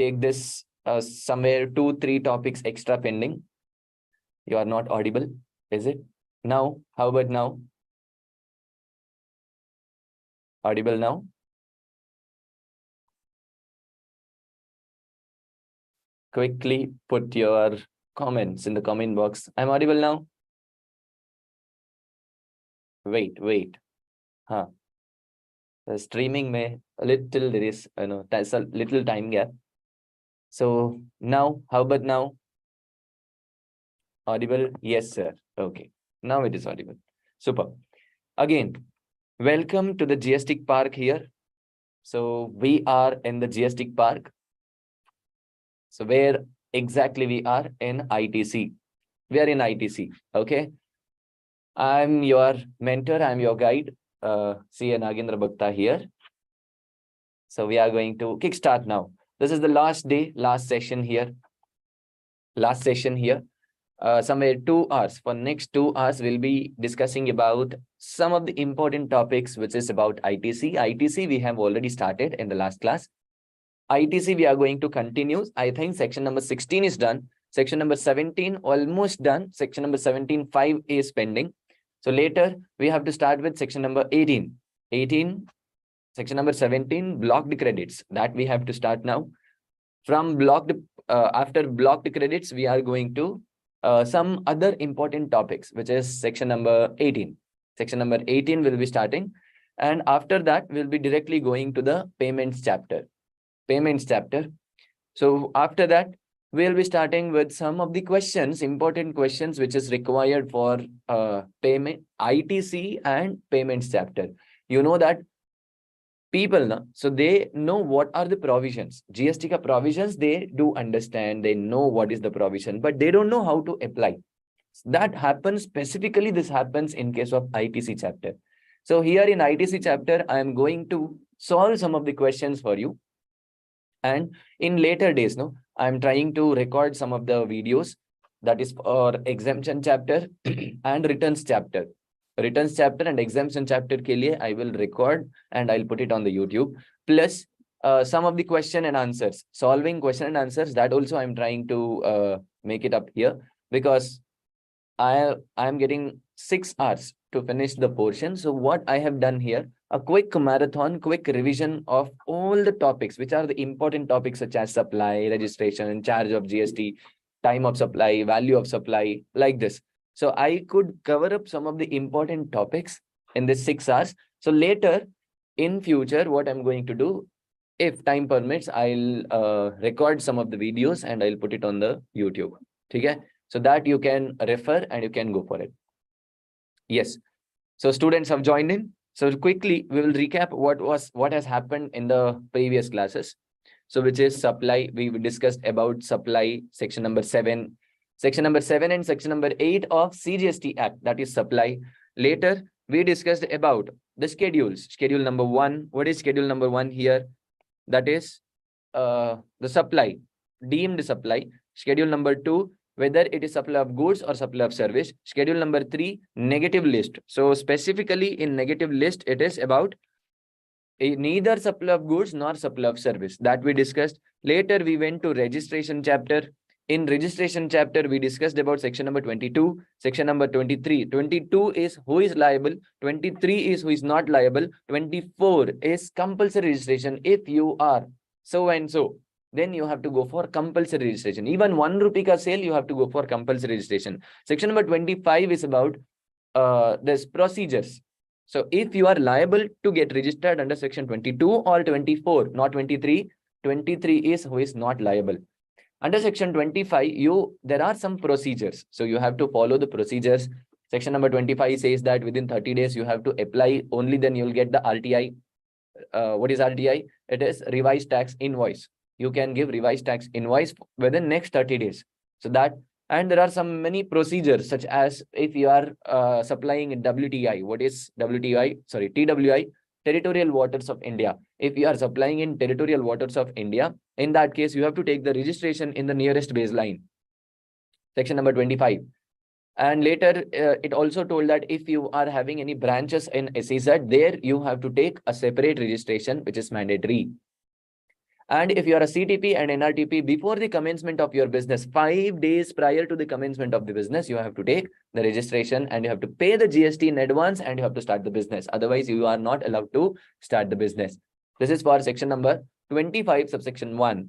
take this somewhere 2-3 topics extra pending. You are not audible, is it? Now, how about now? Audible now? Quickly put your comments in the comment box. I'm audible now? Wait. Huh. The streaming may a little, there is, that's a little time gap. So now, how about now? Audible? Yes, sir. Okay. Now it is audible. Super. Again, welcome to the GST Park here. So we are in the GST Park. So where exactly we are in ITC? We are in ITC. Okay. I'm your mentor. I'm your guide. CA Nagendra Bhaktha here. So we are going to kickstart now. This is the last day, last session here. Somewhere 2 hours. For next 2 hours, we'll be discussing about some of the important topics, which is about ITC. ITC, we have already started in the last class. ITC, we are going to continue. I think section number 16 is done. Section number 17, almost done. Section number 17.5 is pending. So later, we have to start with section number 18. Section number 17, blocked credits. That we have to start now. From blocked, after blocked credits, we are going to some other important topics, which is section number 18. Section number 18 will be starting. And after that, we'll be directly going to the payments chapter. So after that, we'll be starting with some of the questions, important questions, which is required for payment, ITC and payments chapter. You know that people, so they know what are the provisions. GST ka provisions, they do understand, they know what is the provision, but they don't know how to apply. That happens specifically, this happens in case of ITC chapter. So here in ITC chapter, I am going to solve some of the questions for you. And in later days, I'm trying to record some of the videos, that is for exemption chapter and returns chapter. Returns chapter and exemption chapter ke liye I will record and I'll put it on the YouTube. Plus some of the question and answers, solving question and answers, that also I'm trying to make it up here, because I am getting 6 hours to finish the portion. So what I have done here, a quick marathon, quick revision of all the topics, which are the important topics such as supply, registration, charge of GST, time of supply, value of supply, like this. So I could cover up some of the important topics in this 6 hours. So later in future, what I'm going to do, if time permits, I'll record some of the videos and I'll put it on the YouTube. Okay? So that you can refer and you can go for it. Yes. So students have joined in. So quickly, we will recap what has happened in the previous classes. So which is supply. We discussed about supply, section number 7. Section number 7 and section number 8 of CGST Act, that is supply. Later, we discussed about the schedules. Schedule number 1. What is schedule number 1 here? That is the supply, deemed supply. Schedule number 2, whether it is supply of goods or supply of service. Schedule number 3, negative list. So specifically in negative list, it is about neither supply of goods nor supply of service, that we discussed. Later, we went to registration chapter. In registration chapter, we discussed about section number 22, section number 23. 22 is who is liable. 23 is who is not liable. 24 is compulsory registration. If you are so and so, then you have to go for compulsory registration. Even 1 rupee ka sale, you have to go for compulsory registration. Section number 25 is about this procedures. So if you are liable to get registered under section 22 or 24, not 23, 23 is who is not liable. Under section 25, there are some procedures. So you have to follow the procedures. Section number 25 says that within 30 days, you have to apply. Only then you'll get the RTI. What is RTI? It is revised tax invoice. You can give revised tax invoice within next 30 days. So that, and there are some many procedures, such as if you are supplying in WTI. What is WTI? Sorry, TWI, territorial waters of India. If you are supplying in territorial waters of India, in that case, you have to take the registration in the nearest baseline. Section number 25. And later, it also told that if you are having any branches in SEZ, there you have to take a separate registration, which is mandatory. And if you are a CTP and NRTP, before the commencement of your business, 5 days prior to the commencement of the business, you have to take the registration and you have to pay the GST in advance and you have to start the business. Otherwise, you are not allowed to start the business. This is for section number 25, subsection 1.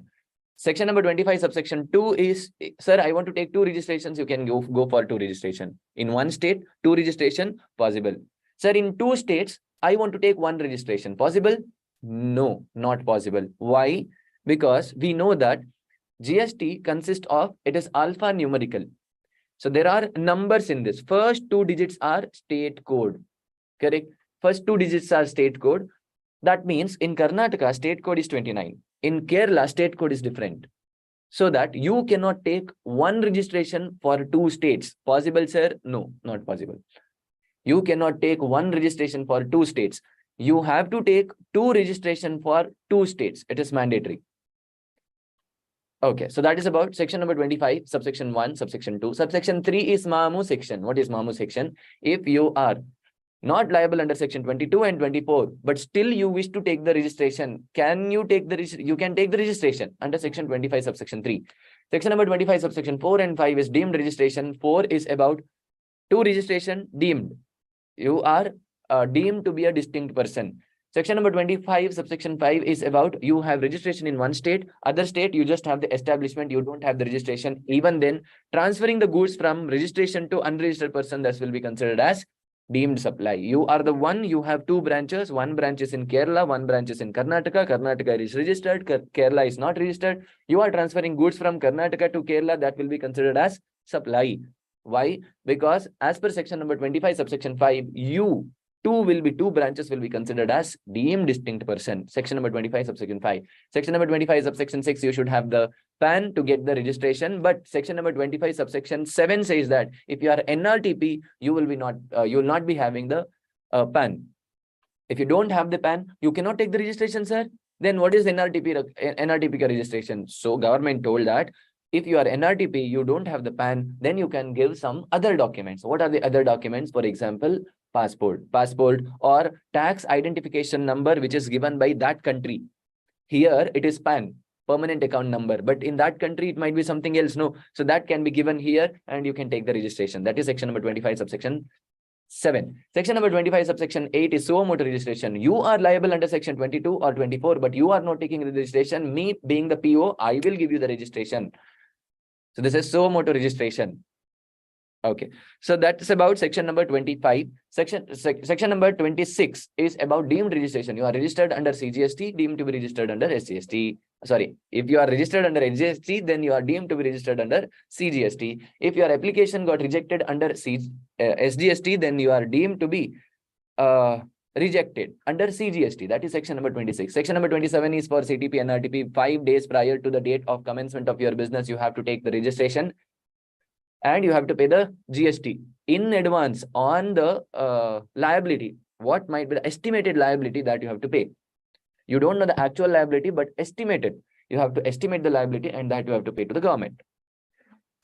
Section number 25, subsection 2 is, sir, I want to take 2 registrations. You can go for 2 registration. In one state, 2 registration, possible. Sir, in 2 states, I want to take 1 registration. Possible? No, not possible. Why? Because we know that GST consists of, it is alphanumerical. So there are numbers in this. First 2 digits are state code. Correct? First 2 digits are state code. That means in Karnataka, state code is 29. In Kerala, state code is different. So that you cannot take 1 registration for 2 states. Possible, sir? No, not possible. You cannot take 1 registration for 2 states. You have to take 2 registration for 2 states. It is mandatory. Okay, so that is about section number 25, subsection 1, subsection 2. Subsection 3 is MAMU section. What is MAMU section? If you are not liable under section 22 and 24, but still you wish to take the registration, can you take the you can take the registration under section 25, subsection 3. Section number 25, subsection 4 and 5 is deemed registration. 4 is about 2 registration deemed. You are deemed to be a distinct person. Section number 25, subsection 5 is about you have registration in one state, other state, you just have the establishment, you don't have the registration. Even then, transferring the goods from registration to unregistered person, that will be considered as deemed supply. You are the one, you have 2 branches. One branch is in Kerala, one branch is in Karnataka. Karnataka is registered, Kerala is not registered. You are transferring goods from Karnataka to Kerala, that will be considered as supply. Why? Because as per section number 25, subsection 5, you 2 branches will be considered as deemed distinct person. Section number 25, subsection 5. Section number 25, subsection 6, you should have the PAN to get the registration. But section number 25, subsection 7 says that if you are NRTP, you will not be having the PAN. If you don't have the PAN, you cannot take the registration, sir. Then what is NRTP registration? So government told that if you are NRTP, you don't have the PAN, then you can give some other documents. What are the other documents? For example, passport or tax identification number, which is given by that country. Here it is PAN, permanent account number, but in that country it might be something else. No, so that can be given here and you can take the registration. That is section number 25, subsection 7. Section number 25, subsection 8 is suo motu registration. You are liable under section 22 or 24, but you are not taking the registration. Me being the PO, I will give you the registration. So this is suo motu registration. Okay, so that's about section number 25. Section number 26 is about deemed registration. You are registered under CGST, deemed to be registered under SGST. Sorry, if you are registered under SGST, then you are deemed to be registered under CGST. If your application got rejected under SGST, then you are deemed to be rejected under CGST. That is section number 26. Section number 27 is for CTP and RTP. 5 days prior to the date of commencement of your business, you have to take the registration. And you have to pay the GST in advance on the liability. What might be the estimated liability that you have to pay? You don't know the actual liability, but estimated. You have to estimate the liability and that you have to pay to the government.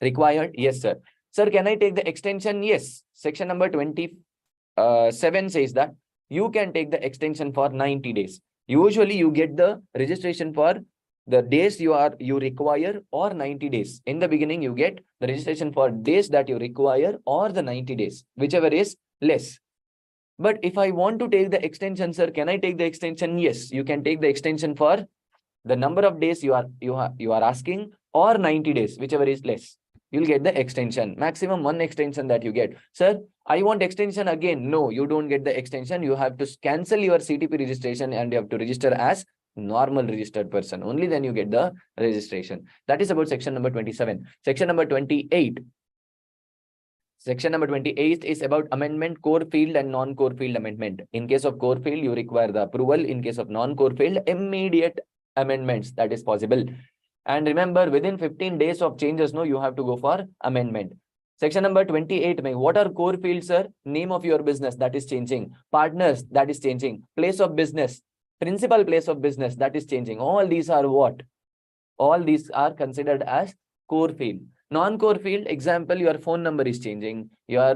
Required? Yes, sir. Sir, can I take the extension? Yes. Section number 27 says that you can take the extension for 90 days. Usually you get the registration for the days you require or 90 days. In the beginning, you get the registration for days that you require or the 90 days, whichever is less. But if I want to take the extension, sir, can I take the extension? Yes, you can take the extension for the number of days you are asking or 90 days, whichever is less. You'll get the extension, maximum 1 extension that you get. Sir, I want extension again. No, you don't get the extension. You have to cancel your CTP registration and you have to register as normal registered person. Only then you get the registration. That is about section number 27. Section number 28. Section number 28 is about amendment, core field and non-core field amendment. In case of core field, you require the approval. In case of non-core field, immediate amendments, that is possible. And remember, within 15 days of changes, no, you have to go for amendment. Section number 28, what are core fields, sir? Name of your business, that is changing. Partners, that is changing. Place of business, principal place of business, that is changing. All these are what? All these are considered as core field. Non-core field, example, your phone number is changing, your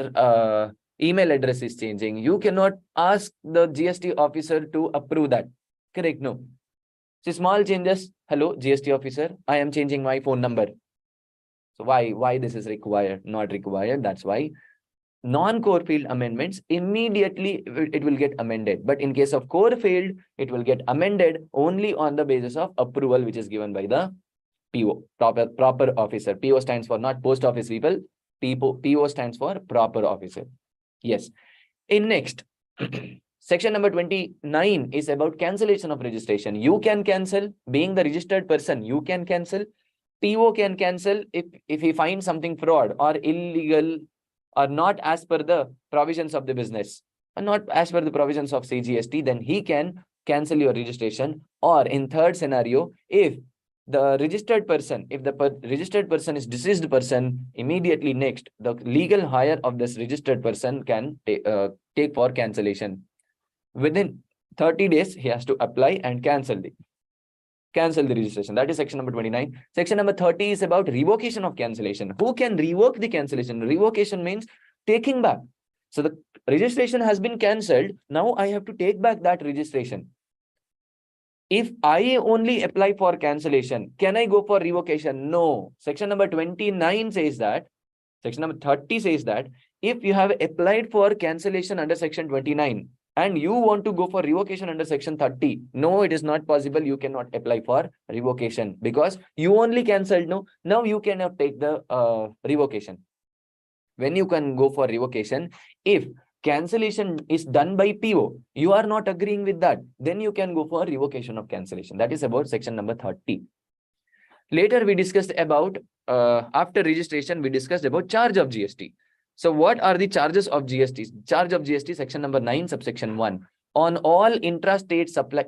email address is changing. You cannot ask the GST officer to approve that. Correct? No. See, small changes. Hello, GST officer, I am changing my phone number. So why this is required? Not required. That's why non-core field amendments immediately it will get amended. But in case of core field, it will get amended only on the basis of approval, which is given by the PO, proper officer. PO stands for not post office people. PO stands for proper officer. Yes. In next, section number 29 is about cancellation of registration. You can cancel, being the registered person, you can cancel. PO can cancel if he finds something fraud or illegal or not as per the provisions of the business, or not as per the provisions of CGST, then he can cancel your registration. Or in third scenario, if the registered person, if the registered person is deceased person, immediately next, the legal hire of this registered person can take for cancellation. Within 30 days, he has to apply and cancel the registration. That is section number 29. Section number 30 is about revocation of cancellation. Who can revoke the cancellation? Revocation means taking back. So the registration has been cancelled. Now I have to take back that registration. If I only apply for cancellation, can I go for revocation? No. Section number 29 says that. Section number 30 says that if you have applied for cancellation under section 29, and you want to go for revocation under section 30, no, it is not possible. You cannot apply for revocation because you only cancelled. No, now you cannot take the revocation. When you can go for revocation, if cancellation is done by PO, you are not agreeing with that, then you can go for revocation of cancellation. That is about section number 30. Later we discussed about, after registration, we discussed about charge of GST. So what are the charges of GST? Charge of GST, section number 9, subsection 1. On all intrastate supply,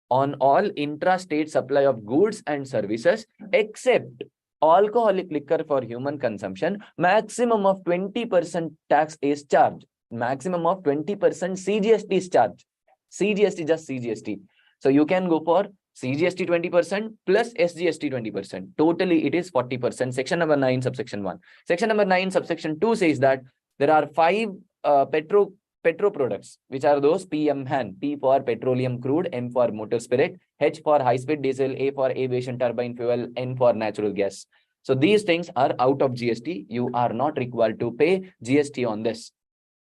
on all intrastate supply of goods and services, except alcoholic liquor for human consumption, maximum of 20% tax is charged. Maximum of 20% CGST is charged. CGST, just CGST. So you can go for CGST 20% plus SGST 20%. Totally, it is 40%. Section number 9, subsection 1. Section number 9, subsection 2 says that there are 5 petro products, which are those PMHAN. P for petroleum crude, M for motor spirit, H for high-speed diesel, A for aviation turbine fuel, N for natural gas. So these things are out of GST. You are not required to pay GST on this.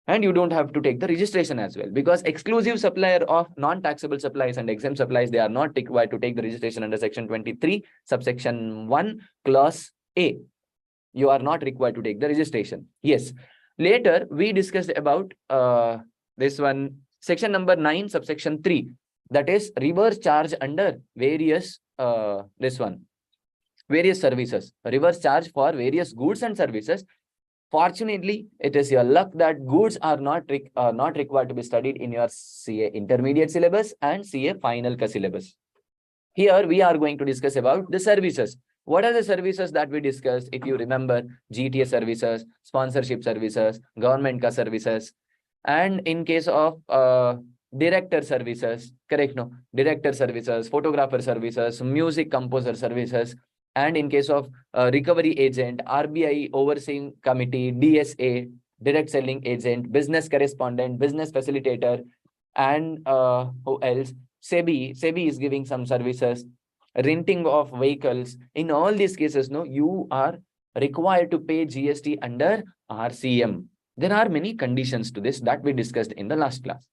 And you don't have to take the registration as well, because exclusive supplier of non-taxable supplies and exempt supplies, they are not required to take the registration under section 23, subsection 1, clause A. You are not required to take the registration. Yes. Later, we discussed about this one, section number 9, subsection 3, that is reverse charge under various, various services, reverse charge for various goods and services. Fortunately, it is your luck that goods are not required to be studied in your CA intermediate syllabus and CA final syllabus. Here we are going to discuss about the services. What are the services that we discussed? If you remember, GTA services, sponsorship services, government ka services, and in case of director services, correct? No, director services, photographer services, music composer services. And in case of recovery agent, RBI overseeing committee, DSA, direct selling agent, business correspondent, business facilitator, and who else? SEBI is giving some services, renting of vehicles. In all these cases, no, you are required to pay GST under RCM. There are many conditions to this that we discussed in the last class.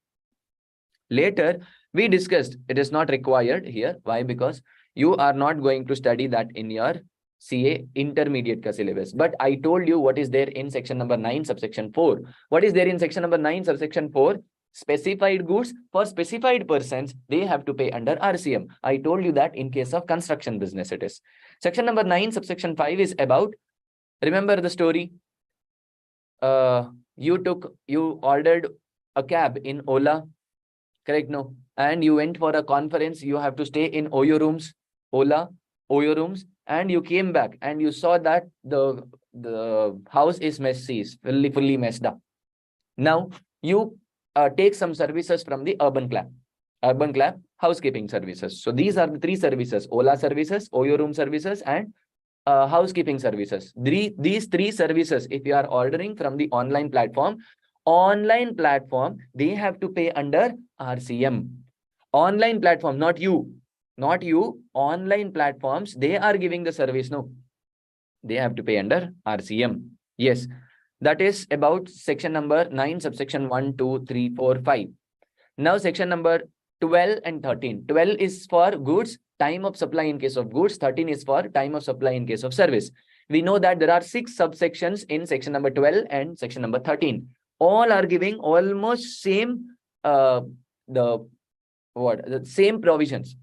Later, we discussed it is not required here. Why? Because you are not going to study that in your CA intermediate syllabus. But I told you what is there in section number 9, subsection 4. What is there in section number 9, subsection 4? Specified goods for specified persons, they have to pay under RCM. I told you that in case of construction business it is. Section number 9, subsection 5 is about, remember the story? You ordered a cab in Ola, correct? No. And you went for a conference, you have to stay in Oyo rooms, Ola, Oyo rooms, and you came back and you saw that the house is messy, fully messed up. Now you take some services from the urban clap housekeeping services. So these are the 3 services: Ola services, Oyo room services, and housekeeping services. These 3 services, if you are ordering from the online platform, they have to pay under RCM. Online platform, not you. Not you. Online platforms, they are giving the service. No, they have to pay under RCM. Yes, that is about section number 9, subsection 1, 2, 3, 4, 5. Now section number 12 and 13. 12 is for goods, time of supply in case of goods. 13 is for time of supply in case of service. We know that there are 6 subsections in section number 12 and section number 13. All are giving almost same the same provisions.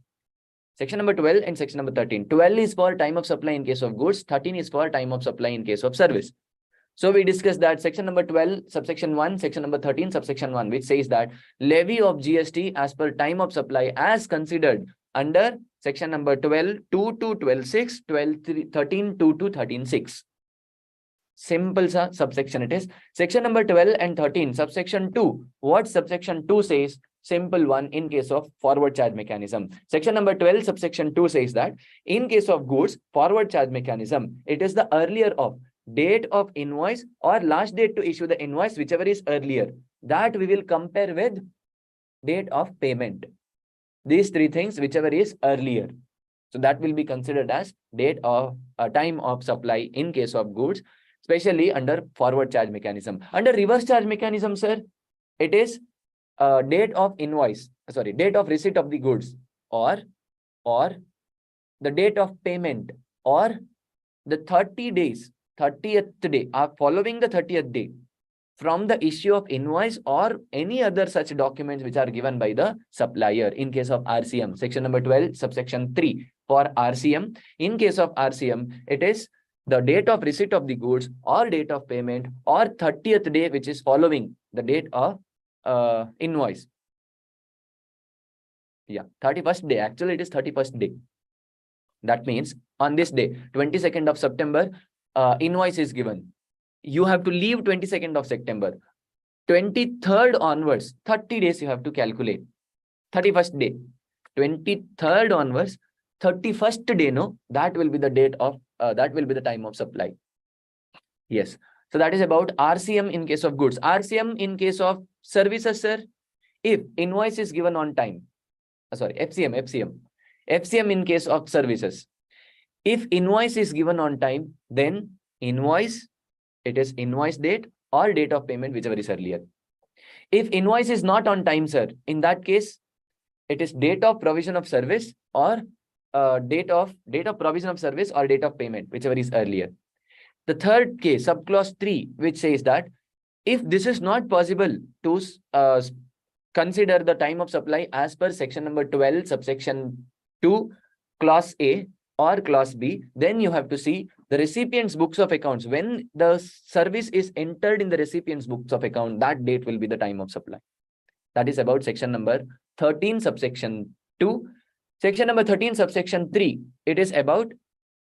Section number 12 and section number 13. 12 is for time of supply in case of goods. 13 is for time of supply in case of service. So we discussed that section number 12, subsection 1, section number 13, subsection 1, which says that levy of GST as per time of supply as considered under section number 12, 2 to 12.6, 12, 13, 2 to 13.6. Simple subsection it is. Section number 12 and 13, subsection 2. What subsection 2 says? Simple one in case of forward charge mechanism. Section number 12, subsection 2 says that in case of goods, forward charge mechanism, it is the earlier of date of invoice or last date to issue the invoice, whichever is earlier. That we will compare with date of payment. These 3 things, whichever is earlier. So that will be considered as date of time of supply in case of goods, especially under forward charge mechanism. Under reverse charge mechanism, sir, it is date of invoice, date of receipt of the goods, or the date of payment, or the 30 days, 30th day, following the 30th day from the issue of invoice or any other such documents which are given by the supplier in case of RCM. Section number 12, subsection 3 for RCM. In case of RCM, it is the date of receipt of the goods or date of payment or 30th day, which is following the date of invoice. Yeah, 31st day. Actually, it is 31st day. That means on this day, 22nd of September, invoice is given. You have to leave 22nd of September. 23rd onwards, 30 days you have to calculate. 31st day. 23rd onwards, 31st day, no, that will be the date of, that will be the time of supply. Yes. So that is about RCM in case of goods. RCM in case of services, sir. If invoice is given on time, FCM in case of services. If invoice is given on time, then invoice, it is invoice date or date of payment, whichever is earlier. If invoice is not on time, sir, in that case, it is date of provision of service or date of provision of service or date of payment, whichever is earlier. The third case, subclause 3, which says that if this is not possible to consider the time of supply as per section number 12, subsection 2, clause A or clause B, then you have to see the recipient's books of accounts. When the service is entered in the recipient's books of account, that date will be the time of supply. That is about section number 13, subsection 2. Section number 13, subsection 3, it is about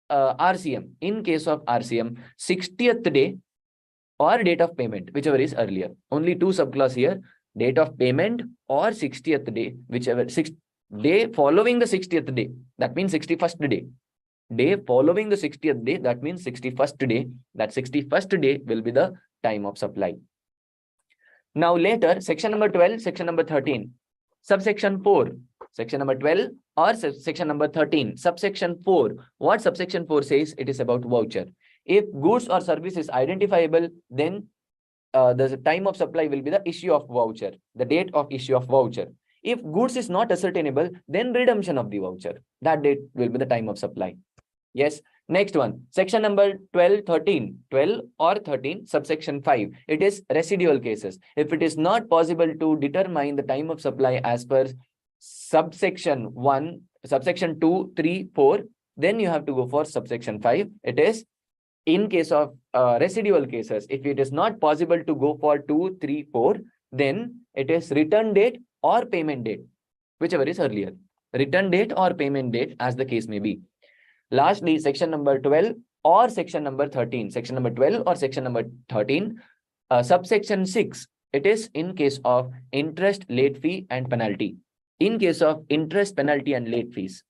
RCM. In case of RCM, 60th day or date of payment, whichever is earlier. Only 2 subclause here, date of payment or 60th day, whichever, 6th day following the 60th day, that means 61st day. Day following the 60th day, that means 61st day. That 61st day will be the time of supply. Now later, section number 12, section number 13, subsection 4, section number 12 or section number 13, subsection 4. What subsection 4 says? It is about voucher. If goods or service is identifiable, then the time of supply will be the issue of voucher, the date of issue of voucher. If goods is not ascertainable, then redemption of the voucher. That date will be the time of supply. Yes. Next one, section number 12 or 13, subsection 5. It is residual cases. If it is not possible to determine the time of supply as per subsection 1, subsection 2, 3, 4, then you have to go for subsection 5. It is in case of residual cases. If it is not possible to go for 2, 3, 4, then it is return date or payment date, whichever is earlier. Return date or payment date, as the case may be. Lastly, section number 12 or section number 13. Section number 12 or section number 13, subsection 6. It is in case of interest, late fee and penalty. In case of interest, penalty and late fees,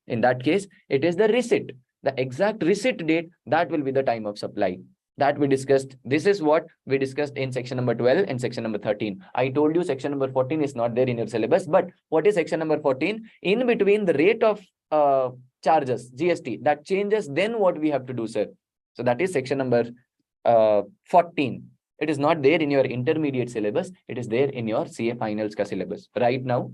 in that case, it is the receipt. The exact receipt date, that will be the time of supply. that we discussed. This is what we discussed in section number 12 and section number 13. I told you section number 14 is not there in your syllabus, but what is section number 14? In between the rate of charges, GST, that changes, then what we have to do, sir? So that is section number 14. It is not there in your intermediate syllabus. It is there in your CA finals ka syllabus. Right now,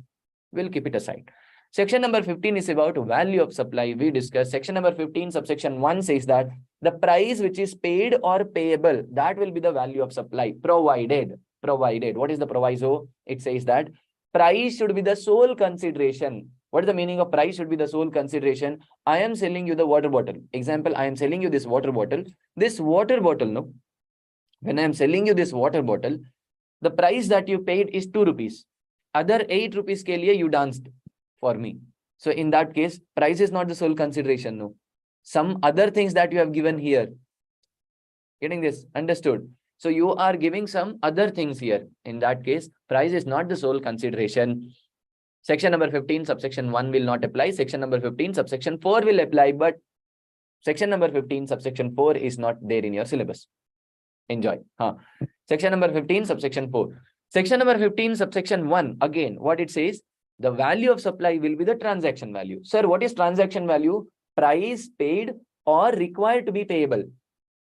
we'll keep it aside. Section number 15 is about value of supply. We discussed. Section number 15, subsection 1 says that the price which is paid or payable, that will be the value of supply, provided. What is the proviso? It says that price should be the sole consideration. What is the meaning of price should be the sole consideration? I am selling you the water bottle. Example, I am selling you this water bottle. This water bottle, no? When I am selling you this water bottle, the price that you paid is 2 rupees. Other 8 rupees ke liye you danced for me. So in that case, price is not the sole consideration, no. Some other things that you have given here. Getting this? Understood? So you are giving some other things here. In that case, price is not the sole consideration. Section number 15, subsection 1 will not apply. Section number 15, subsection 4 will apply, but section number 15, subsection 4 is not there in your syllabus. Enjoy. Section number 15, subsection 4. Section number 15, subsection 1, again, what it says, the value of supply will be the transaction value. Sir, what is transaction value? Price paid or required to be payable.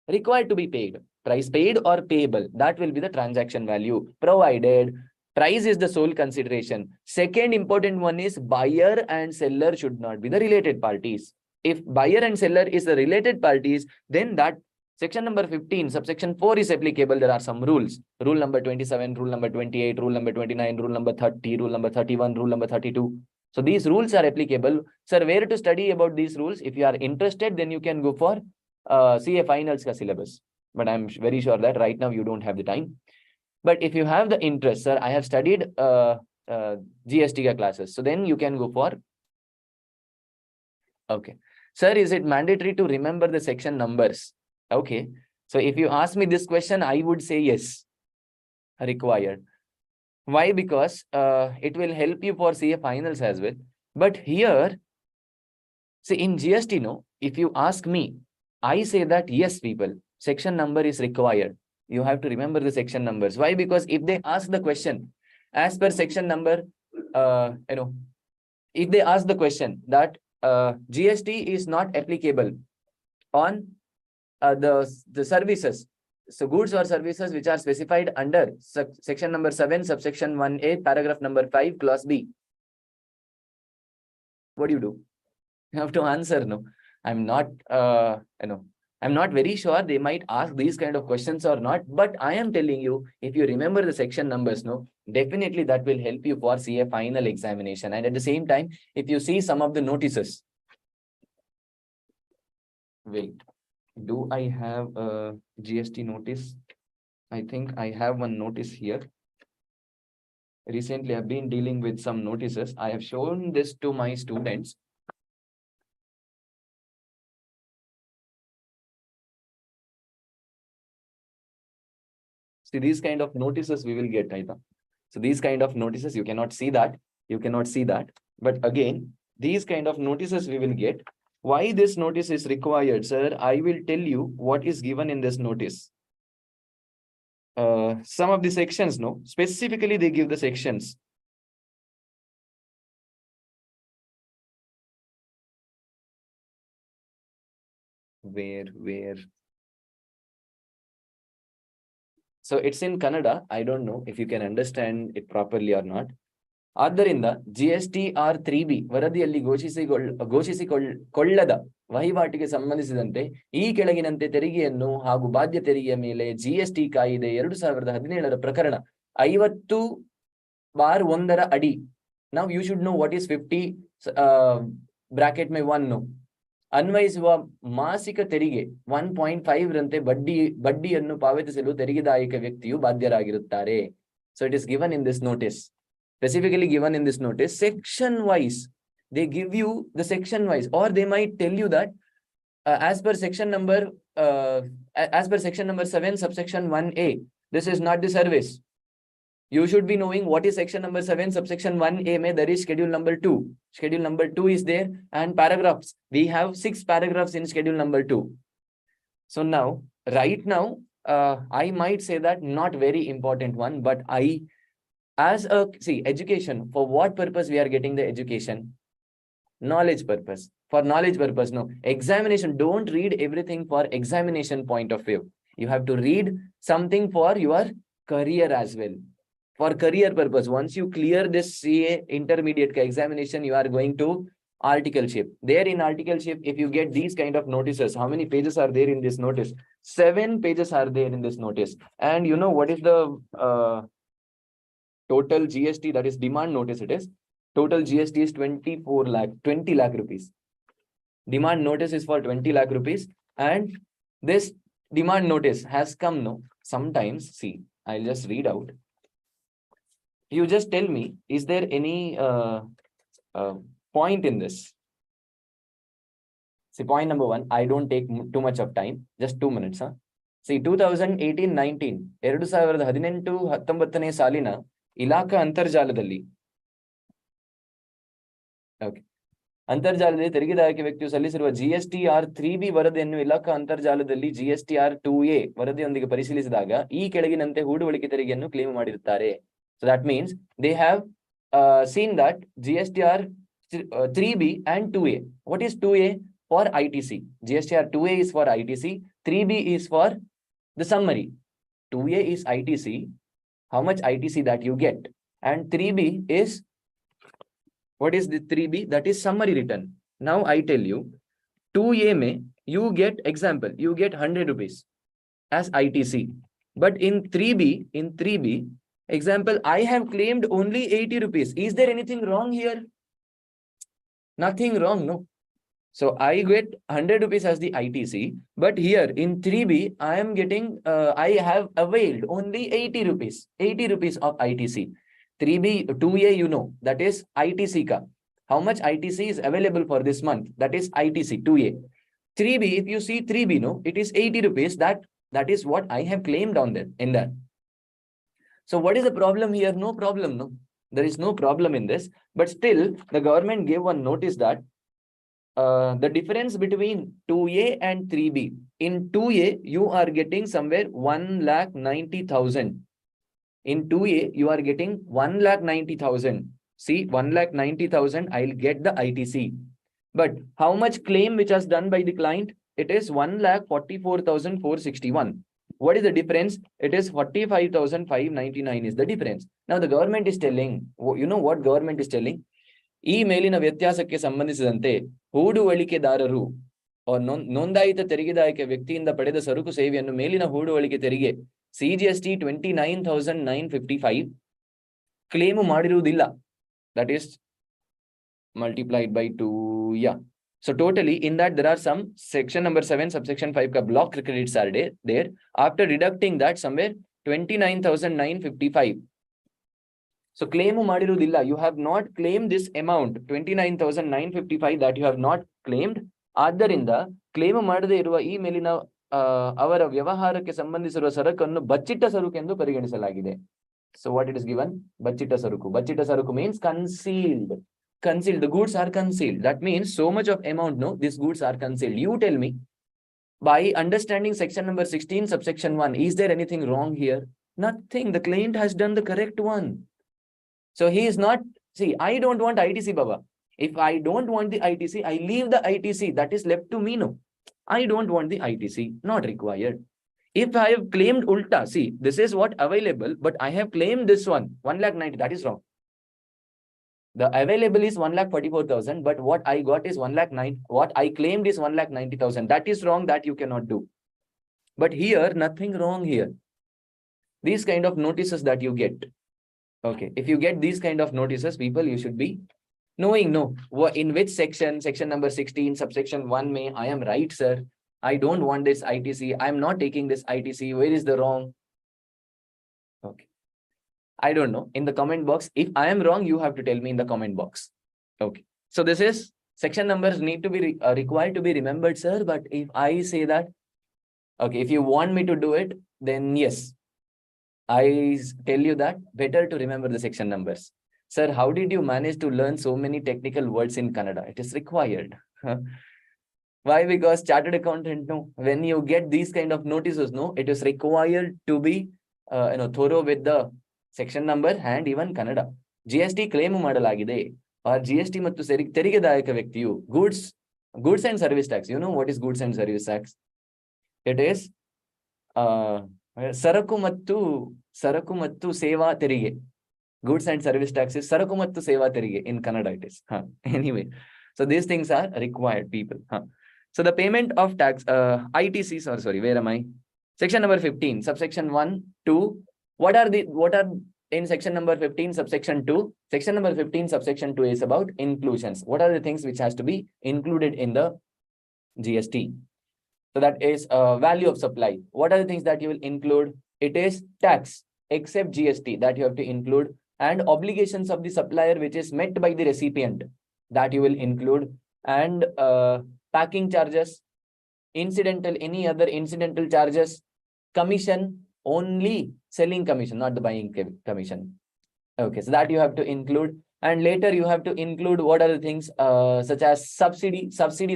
Required to be paid. Price paid or payable. That will be the transaction value, provided price is the sole consideration. Second important one is buyer and seller should not be the related parties. If buyer and seller is the related parties, then that section number 15, subsection 4 is applicable. There are some rules. Rule number 27, rule number 28, rule number 29, rule number 30, rule number 31, rule number 32. So these rules are applicable. Sir, where to study about these rules? If you are interested, then you can go for CA finals ka syllabus. But I'm very sure that right now you don't have the time. But if you have the interest, sir, I have studied GST ka classes. So then you can go for. Okay. Sir, is it mandatory to remember the section numbers? Okay. So if you ask me this question, I would say yes, required. Why? Because it will help you for CA finals as well. But here, see, in GST, no, if you ask me, I say that yes, people, section number is required. You have to remember the section numbers. Why? Because if they ask the question as per section number, if they ask the question that GST is not applicable on the services, so goods or services which are specified under section number 7, subsection 1A, paragraph number 5, clause B. What do? You have to answer, no. I'm not, I'm not very sure they might ask these kind of questions or not, but I am telling you, if you remember the section numbers, no, definitely that will help you for CA final examination. And at the same time, if you see some of the notices, wait, do I have a GST notice? I think I have one notice here. Recently, I've been dealing with some notices. I have shown this to my students. See, these kind of notices we will get, Aida. So these kind of notices, you cannot see that. You cannot see that. But again, these kind of notices we will get. Why this notice is required, sir? I will tell you what is given in this notice. Some of the sections, no, specifically they give the sections. Where? So it's in Kannada. I don't know if you can understand it properly or not. ಆದ್ದರಿಂದ GST R3B ವರದಿಯಲ್ಲಿ ಘೋಷಿಸಿಕೊಳ್ಳದ ವಹಿವಾಟಿಗೆ ಸಂಬಂಧಿಸಿದಂತೆ ಈ ಕೆಳಗಿನಂತೆ ತೆರಿಗೆಯನ್ನು ಹಾಗೂ ಬಾಧ್ಯ ತೆರಿಗೆಯ ಮೇಲೆ GST ಕಾಯಿದೆ 2017ರ ಪ್ರಕರಣ 50/1 ಅಡಿ. Now you should know what is 50 bracket में 1 ಅನ್ವಯಿಸುವ ಮಾಸಿಕ ತೆರಿಗೆ 1.5 ರಂತೆ ಬಡ್ಡಿಯನ್ನು ಪಾವತಿಸಲು ತೆರಿಗೆದಾಯಕ ವ್ಯಕ್ತಿಯು ಬಾಧ್ಯರಾಗಿರುತ್ತಾರೆ. So it is given in this notice. Specifically given in this notice, section wise, they give you the section wise, or they might tell you that as per section number 7, subsection 1A, this is not the service. You should be knowing what is section number 7, subsection 1A. There is schedule number 2. Schedule number 2 is there, and paragraphs. We have 6 paragraphs in schedule number 2. So now right now, I might say that not very important one, but education, for what purpose we are getting the education? Knowledge purpose. For knowledge purpose, no. Examination, don't read everything for examination point of view. You have to read something for your career as well. For career purpose, once you clear this CA intermediate examination, you are going to articleship. There in articleship, if you get these kind of notices, how many pages are there in this notice? 7 pages are there in this notice. And you know what is the total GST, that is demand notice it is. Total GST is 20 lakh rupees. Demand notice is for 20 lakh rupees. And this demand notice has come, no, sometimes, see, I'll just read out. You just tell me, is there any point in this? See, point number 1, I don't take too much of time, just 2 minutes. See, 2018-19, 2018-19 ಸಾಲಿನ ಇಲಾಖಾ ಅಂತರ್ಜಾಲದಲ್ಲಿ ಅಂತರ್ಜಾಲದಲ್ಲಿ ತೆರಿಗೆದಾಯಕ ವ್ಯಕ್ತಿಯು ಸಲ್ಲಿಸಿರುವ GST-R 3B ವರದಿಯನ್ನು ಇಲಾಖಾ ಅಂತರ್ಜಾಲದಲ್ಲಿ GST-R 2A ವರದಿಯೊಂದಿಗೆ ಪರಿಶೀಲಿಸಿದಾಗ ಈ ಕೆಳಗಿನಂತೆ ಹೂಡುವಳಿಕೆ ತೆರಿಗೆಯನ್ನು ಕ್ಲೇಮ್ ಮಾಡಿರುತ್ತಾರೆ. So that means they have seen that GST-R 3B and 2A. What is 2A? For ITC. GST-R 2A is for ITC. 3B is for the summary. 2A is ITC. How much ITC that you get? And 3B is, what is the 3B? That is summary return. Now I tell you, 2A may you get, example, you get 100 rupees as ITC. But in 3B, example, I have claimed only 80 rupees. Is there anything wrong here? Nothing wrong, no. So I get 100 rupees as the ITC, but here in 3B, I am getting, I have availed only 80 rupees of ITC. 3B, 2A, you know, that is ITC ka. How much ITC is available for this month? That is ITC, 2A. 3B, if you see 3B, no, it is 80 rupees. That is what I have claimed on that, in that. So what is the problem here? No problem, no. There is no problem in this, but still the government gave one notice that the difference between 2A and 3B. In 2A, you are getting somewhere 1,90,000. In 2A, you are getting 1,90,000. See, 1,90,000, I'll get the ITC. But how much claim which was done by the client? It is 1,44,461. What is the difference? It is 45,599 is the difference. Now the government is telling, you know what government is telling? ಈ ಮೇಲಿನ ವ್ಯತ್ಯಾಸಕ್ಕೆ ಸಂಬಂಧಿಸಿದಂತೆ ಹೂಡುವಳಿಕೆದಾರರು ನೋಂದಾಯಿತ ತೆರಿಗೆದಾಯಕ ವ್ಯಕ್ತಿಯಿಂದ ಪಡೆದ ಸರಕು ಸೇವೆಯನ್ನು ಮೇಲಿನ ಹೂಡುವಳಿಕೆ ತೆರಿಗೆ CGST 29,955 ಕ್ಲೇಮ್ ಮಾಡಿರುವುದಿಲ್ಲ. That is multiplied by 2. Yeah. So totally in that there are some section number 7 subsection 5 ka block credits are there. After deducting that somewhere 29,955. So claim ಮಾಡಿರುವುದಿಲ್ಲ. You have not claimed this amount 29,955 that you have not claimed. ಆದ್ದರಿಂದ claim ಮಾಡದೇ ಇರುವ ಈ ಮೇಲಿನ ಅವರ ವ್ಯವಹಾರಕ್ಕೆ ಸಂಬಂಧಿಸಿರುವ ಸರಕನ್ನು ಬಚ್ಚಿಟ್ಟ ಸರಕು ಎಂದು ಪರಿಗಣಿಸಲಾಗಿದೆ. So what it is given? ಬಚ್ಚಿಟ್ಟ ಸರಕು. ಬಚ್ಚಿಟ್ಟ ಸರಕು means concealed. Concealed. The goods are concealed. That means so much of amount, no, these goods are concealed. You tell me, by understanding section number 16 subsection 1, is there anything wrong here? Nothing. The client has done the correct one. So he is not, see, I don't want ITC, Baba. If I don't want the ITC, I leave the ITC. That is left to me, no. I don't want the ITC, not required. If I have claimed ulta, see, this is what available, but I have claimed this one, 1,90,000, that is wrong. The available is 1,44,000, but what I got is 1,09,000. What I claimed is 1,90,000. That is wrong, that you cannot do. But here, nothing wrong here. These kind of notices that you get. Okay, if you get these kind of notices, people, you should be knowing, no, in which section number 16, subsection 1 may, I am right, sir. I don't want this ITC. I am not taking this ITC. Where is the wrong? Okay. I don't know. In the comment box, if I am wrong, you have to tell me in the comment box. Okay. So this is, section numbers need to be required to be remembered, sir. But if I say that, okay, if you want me to do it, then yes. I tell you that better to remember the section numbers. Sir, how did you manage to learn so many technical words in Kannada? It is required. Why? Because chartered accountant, no, when you get these kind of notices, no, it is required to be thorough with the section number and even Kannada. GST claim ಮಾಡಲಾಗಿದೆ or GST ಮತ್ತು ತೆರಿಗೆದಾಯಕ ವ್ಯಕ್ತಿಯು goods and service tax. You know what is goods and service tax? It is ಸರಕು ಮತ್ತು ಸೇವಾ ತೆರಿಗೆ. Goods and service tax is ಸರಕು ಮತ್ತು ಸೇವಾ ತೆರಿಗೆ in Kannada it is. Anyway, so these things are required, people. So the payment of tax, ITCs, or sorry, where am I? Section number 15, subsection 1, 2. What are in section number 15, subsection 2? Section number 15, subsection 2 is about inclusions. What are the things which has to be included in the GST? So that is value of supply. What are the things that you will include? It is tax, except GST, that you have to include, and obligations of the supplier which is met by the recipient, that you will include, and packing charges, any other incidental charges, commission, only selling commission, not the buying commission. Okay, so that you have to include. And later you have to include what are the things such as subsidy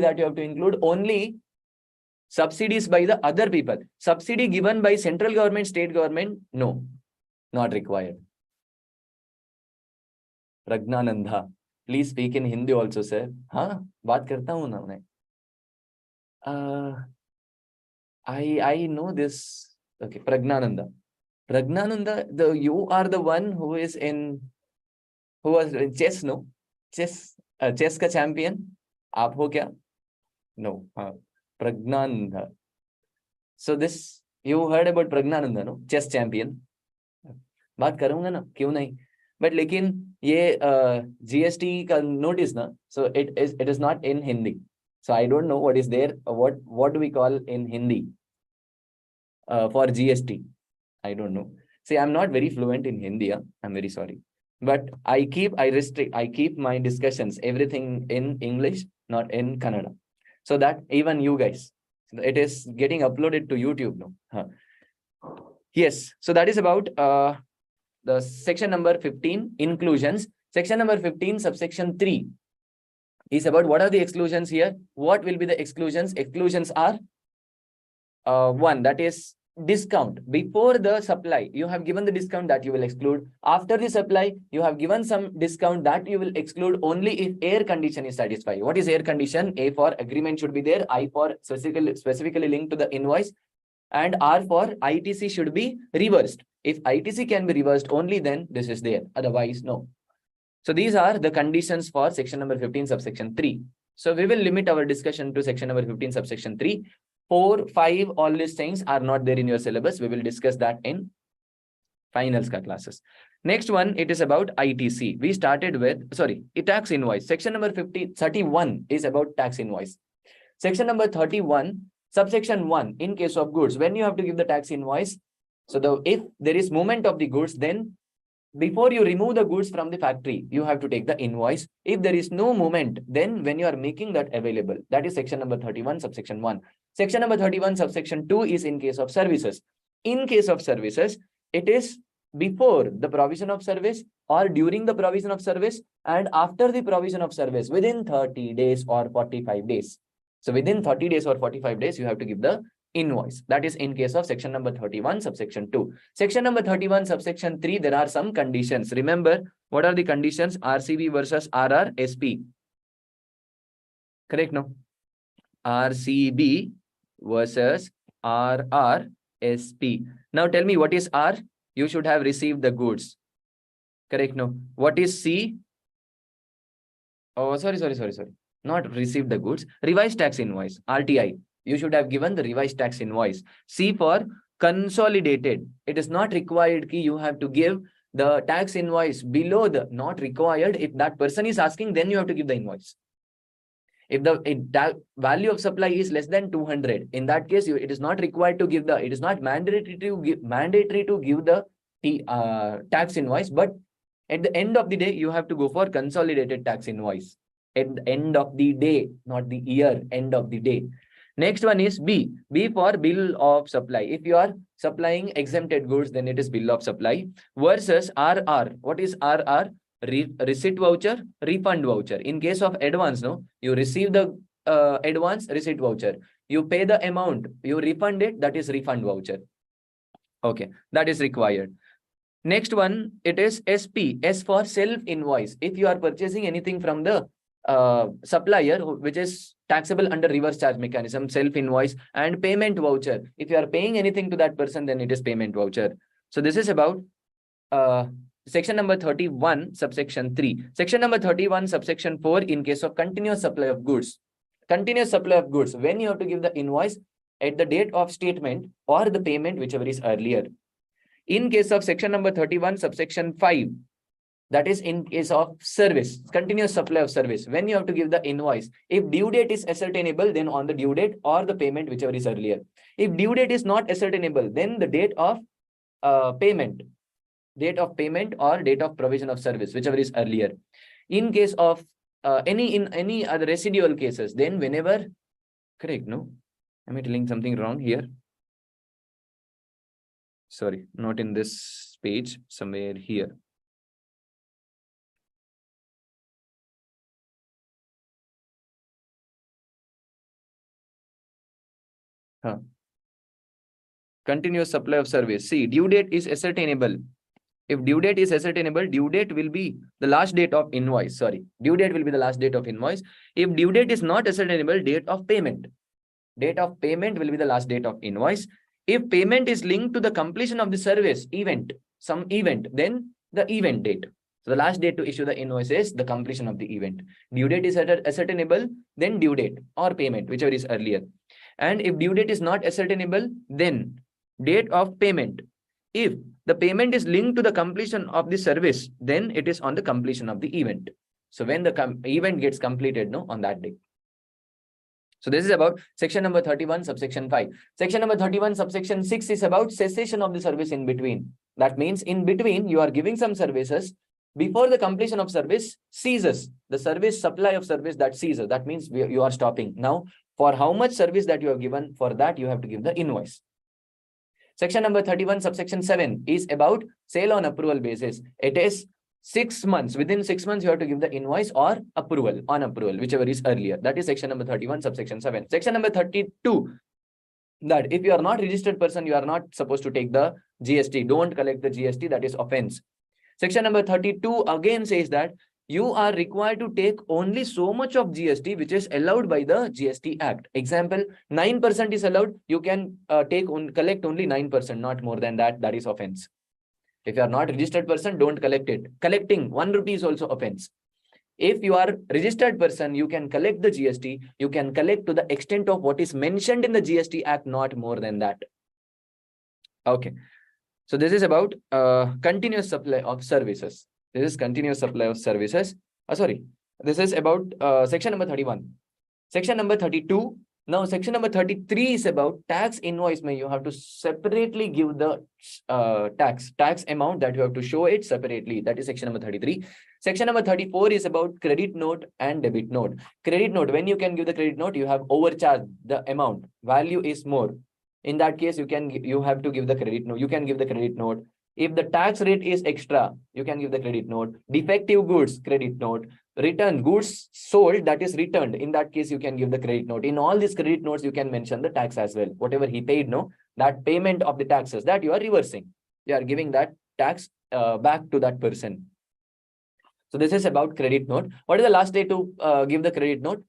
that you have to include. Only subsidies by the other people. Subsidy given by central government, state government, no, not required. Pragnananda, please speak in Hindi also, sir. बात करता हूँ ना मैं. I know this. Okay, Pragnananda, you are the one who was in chess, no? Chess ka champion. आप हो क्या? No. Pragnananda. So this, you heard about Pragnananda, no? Chess champion. बात करूँगा ना, क्यों नहीं? But लेकिन ये GST का notice ना, so it is not in Hindi. So I don't know what is there, what do we call in Hindi for GST? I don't know. See, I'm not very fluent in Hindi. I'm very sorry. But I keep my discussions, everything in English, not in Kannada. So that even you guys, it is getting uploaded to YouTube now. Yes, so that is about the section number 15, inclusions. Section number 15, subsection 3 is about what are the exclusions here. What will be the exclusions? Exclusions are one, that is discount. Before the supply, you have given the discount, that you will exclude. After the supply, you have given some discount, that you will exclude only if air condition is satisfied. What is air condition? A for agreement should be there, I for specifically linked to the invoice, and R for ITC should be reversed. If ITC can be reversed, only then this is there, otherwise no. So these are the conditions for section number 15, subsection 3. So we will limit our discussion to section number 15, subsection 3. 4, 5, all these things are not there in your syllabus. We will discuss that in finals classes. Next one, it is about ITC. We started with, tax invoice. Section number 31 is about tax invoice. Section number 31, subsection 1, in case of goods, when you have to give the tax invoice, so if there is movement of the goods, then before you remove the goods from the factory, you have to take the invoice. If there is no movement, then when you are making that available, that is section number 31, subsection 1. Section number 31, subsection 2 is in case of services. In case of services, it is before the provision of service or during the provision of service and after the provision of service within 30 days or 45 days. So within 30 days or 45 days, you have to give the invoice. That is in case of section number 31, subsection 2. Section number 31, subsection 3, there are some conditions. Remember, what are the conditions? RCB versus RR, SP. Correct, no? RCB versus RR, SP. Now tell me, what is R? You should have received the goods. Correct, no? What is C? Oh, sorry. Not received the goods. Revised tax invoice, RTI. You should have given the revised tax invoice. C for consolidated. It is not required ki you have to give the tax invoice below the, not required. If that person is asking, then you have to give the invoice. If the value of supply is less than 200, in that case, it is not required to give it is not mandatory to give the tax invoice, but at the end of the day, you have to go for consolidated tax invoice. At the end of the day, not the year, end of the day. Next one is B. B for bill of supply. If you are supplying exempted goods, then it is bill of supply. Versus RR. What is RR? Receipt voucher, refund voucher. In case of advance, no, you receive the advance receipt voucher. You pay the amount, you refund it, that is refund voucher. Okay, that is required. Next one, it is SP, S for self invoice. If you are purchasing anything from the supplier, which is taxable under reverse charge mechanism, self invoice, and payment voucher. If you are paying anything to that person, then it is payment voucher. So this is about section number 31, subsection 3. Section number 31, subsection 4, in case of continuous supply of goods. Continuous supply of goods, when you have to give the invoice at the date of statement or the payment, whichever is earlier. In case of section number 31, subsection 5, that is in case of service, continuous supply of service, when you have to give the invoice, if due date is ascertainable, then on the due date or the payment, whichever is earlier. If due date is not ascertainable, then the date of payment or date of provision of service, whichever is earlier. In case of any other residual cases, then whenever, correct, no? Am I telling something wrong here? Sorry, not in this page, somewhere here. Continuous supply of service. See, due date is ascertainable. If due date is ascertainable, due date will be the last date of invoice. Sorry, due date will be the last date of invoice. If due date is not ascertainable, date of payment. Date of payment will be the last date of invoice. If payment is linked to the completion of the service event, some event, then the event date. So the last date to issue the invoice is the completion of the event. Due date is ascertainable, then due date or payment, whichever is earlier. And if due date is not ascertainable, then date of payment. If the payment is linked to the completion of the service, then it is on the completion of the event. So when the event gets completed, no, on that day. So this is about section number 31, subsection 5. Section number 31, subsection 6 is about cessation of the service in between. That means in between, you are giving some services. Before the completion of service ceases, the service supply of service that ceases. That means you are stopping. Now, for how much service that you have given, for that you have to give the invoice. Section number 31, subsection 7 is about sale on approval basis. It is 6 months. Within 6 months, you have to give the invoice or approval, on approval, whichever is earlier. That is section number 31, subsection 7. Section number 32, that if you are not registered person, you are not supposed to take the GST. Don't collect the GST. That is offense. Section number 32 again says that you are required to take only so much of GST which is allowed by the GST Act. Example, 9% is allowed. You can collect only 9%, not more than that. That is offense. If you are not registered person, don't collect it. Collecting 1 rupee is also offense. If you are registered person, you can collect the GST. You can collect to the extent of what is mentioned in the GST Act, not more than that. Okay. So this is about continuous supply of services. This is continuous supply of services. This is about section number 31. Section number 32. Now, section number 33 is about tax invoice. You have to separately give the tax amount that you have to show it separately. That is section number 33. Section number 34 is about credit note and debit note. Credit note, when you can give the credit note, you have overcharged the amount. Value is more. In that case, you have to give the credit note. You can give the credit note. If the tax rate is extra, you can give the credit note. Defective goods, credit note. Return goods sold, that is returned. In that case, you can give the credit note. In all these credit notes, you can mention the tax as well. Whatever he paid, no, that payment of the taxes, that you are reversing. You are giving that tax back to that person. So this is about credit note. What is the last day to give the credit note?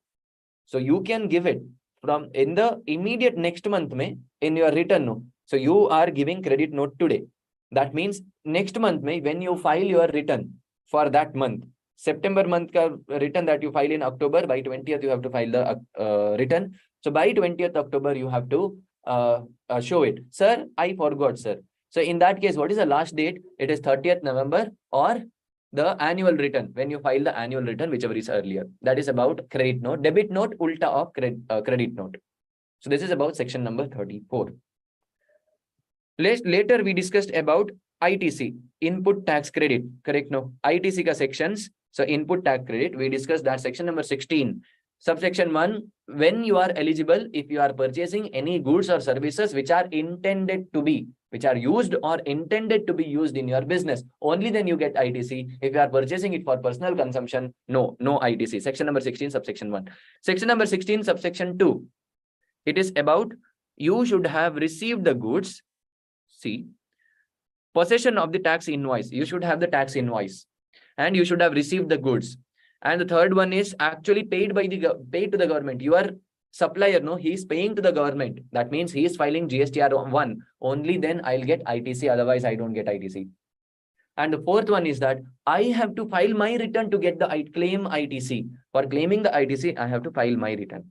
So you can give it from in the immediate next month in your return. No. So you are giving credit note today. That means next month when you file your return for that month, September month ka return that you file in October, by 20th you have to file the return. So by 20th October you have to show it. Sir, I forgot, sir. So in that case, what is the last date? It is 30th November or the annual return, when you file the annual return, whichever is earlier. That is about credit note. Debit note, ulta of credit note. So this is about section number 34. Later we discussed about ITC, input tax credit, correct? No, ITC ka sections. So input tax credit, we discussed that section number 16. Subsection 1, when you are eligible, if you are purchasing any goods or services which are intended to be which are used or intended to be used in your business, only then you get ITC. If you are purchasing it for personal consumption, no ITC. Section number 16, subsection 1. Section number 16, subsection 2. It is about you should have received the goods. See, possession of the tax invoice. You should have the tax invoice and you should have received the goods. And the third one is actually paid to the government. Your supplier, no, he is paying to the government. That means he is filing GST 1. Only then I'll get ITC. Otherwise, I don't get ITC. And the fourth one is that I have to file my return to get the claim ITC. For claiming the ITC, I have to file my return.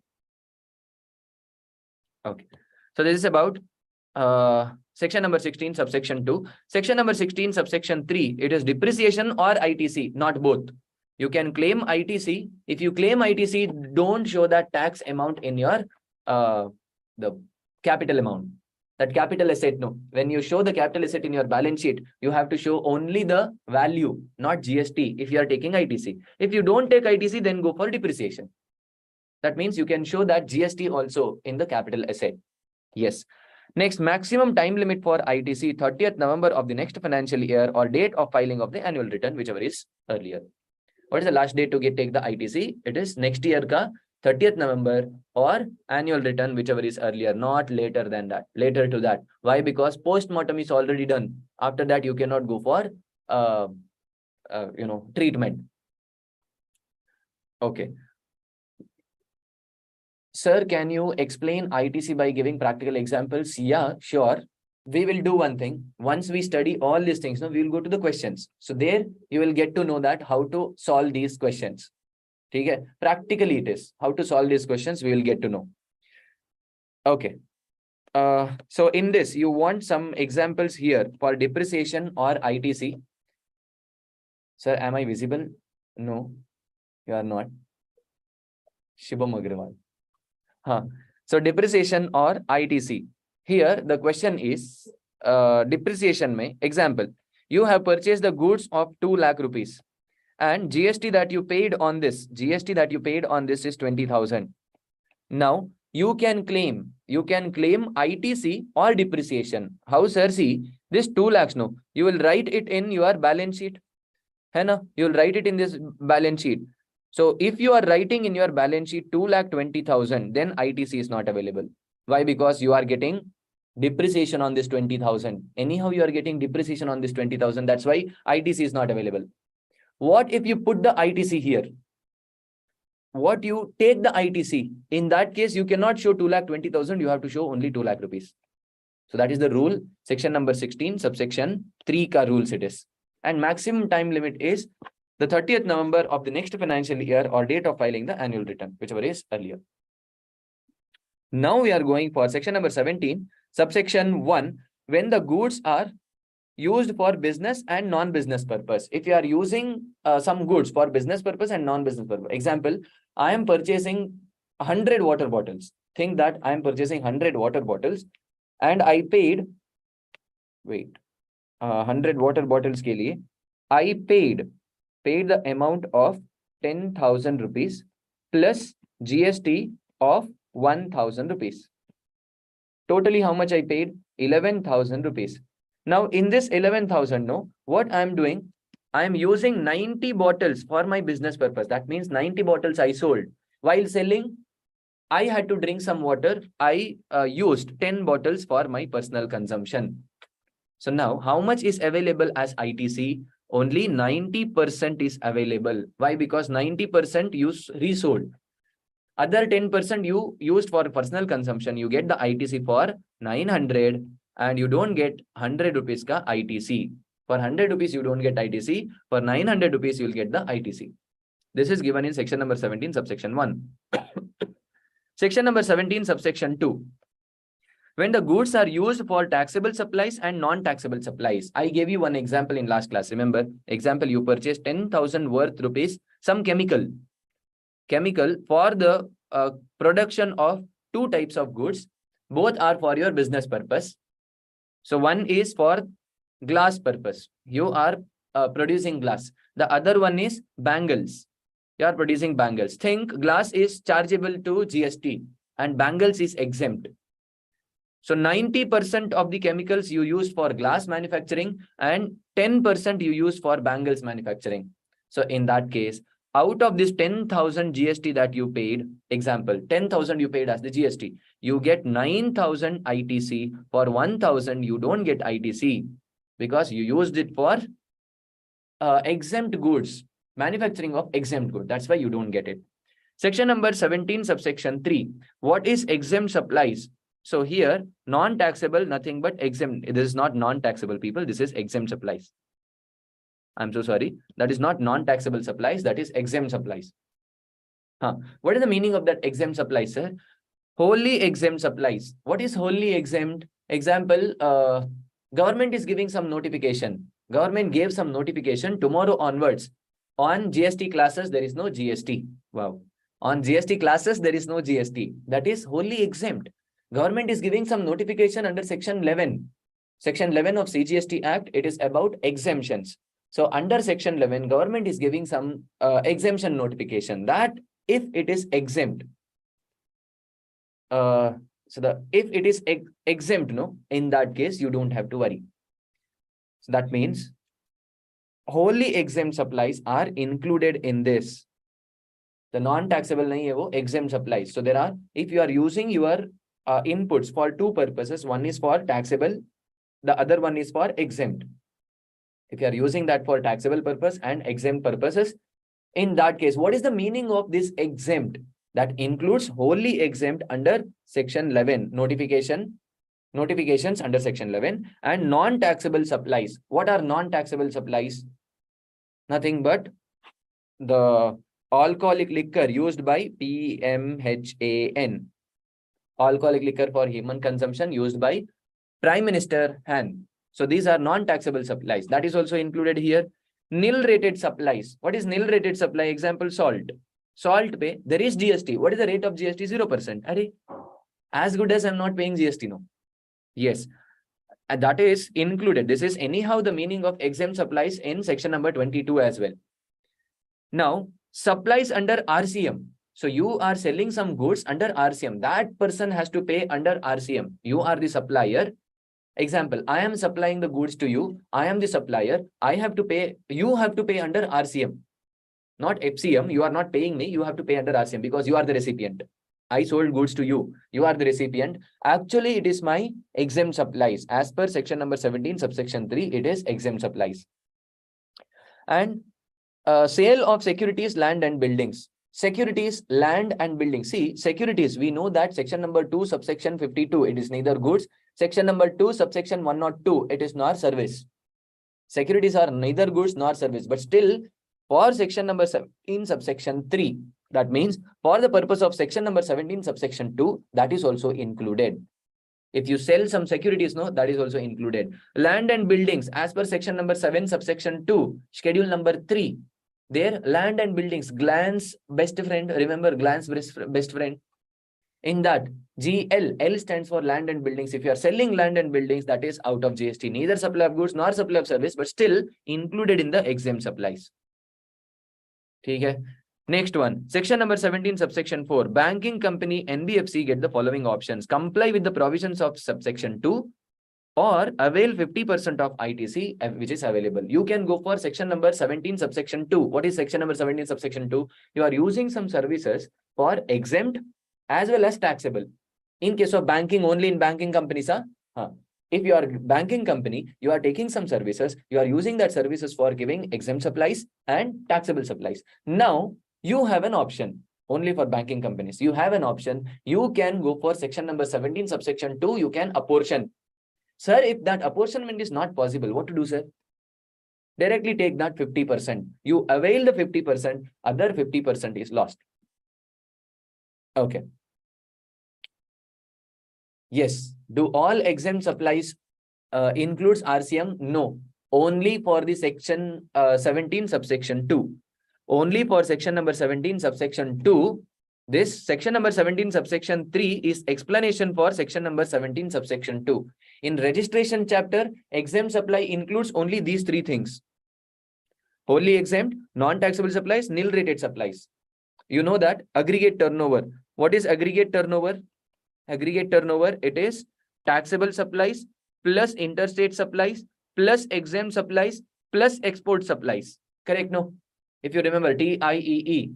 Okay. So this is about section number 16, subsection 2. Section number 16, subsection 3. It is depreciation or ITC, not both. You can claim ITC. If you claim ITC, don't show that tax amount in your the capital amount. That capital asset, no. When you show the capital asset in your balance sheet, you have to show only the value, not GST, if you are taking ITC. If you don't take ITC, then go for depreciation. That means you can show that GST also in the capital asset. Yes. Next, maximum time limit for ITC, 30th November of the next financial year or date of filing of the annual return, whichever is earlier. What is the last date to take the ITC? It is next year ka 30th November or annual return, whichever is earlier, not later than that, later to that. Why? Because post-mortem is already done. After that, you cannot go for, treatment. Okay. Sir, can you explain ITC by giving practical examples? Yeah, sure. We will do one thing. Once we study all these things, we will go to the questions. So there you will get to know that how to solve these questions. Okay? Practically it is. How to solve these questions, we will get to know. Okay. So in this, you want some examples here for depreciation or ITC. Sir, am I visible? No, you are not. Shubham Agrawal. So depreciation or ITC. Here the question is depreciation mein, example, you have purchased the goods of 2 lakh rupees and GST that you paid on this is 20,000. Now you can claim ITC or depreciation. How, sir? See, this 2 lakhs, no, you will write it in your balance sheet. You will write it in this balance sheet. So if you are writing in your balance sheet 2,20,000, then ITC is not available. Why? Because you are getting depreciation on this 20,000. Anyhow, you are getting depreciation on this 20,000. That's why ITC is not available. What if you put the ITC here? What you take the ITC? In that case, you cannot show 2,20,000. You have to show only 2 lakh rupees. So that is the rule. Section number 16, subsection 3 ka rules it is. And maximum time limit is the 30th November of the next financial year or date of filing the annual return, whichever is earlier. Now we are going for section number 17, subsection 1, when the goods are used for business and non-business purpose. If you are using some goods for business purpose and non-business purpose. Example, I am purchasing 100 water bottles. Think that I am purchasing 100 water bottles and I paid, 100 water bottles ke liye, I paid the amount of 10,000 rupees plus GST of 1,000 rupees. Totally how much I paid? 11,000 rupees. Now in this 11,000, no, what I am doing? I am using 90 bottles for my business purpose. That means 90 bottles I sold. While selling, I had to drink some water. I used 10 bottles for my personal consumption. So now how much is available as ITC? Only 90% is available. Why? Because 90% you resold. Other 10% you used for personal consumption. You get the ITC for 900 and you don't get 100 rupees ka ITC. For 100 rupees, you don't get ITC. For 900 rupees, you will get the ITC. This is given in section number 17, subsection 1. Section number 17, subsection 2. When the goods are used for taxable supplies and non-taxable supplies. I gave you one example in last class. Remember, example, you purchased 10,000 worth rupees, some chemical for the production of 2 types of goods. Both are for your business purpose. So one is for glass purpose. You are producing glass. The other one is bangles. You are producing bangles. Think glass is chargeable to GST and bangles is exempt. So 90% of the chemicals you use for glass manufacturing and 10% you use for bangles manufacturing. So in that case, out of this 10,000 GST that you paid, example, 10,000 you paid as the GST, you get 9,000 ITC. For 1,000, you don't get ITC because you used it for exempt goods, manufacturing of exempt good. That's why you don't get it. Section number 17, subsection 3. What is exempt supplies? So here, non-taxable, nothing but exempt. This is not non-taxable, people. This is exempt supplies. I'm so sorry. That is not non-taxable supplies. That is exempt supplies. What is the meaning of that exempt supplies, sir? Wholly exempt supplies. What is wholly exempt? Example, government is giving some notification. Government gave some notification tomorrow onwards. On GST classes, there is no GST. Wow. On GST classes, there is no GST. That is wholly exempt. Government is giving some notification under section 11. Section 11 of CGST Act, it is about exemptions. So under section 11, government is giving some exemption notification that if it is exempt, if it is exempt, no, in that case, you don't have to worry. So that means wholly exempt supplies are included in this. The non-taxable nahi hai wo, exempt supplies. So there are, if you are using your inputs for two purposes, one is for taxable, the other one is for exempt. If you are using that for taxable purpose and exempt purposes, in that case, what is the meaning of this exempt? That includes wholly exempt under section 11, notifications under section 11, and non-taxable supplies. What are non-taxable supplies? Nothing but the alcoholic liquor used by PMHAN. Alcoholic liquor for human consumption used by Prime Minister Han. So these are non-taxable supplies. That is also included here. Nil rated supplies. What is nil rated supply? Example, salt. Salt pay, there is GST. What is the rate of GST? 0%. Are as good as I'm not paying GST, no? Yes. And that is included. This is anyhow the meaning of exempt supplies in section number 22 as well. Now, supplies under RCM. So you are selling some goods under RCM. That person has to pay under RCM. You are the supplier. Example, I am supplying the goods to you. I am the supplier. I have to pay. You have to pay under RCM. Not FCM. You are not paying me. You have to pay under RCM because you are the recipient. I sold goods to you. You are the recipient. Actually, it is my exempt supplies. As per section number 17, subsection 3, it is exempt supplies. And sale of securities, land and buildings. Securities, land and buildings. See, securities, we know that section number 2, subsection 52, it is neither goods. Section number 2, subsection 102, it is nor service. Securities are neither goods nor service. But still, for section number 17, subsection 3, that means for the purpose of section number 17, subsection 2, that is also included. If you sell some securities, no, that is also included. Land and buildings, as per section number 7, subsection 2, schedule number 3, there, land and buildings, glance best friend, remember glance best friend. In that, GL, L stands for land and buildings. If you are selling land and buildings, that is out of GST. Neither supply of goods nor supply of service, but still included in the exempt supplies. Okay. Next one, section number 17, subsection 4. Banking company, NBFC get the following options. Comply with the provisions of subsection 2 or avail 50% of ITC, which is available. You can go for section number 17, subsection 2. What is section number 17, subsection 2? You are using some services for exempt as well as taxable. In case of banking, only in banking companies, if you are a banking company, you are taking some services, you are using that services for giving exempt supplies and taxable supplies. Now, you have an option only for banking companies. You have an option. You can go for section number 17, subsection 2. You can apportion. Sir, if that apportionment is not possible, what to do, sir? Directly take that 50%. You avail the 50%, other 50% is lost. Okay. Yes. Do all exempt supplies includes RCM? No. Only for the section 17, subsection 2. Only for section number 17, subsection 2. This section number 17, subsection 3 is explanation for section number 17, subsection 2. In registration chapter, exempt supply includes only these three things. Wholly exempt, non-taxable supplies, nil rated supplies. You know that aggregate turnover. What is aggregate turnover? Aggregate turnover, it is taxable supplies, plus interstate supplies, plus exempt supplies, plus export supplies. Correct? No? If you remember, TIEE.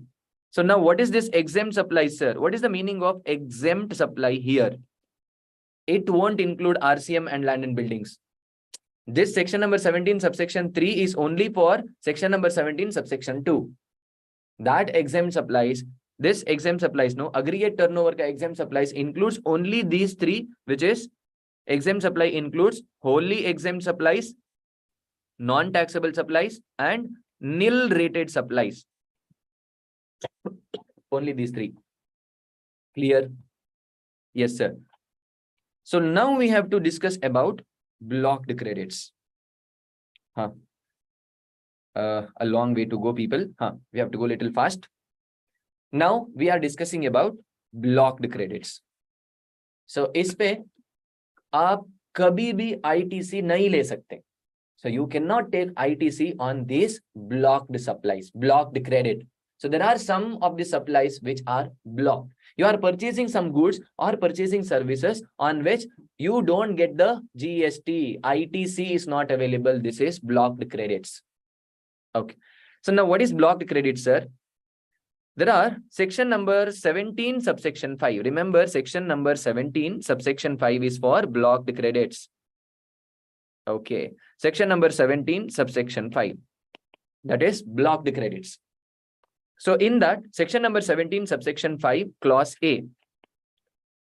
So now what is this exempt supply, sir? What is the meaning of exempt supply here? It won't include RCM and land and buildings. This section number 17 subsection 3 is only for section number 17 subsection 2. That exempt supplies, this exempt supplies, no, aggregate turnover ka exempt supplies includes only these three, which is exempt supply includes wholly exempt supplies, non-taxable supplies, and nil rated supplies. Only these three. Clear? Yes, sir. So now we have to discuss about blocked credits. A long way to go, people. We have to go a little fast. Now we are discussing about blocked credits. So इस पे आप कभी भी ITC नहीं ले सकते. So you cannot take ITC on these blocked supplies, blocked credit. So there are some of the supplies which are blocked. You are purchasing some goods or purchasing services on which you don't get the GST. ITC is not available. This is blocked credits. Okay. So now what is blocked credit, sir? There are section number 17, subsection 5. Remember, section number 17, subsection 5 is for blocked credits. Okay. Section number 17, subsection 5. That is blocked credits. So in that, section number 17, subsection 5, clause A.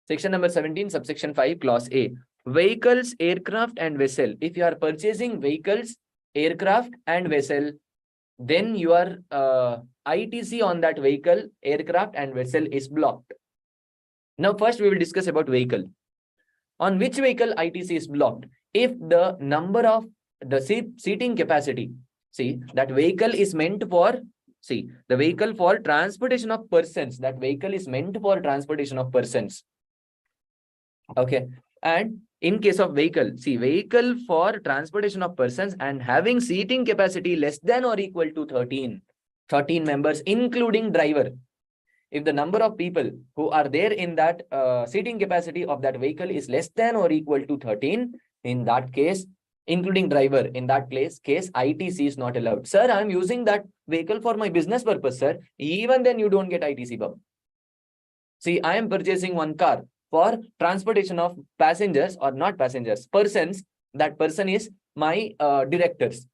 Section number 17, subsection 5, clause A. Vehicles, aircraft and vessel. If you are purchasing vehicles, aircraft and vessel, then your ITC on that vehicle, aircraft and vessel is blocked. Now first we will discuss about vehicle. On which vehicle ITC is blocked? If the number of the seating capacity, see, that vehicle is meant for, see, the vehicle for transportation of persons, that vehicle is meant for transportation of persons. Okay. And in case of vehicle, see, vehicle for transportation of persons and having seating capacity less than or equal to 13 members, including driver. If the number of people who are there in that seating capacity of that vehicle is less than or equal to 13, in that case, including driver, in that case, ITC is not allowed. Sir, I am using that vehicle for my business purpose, sir. Even then you don't get ITC, Bob. See, I am purchasing one car for transportation of passengers or not passengers, persons. That person is my directors.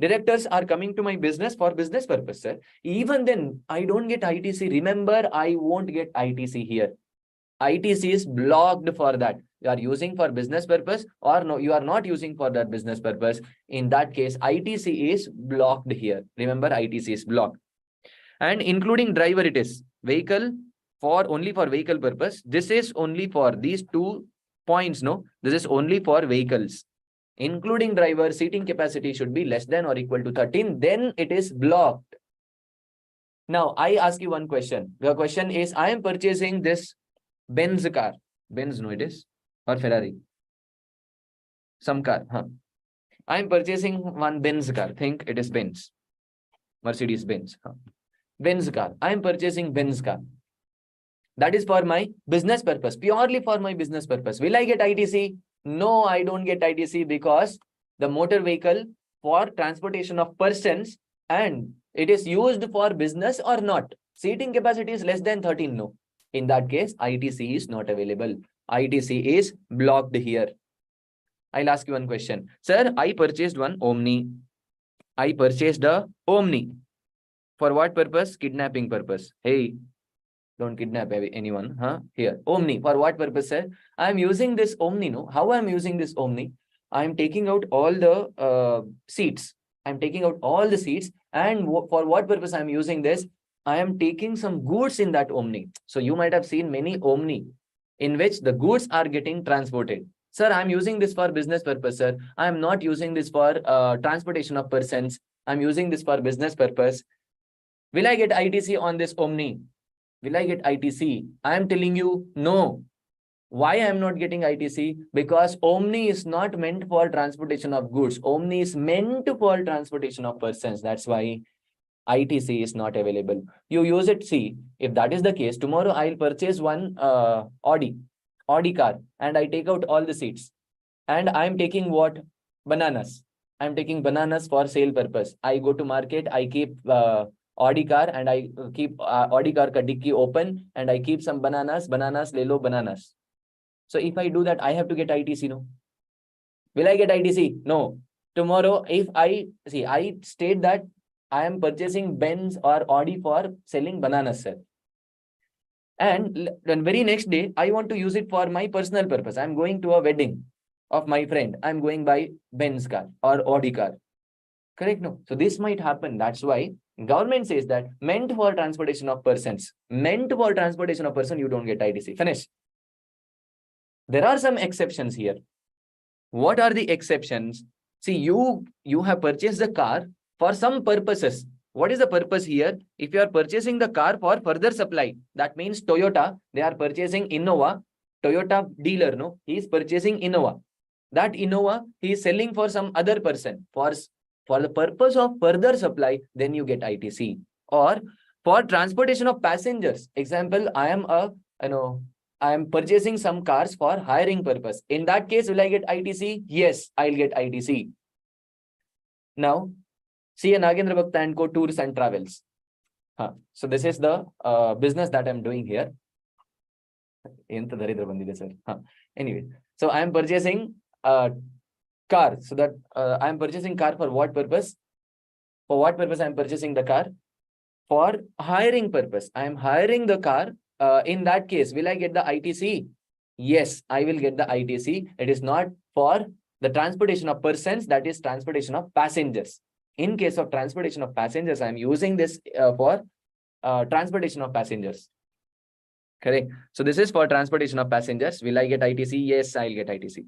Directors are coming to my business for business purpose, sir. Even then, I don't get ITC. Remember, I won't get ITC here. ITC is blocked for that. You are using for business purpose or no, you are not using for that business purpose. In that case, ITC is blocked here. Remember, ITC is blocked. And including driver, it is vehicle for only for vehicle purpose. This is only for these 2 points. No, this is only for vehicles. Including driver, seating capacity should be less than or equal to 13. Then it is blocked. Now, I ask you one question. The question is, I am purchasing this Benz car. Benz, no, it is. Or Ferrari. Some car. I am purchasing one Benz car. Think it is Benz. Mercedes Benz. Benz car. I am purchasing Benz car. That is for my business purpose. Purely for my business purpose. Will I get ITC? No, I don't get ITC because the motor vehicle for transportation of persons and it is used for business or not. Seating capacity is less than 13. No. In that case, ITC is not available. ITC is blocked here. I'll ask you one question. Sir, I purchased one Omni. I purchased a Omni. For what purpose? Kidnapping purpose. Hey, don't kidnap anyone. Here, Omni. For what purpose, sir? I am using this Omni. No, how I am using this Omni? I am taking out all the seats. I am taking out all the seats. And for what purpose I am using this? I am taking some goods in that Omni. So you might have seen many Omni in which the goods are getting transported. Sir, I am using this for business purpose, sir. I am not using this for transportation of persons. I am using this for business purpose. Will I get ITC on this Omni? Will I get ITC? I am telling you, no. Why I am not getting ITC? Because Omni is not meant for transportation of goods. Omni is meant for transportation of persons. That's why ITC is not available. You use it. See, if that is the case, tomorrow I'll purchase one Audi. Audi car and I take out all the seats and I'm taking what? Bananas. I'm taking bananas for sale purpose. I go to market, I keep Audi car and I keep Audi car ka dicky open and I keep some bananas, le lo bananas. So if I do that, I have to get ITC, no? Will I get ITC? No. Tomorrow, if I state that I am purchasing Benz or Audi for selling bananas, sir. And then very next day, I want to use it for my personal purpose. I'm going to a wedding of my friend. I'm going by Benz car or Audi car. Correct? No. So this might happen. That's why government says that meant for transportation of persons, you don't get ITC. Finish. There are some exceptions here. What are the exceptions? See, you have purchased the car for some purposes. What is the purpose here? If you are purchasing the car for further supply, that means Toyota, they are purchasing Innova, Toyota dealer, no? He is purchasing Innova. That Innova, he is selling for some other person. For the purpose of further supply, then you get ITC. Or for transportation of passengers. Example, I am purchasing some cars for hiring purpose. In that case, will I get ITC? Yes, I'll get ITC. Now, see a Nagendra, Bhaktha and Co tours and travels. So this is the business that I'm doing here. Anyway, so I am purchasing a car. So that I am purchasing car for what purpose? For what purpose I am purchasing the car? For hiring purpose. I am hiring the car. In that case, will I get the ITC? Yes, I will get the ITC. It is not for the transportation of persons, that is transportation of passengers. In case of transportation of passengers, I am using this for transportation of passengers. Correct. So this is for transportation of passengers. Will I get ITC? Yes, I'll get ITC.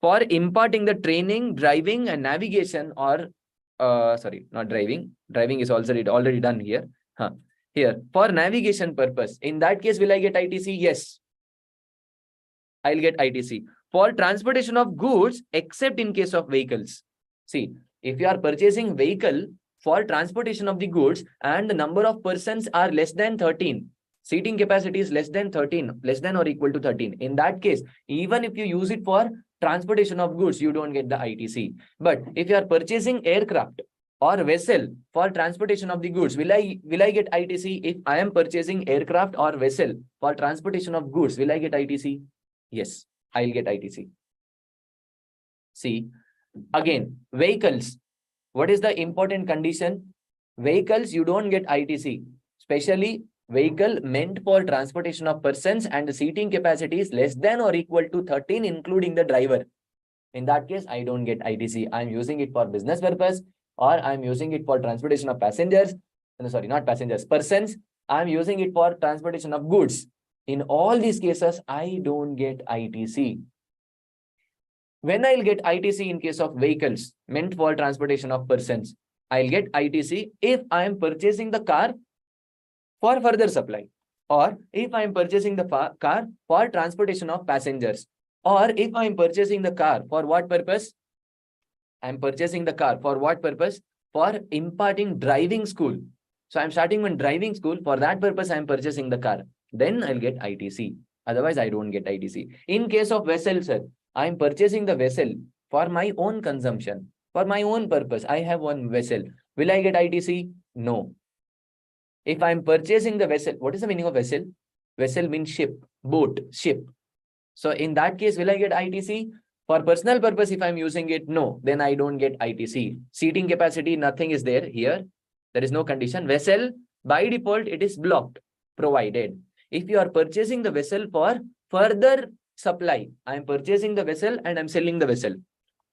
For imparting the training, driving and navigation or sorry, not driving. Driving is also already done here. Here, for navigation purpose. In that case, will I get ITC? Yes, I'll get ITC. For transportation of goods, except in case of vehicles. See, if you are purchasing vehicle for transportation of the goods and the number of persons are less than 13, seating capacity is less than 13, less than or equal to 13. In that case, even if you use it for transportation of goods, you don't get the ITC. But if you are purchasing aircraft or vessel for transportation of the goods, will I get ITC? If I am purchasing aircraft or vessel for transportation of goods, will I get ITC? Yes, I'll get ITC. See, again, vehicles. What is the important condition? Vehicles, you don't get ITC. Especially vehicle meant for transportation of persons and the seating capacity is less than or equal to 13, including the driver. In that case, I don't get ITC. I'm using it for business purpose, or I'm using it for transportation of passengers. No, sorry, not passengers, persons. I'm using it for transportation of goods. In all these cases, I don't get ITC. When I'll get ITC in case of vehicles meant for transportation of persons, I'll get ITC if I am purchasing the car for further supply, or if I am purchasing the car for transportation of passengers, or if I am purchasing the car for what purpose? I am purchasing the car for what purpose? For imparting driving school. So I'm starting one driving school. For that purpose, I am purchasing the car. Then I'll get ITC. Otherwise, I don't get ITC. In case of vessel, sir, I am purchasing the vessel for my own consumption, for my own purpose. I have one vessel. Will I get ITC? No. If I am purchasing the vessel, what is the meaning of vessel? Vessel means ship, boat, ship. So in that case, will I get ITC? For personal purpose, if I'm using it, no, then I don't get ITC. Seating capacity, nothing is there here. There is no condition. Vessel, by default, it is blocked, provided. If you are purchasing the vessel for further supply, I'm purchasing the vessel and I'm selling the vessel.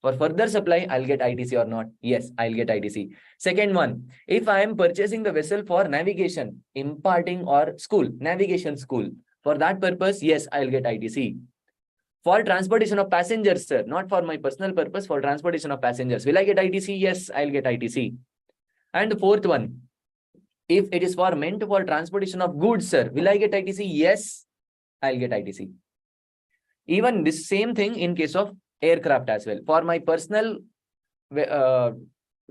For further supply, I'll get ITC or not? Yes, I'll get ITC. Second one, if I am purchasing the vessel for navigation, imparting or school, navigation school, for that purpose, yes, I'll get ITC. For transportation of passengers, sir, not for my personal purpose, for transportation of passengers, will I get ITC? Yes, I'll get ITC. And the fourth one, if it is for meant for transportation of goods, sir, will I get ITC? Yes, I'll get ITC. Even this same thing in case of aircraft as well. For my personal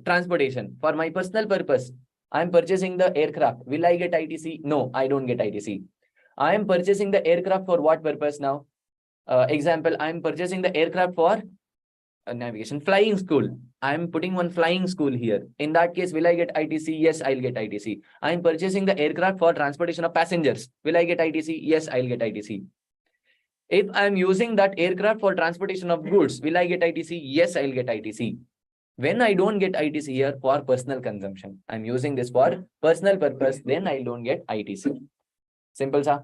transportation, for my personal purpose, I am purchasing the aircraft. Will I get ITC? No, I don't get ITC. I am purchasing the aircraft for what purpose now? Example, I'm purchasing the aircraft for navigation, flying school. I'm putting one flying school here. In that case, will I get ITC? Yes, I'll get ITC. I'm purchasing the aircraft for transportation of passengers. Will I get ITC? Yes, I'll get ITC. If I'm using that aircraft for transportation of goods, will I get ITC? Yes, I'll get ITC. When I don't get ITC here for personal consumption, I'm using this for personal purpose, then I don't get ITC. Simple, sir.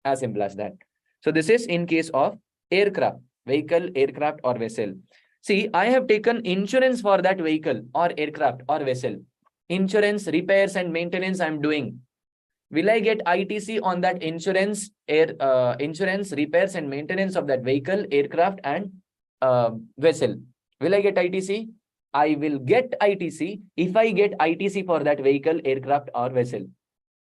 As simple as that. So this is in case of aircraft, vehicle, aircraft or vessel. See, I have taken insurance for that vehicle or aircraft or vessel. Insurance, repairs and maintenance I'm doing. Will I get ITC on that insurance, insurance, repairs and maintenance of that vehicle, aircraft and vessel? Will I get ITC? I will get ITC if I get ITC for that vehicle, aircraft or vessel.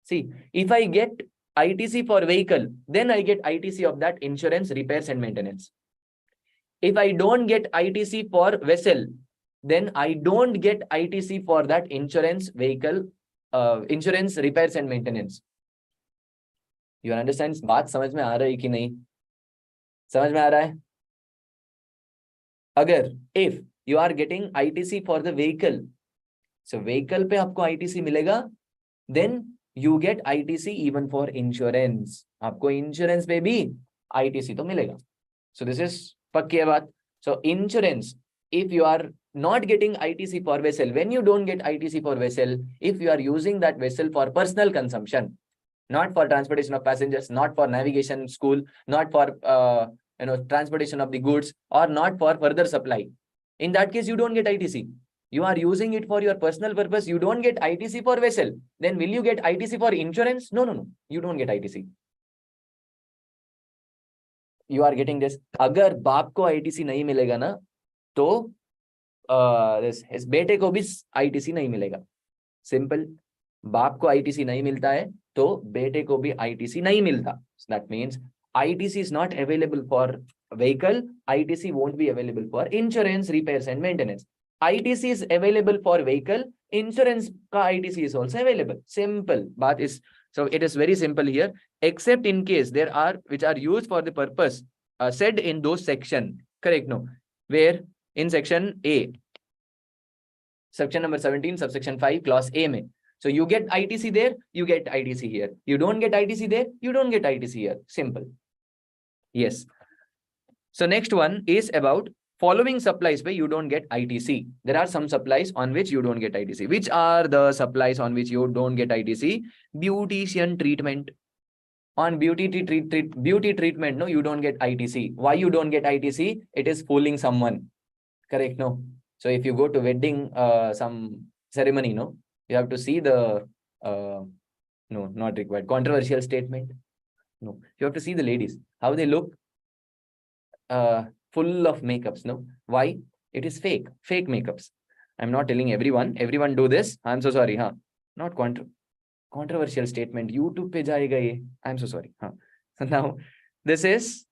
See, if I get ITC for vehicle, then I get ITC of that insurance, repairs and maintenance. If I don't get ITC for vessel, then I don't get ITC for that insurance, vehicle, insurance, repairs and maintenance. You understand? बात समझ में आ रही कि नहीं? समझ में आ रहा है? अगर if you are getting ITC for the vehicle, so vehicle पे आपको ITC मिलेगा, then you get ITC even for insurance. आपको insurance पे भी ITC तो मिलेगा. So this is पक्की है बात. So insurance, if you are not getting ITC for vessel, when you don't get ITC for vessel, if you are using that vessel for personal consumption, not for transportation of passengers, not for navigation school, not for transportation of the goods, or not for further supply, in that case you don't get ITC. You are using it for your personal purpose, you don't get ITC for vessel. Then will you get ITC for insurance? No, you don't get ITC. You are getting this. अगर बाप को ITC नहीं मिलेगा ना, तो इस बेटे को भी ITC नहीं मिलेगा. Simple. बाप को ITC नहीं मिलता है, तो बेटे को भी ITC नहीं मिलता. So that means ITC is not available for vehicle. ITC won't be available for insurance, repairs and maintenance. ITC is available for vehicle. Insurance ka ITC is also available. Simple. Baat is, so it is very simple here, except in case there are which are used for the purpose said in those section. Correct? No. Where in section A, section number 17, subsection 5, clause A mein. So you get ITC there, you get ITC here. You don't get ITC there, you don't get ITC here. Simple. Yes. So next one is about following supplies where you don't get ITC. There are some supplies on which you don't get ITC. Which are the supplies on which you don't get ITC? Beautician treatment. On beauty treatment, no, you don't get ITC. Why you don't get ITC? It is fooling someone. Correct? No. So if you go to wedding, some ceremony, no, you have to see the, no, not required. Controversial statement. No, you have to see the ladies, how they look, full of makeups. No, why? It is fake makeups. I'm not telling everyone do this. I'm so sorry. Not controversial statement. YouTube pe jayega ye. I'm so sorry. So now this is,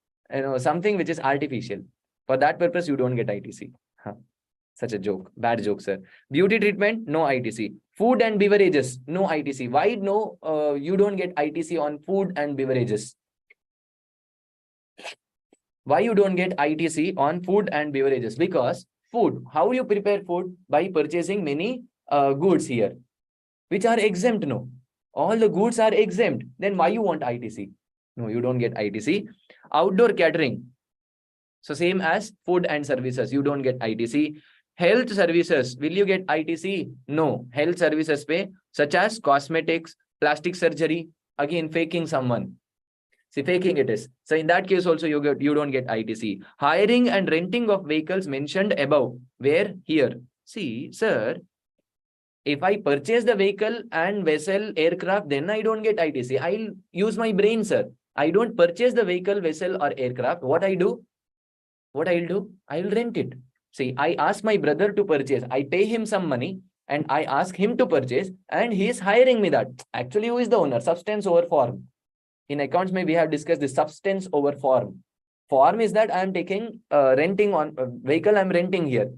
something which is artificial. For that purpose, you don't get ITC. Such a joke. Bad joke, sir. Beauty treatment, no ITC. Food and beverages, no ITC. Why no? You don't get ITC on food and beverages. Why you don't get ITC on food and beverages? Because food, how you prepare food? By purchasing many goods here, which are exempt. No, all the goods are exempt. Then why you want ITC? No, you don't get ITC. Outdoor catering. So same as food and services, you don't get ITC. Health services, will you get ITC? No. Health services pay, such as cosmetics, plastic surgery, again faking someone. See, faking it is. So in that case also you don't get ITC. Hiring and renting of vehicles mentioned above. Where? Here. See, sir, if I purchase the vehicle and vessel, aircraft, then I don't get ITC. I'll use my brain, sir. I don't purchase the vehicle, vessel or aircraft. What I'll do? I'll rent it. See, I ask my brother to purchase. I pay him some money and I ask him to purchase and he is hiring me that. Actually, who is the owner? Substance over form. In accounts, we have discussed the substance over form. Form is that I am taking renting on vehicle, I'm renting here.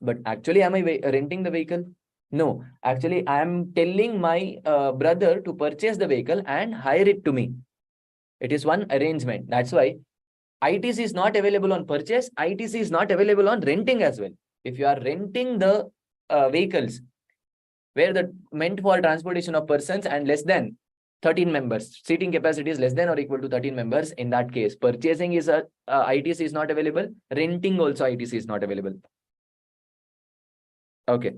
But actually, am I renting the vehicle? No. Actually, I am telling my brother to purchase the vehicle and hire it to me. It is one arrangement. That's why ITC is not available on purchase. ITC is not available on renting as well. If you are renting the vehicles where the meant for transportation of persons and less than 13 members, seating capacity is less than or equal to 13 members, in that case, purchasing is ITC is not available. Renting also ITC is not available. Okay.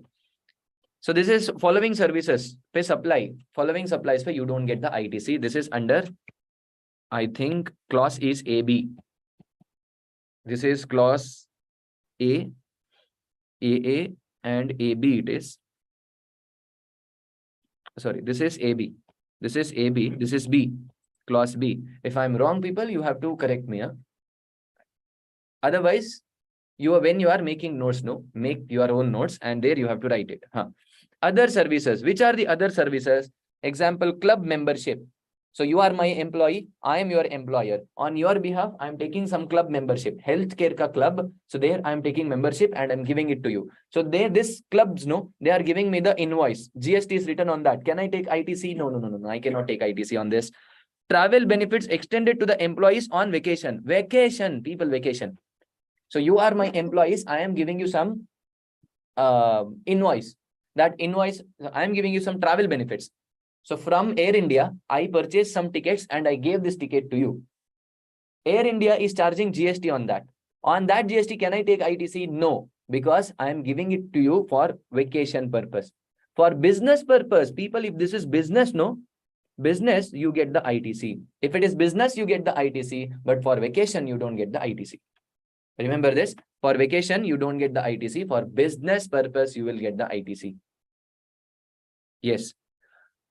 So this is following services, pay supply, following supplies where you don't get the ITC. This is under, I think, clause is AB. This is clause A, AA and AB it is. Sorry, this is AB. This is AB. This is B, clause B. If I'm wrong, people, you have to correct me. Huh? Otherwise, when you are making notes, make your own notes and there you have to write it. Huh? Other services. Which are the other services? Example, club membership. So you are my employee, I am your employer. On your behalf, I am taking some club membership, healthcare ka club. So there I am taking membership and I'm giving it to you. So there, this clubs, they are giving me the invoice. GST is written on that. Can I take ITC? No. I cannot take ITC on this. Travel benefits extended to the employees on vacation. Vacation, people, vacation. So you are my employees. I am giving you some invoice. That invoice, I am giving you some travel benefits. So from Air India, I purchased some tickets and I gave this ticket to you. Air India is charging GST on that. On that GST, can I take ITC? No, because I am giving it to you for vacation purpose. For business purpose, people, if this is business, business, you get the ITC. If it is business, you get the ITC, but for vacation, you don't get the ITC. Remember this, for vacation, you don't get the ITC. For business purpose, you will get the ITC. Yes.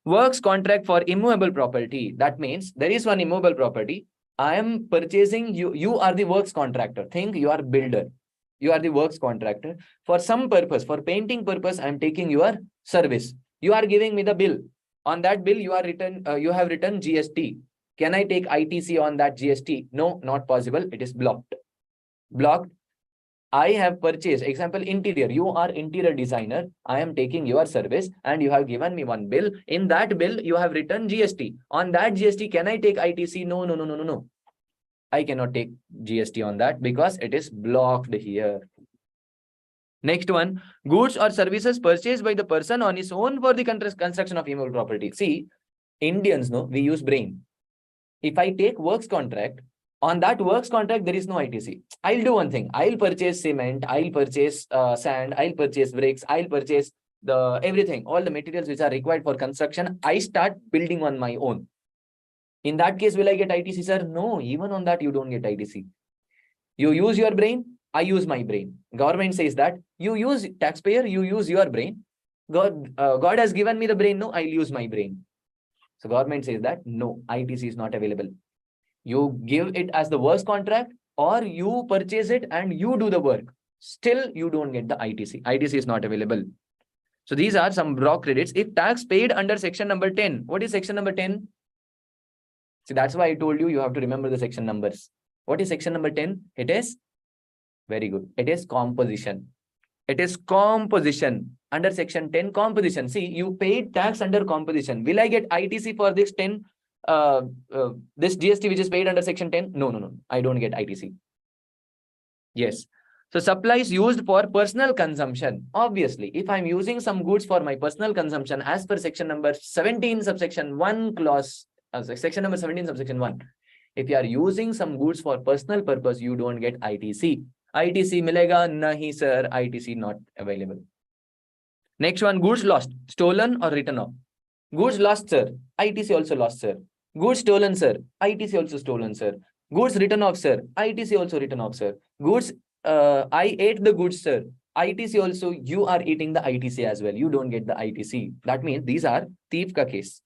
Works contract for immovable property. That means there is one immovable property. I am purchasing you. You are the works contractor. Think you are builder. You are the works contractor. For some purpose, for painting purpose, I am taking your service. You are giving me the bill. On that bill, you have written GST. Can I take ITC on that GST? No, not possible. It is blocked. Blocked. I have purchased, example, interior. You are interior designer. I am taking your service and you have given me one bill. In that bill, you have written GST. On that GST, can I take ITC? No. I cannot take GST on that because it is blocked here. Next one, goods or services purchased by the person on his own for the construction of immovable property. See, Indians, we use brain. If I take works contract, on that works contract, there is no ITC. I'll do one thing. I'll purchase cement. I'll purchase sand. I'll purchase bricks. I'll purchase everything, all the materials which are required for construction. I start building on my own. In that case, will I get ITC, sir? No, even on that, you don't get ITC. You use your brain. I use my brain. Government says that you use taxpayer, you use your brain. God has given me the brain. No, I'll use my brain. So government says that no, ITC is not available. You give it as the works contract or you purchase it and you do the work. Still, you don't get the ITC. ITC is not available. So these are some block credits. If tax paid under section number 10, what is section number 10? See, that's why I told you have to remember the section numbers. What is section number 10? It is very good. It is composition. It is composition. Under section 10, composition. See, you paid tax under composition. Will I get ITC for this 10? This GST which is paid under section 10? No. I don't get ITC. Yes. So supplies used for personal consumption. Obviously, if I'm using some goods for my personal consumption as per section number 17 subsection 1 clause, section number 17 subsection 1. If you are using some goods for personal purpose, you don't get ITC. ITC milega? Nahi sir, ITC not available. Next one, goods lost, stolen or written off. Goods lost, sir. ITC also lost, sir. Goods stolen, sir. ITC also stolen, sir. Goods written off, sir. ITC also written off, sir. Goods, I ate the goods, sir. ITC also, you are eating the ITC as well. You don't get the ITC. That means these are thief ka case.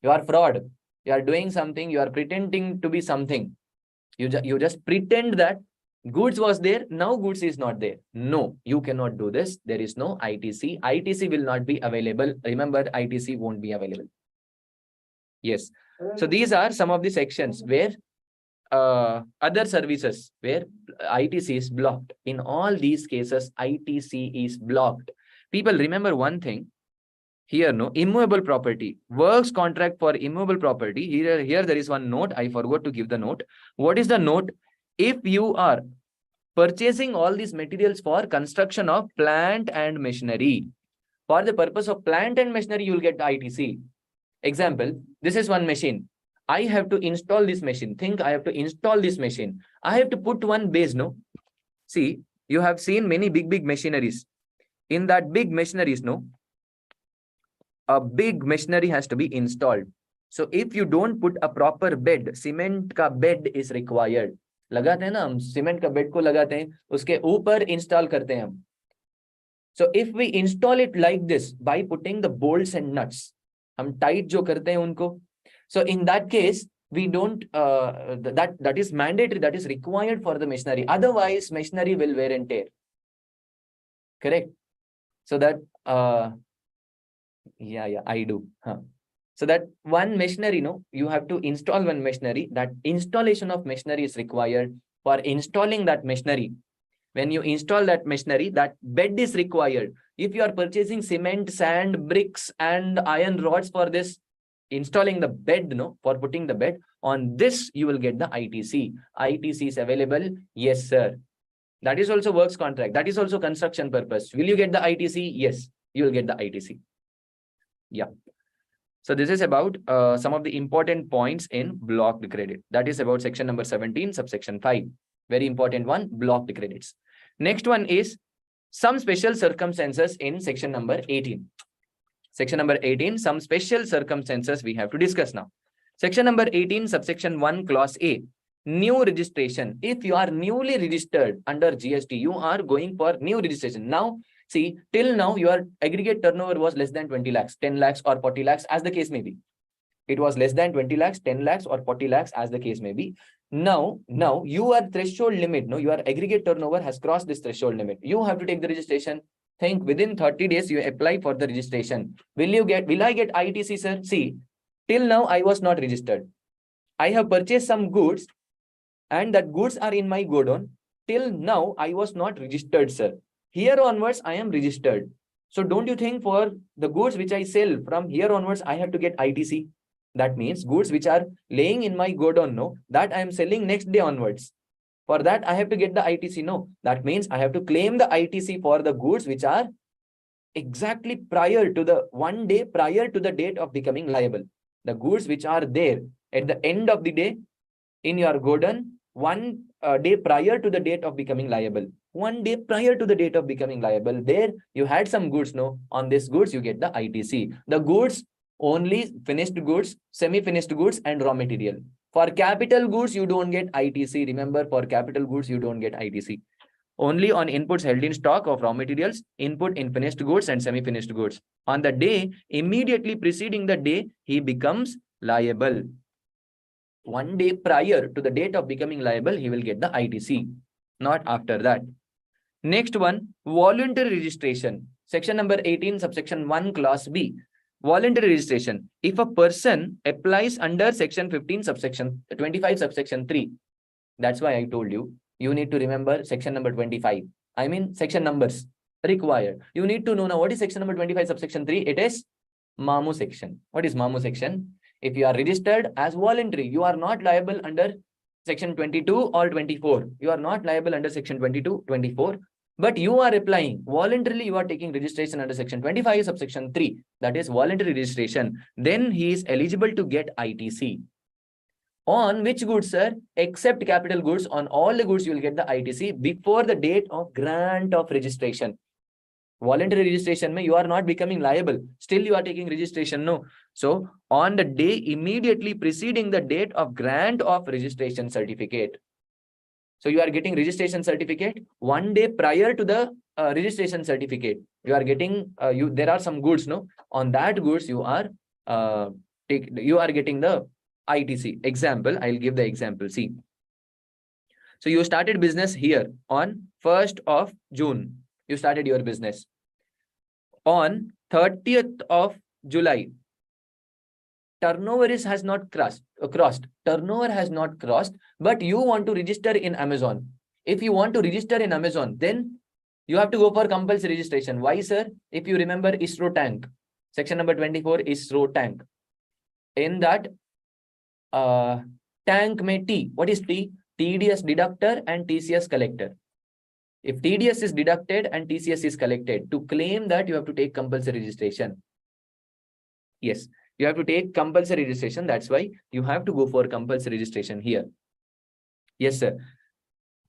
You are fraud. You are doing something. You are pretending to be something. You just pretend that goods was there. Now goods is not there. No, you cannot do this. There is no ITC. ITC will not be available. Remember, ITC won't be available. Yes. So these are some of the sections where other services where ITC is blocked. In all these cases, ITC is blocked. People remember one thing. here, no, immovable property, works contract for immovable property. Here there is one note. I forgot to give the note. What is the note? If you are purchasing all these materials for construction of plant and machinery, for the purpose of plant and machinery, you will get the ITC. Example, this is one machine. I have to install this machine. Think, I have to install this machine. I have to put one base, no? See, you have seen many big machineries. In that big machineries, no, a big machinery has to be installed. So if you don't put a proper bed, cement ka bed is required. लगाते हैं ना हम, cement का bed को लगाते हैं, उसके ऊपर इंस्टॉल करते हैं हम. So if we install it like this by putting the bolts and nuts, हम tight जो करते हैं उनको, so in that case we don't that is mandatory, that is required for the machinery. Otherwise machinery will wear and tear. Correct? So that yeah, I do. So that one machinery, no, you have to install one machinery. That installation of machinery is required. For installing that machinery, when you install that machinery, that bed is required. If you are purchasing cement, sand, bricks, and iron rods for this, installing the bed, no, for putting the bed, on this you will get the ITC. ITC is available. Yes, sir. That is also works contract. That is also construction purpose. Will you get the ITC? Yes, you will get the ITC. Yeah. So this is about some of the important points in blocked credit. That is about section number 17, subsection 5. Very important one, blocked credits. Next one is some special circumstances in section number 18. Section number 18, some special circumstances we have to discuss now. Section number 18, subsection 1, clause A. New registration. If you are newly registered under GST, you are going for new registration. Now, see, till now your aggregate turnover was less than 20 lakhs, 10 lakhs or 40 lakhs as the case may be. It was less than 20 lakhs, 10 lakhs or 40 lakhs as the case may be. Now your threshold limit, no, your aggregate turnover has crossed this threshold limit. You have to take the registration. Think within 30 days you apply for the registration. Will I get ITC, sir? See, till now I was not registered. I have purchased some goods and that goods are in my godown. Till now I was not registered, sir. Here onwards I am registered. So don't you think for the goods which I sell from here onwards I have to get ITC? That means goods which are laying in my godown, no, that I am selling next day onwards. For that I have to get the ITC, no. That means I have to claim the ITC for the goods which are exactly prior to the 1 day prior to the date of becoming liable. The goods which are there at the end of the day in your godown 1 day prior to the date of becoming liable. 1 day prior to the date of becoming liable, there you had some goods, no. On this goods you get the ITC. The goods only finished goods, semi-finished goods and raw material. For capital goods you don't get ITC. Remember, for capital goods you don't get ITC. Only on inputs held in stock of raw materials, input in finished goods and semi-finished goods. On the day immediately preceding the day he becomes liable. 1 day prior to the date of becoming liable, he will get the ITC, not after that. Next one, voluntary registration. Section number 18, subsection 1, clause B. Voluntary registration. If a person applies under section 15, subsection 25, subsection 3, that's why I told you, you need to remember section number 25. I mean, section numbers required. You need to know now what is section number 25, subsection 3. It is MAMU section. What is MAMU section? If you are registered as voluntary, you are not liable under section 22 or 24. You are not liable under section 22, 24. But you are applying voluntarily, you are taking registration under section 25, subsection 3. That is voluntary registration. Then he is eligible to get ITC. On which goods, sir? Except capital goods. On all the goods, you will get the ITC before the date of grant of registration. Voluntary registration, you are not becoming liable. Still, you are taking registration, no. So, on the day immediately preceding the date of grant of registration certificate. So, you are getting registration certificate 1 day prior to the registration certificate. You are getting, there are some goods, no. On that goods, you are getting the ITC. Example, I'll give the example. See. So, you started business here on 1st of June. You started your business. On 30th of July, turnover has not crossed. Turnover has not crossed, but you want to register in Amazon. If you want to register in Amazon, then you have to go for compulsory registration. Why, sir? If you remember ISRO tank, Section number 24 is road tank. In that, tank may T. What is T? TDS deductor and TCS collector. If TDS is deducted and TCS is collected, to claim that you have to take compulsory registration. Yes, you have to take compulsory registration. That's why you have to go for compulsory registration here. Yes, sir.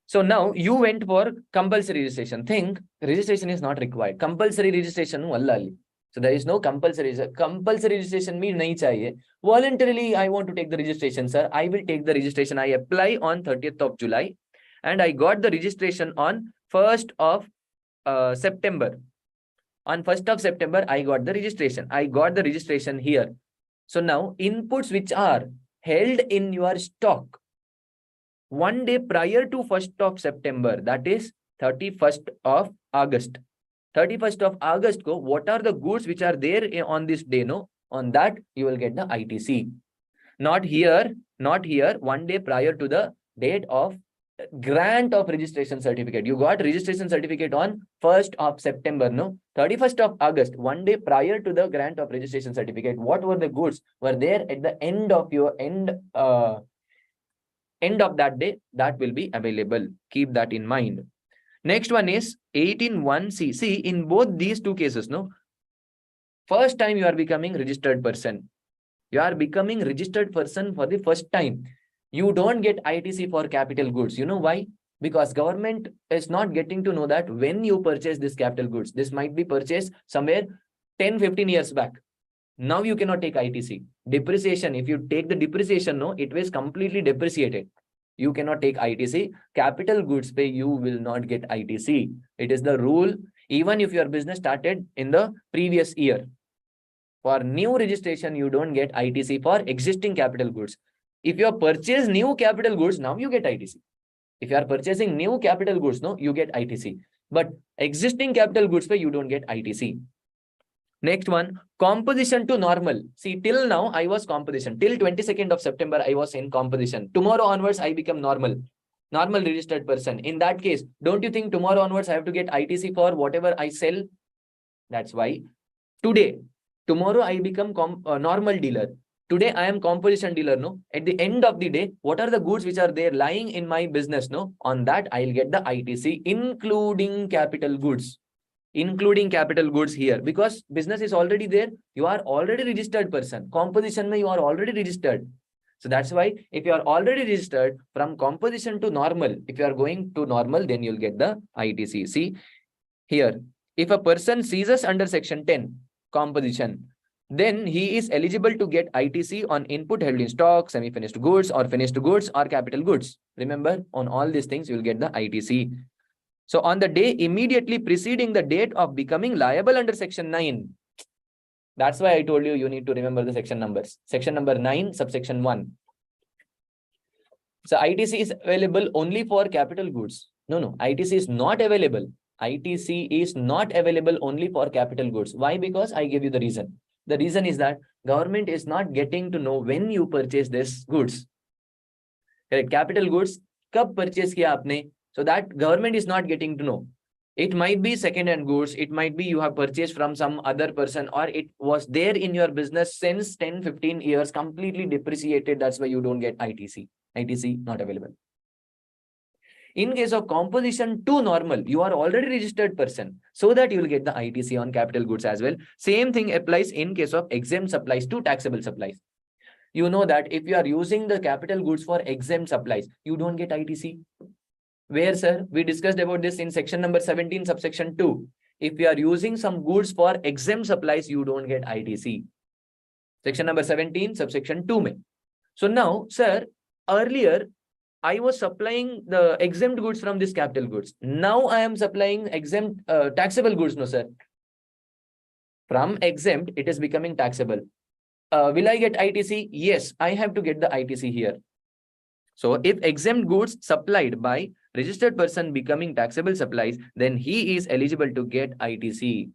So now you went for compulsory registration. Think registration is not required. Compulsory registration wallali. So there is no compulsory. Compulsory registration means nahi chahiye. Voluntarily, I want to take the registration, sir. I will take the registration. I apply on 30th of July, and I got the registration on 1st of September. On 1st of September, I got the registration. I got the registration here. So now inputs which are held in your stock 1 day prior to 1st of September, that is 31st of August. 31st of August, ko, what are the goods which are there on this day? No, on that you will get the ITC. Not here, 1 day prior to the date of grant of registration certificate. You got registration certificate on 1st of September, no? 31st of August, 1 day prior to the grant of registration certificate. What were the goods were there at the end of your end of that day? That will be available. Keep that in mind. Next one is 18(1)(c). See, in both these two cases, no? First time you are becoming registered person. You are becoming registered person for the first time. You don't get ITC for capital goods. You know why? Because government is not getting to know that when you purchase this capital goods, this might be purchased somewhere 10-15 years back. Now you cannot take ITC. Depreciation, if you take the depreciation, no, it was completely depreciated. You cannot take ITC. Capital goods pay, you will not get ITC. It is the rule. Even if your business started in the previous year. For new registration, you don't get ITC for existing capital goods. If you have purchased new capital goods, now you get ITC. If you are purchasing new capital goods, no, you get ITC. But existing capital goods, you don't get ITC. Next one, composition to normal. See, till now I was composition. Till 22nd of September, I was in composition. Tomorrow onwards, I become normal registered person. In that case, don't you think tomorrow onwards, I have to get ITC for whatever I sell? That's why tomorrow I become normal dealer. Today I am composition dealer, no? At the end of the day, what are the goods which are there lying in my business, no? On that, I'll get the ITC, including capital goods. Including capital goods here. Because business is already there. You are already registered person. Composition, you are already registered. So that's why if you are already registered, from composition to normal, if you are going to normal, then you'll get the ITC. See, here, if a person ceases under section 10, composition, then he is eligible to get ITC on input held in stock, semi-finished goods or finished goods or capital goods. Remember, on all these things, you will get the ITC. So on the day immediately preceding the date of becoming liable under section 9. That's why I told you need to remember the section numbers. Section number 9, subsection 1. So ITC is available only for capital goods. No, ITC is not available. ITC is not available only for capital goods. Why? Because I gave you the reason. The reason is that government is not getting to know when you purchase this goods. Correct? Capital goods, kab purchase kiya aapne? So that government is not getting to know. It might be second-hand goods. It might be you have purchased from some other person, or it was there in your business since 10-15 years, completely depreciated. That's why you don't get ITC. ITC not available. In case of composition to normal, you are already registered person, so that you will get the ITC on capital goods as well. Same thing applies in case of exempt supplies to taxable supplies. You know that if you are using the capital goods for exempt supplies, you don't get ITC. Where, sir? We discussed about this in section number 17, subsection 2. If you are using some goods for exempt supplies, you don't get ITC. Section number 17, subsection 2. Mein. So now, sir, earlier, I was supplying the exempt goods from this capital goods. Now I am supplying exempt taxable goods, no, sir. From exempt, it is becoming taxable. Will I get ITC? Yes, I have to get the ITC here. So if exempt goods supplied by registered person becoming taxable supplies, then he is eligible to get ITC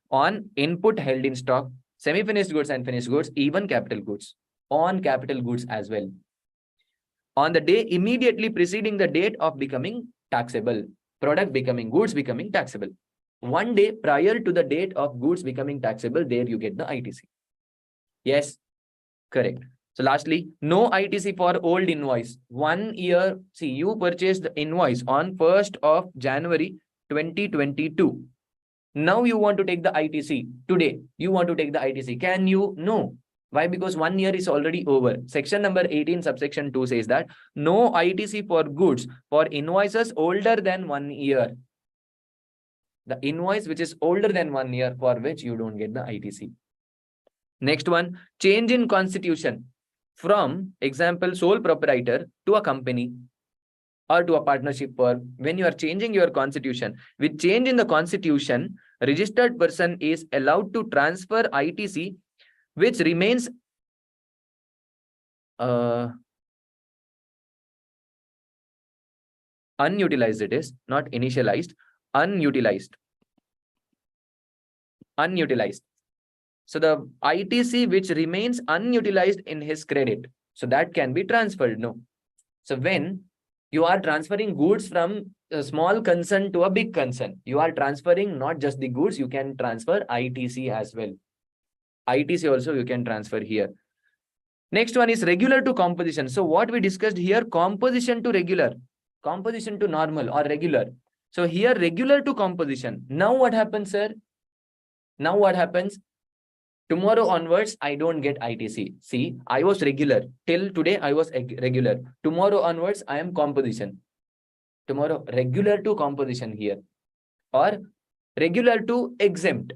on input held in stock, semi-finished goods and finished goods, even capital goods, on capital goods as well. On the day immediately preceding the date of becoming taxable, product becoming, goods becoming taxable. 1 day prior to the date of goods becoming taxable, there you get the ITC. Yes, correct. So lastly, no ITC for old invoice. 1 year, see, you purchased the invoice on 1st of January 2022. Now you want to take the ITC. Today, you want to take the ITC. Can you? No. Why? Because 1 year is already over. Section number 18, subsection 2 says that no ITC for goods for invoices older than 1 year. The invoice which is older than 1 year, for which you don't get the ITC. Next one, change in constitution from, example, sole proprietor to a company or to a partnership firm. When you are changing your constitution, with change in the constitution, registered person is allowed to transfer ITC which remains unutilized. It is not initialized, unutilized. So the ITC which remains unutilized in his credit, so that can be transferred. No. So when you are transferring goods from a small concern to a big concern, you are transferring not just the goods, you can transfer ITC as well. ITC also you can transfer here. Next one is regular to composition. So what we discussed here, composition to regular, composition to normal or regular. So here regular to composition. Now what happens, sir? Now what happens? Tomorrow onwards, I don't get ITC. See, I was regular. Till today, I was regular. Tomorrow onwards, I am composition. Tomorrow, regular to composition here. Or regular to exempt.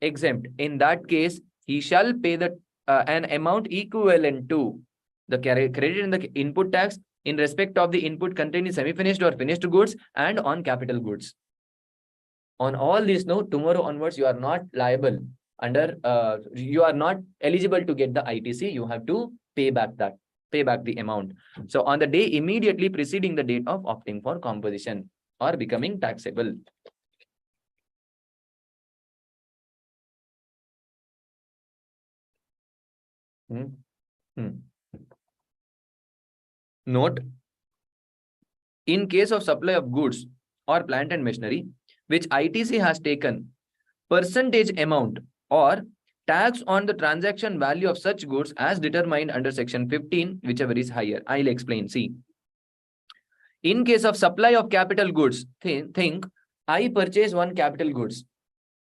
Exempt. In that case, he shall pay the an amount equivalent to the credit in the input tax in respect of the input contained in semi-finished or finished goods and on capital goods. On all these, no, tomorrow onwards, you are not liable. You are not eligible to get the ITC. You have to pay back the amount. So on the day immediately preceding the date of opting for composition or becoming taxable. Note, in case of supply of goods or plant and machinery, which ITC has taken percentage amount or tax on the transaction value of such goods as determined under section 15, whichever is higher. I'll explain. See, in case of supply of capital goods, think I purchase one capital goods.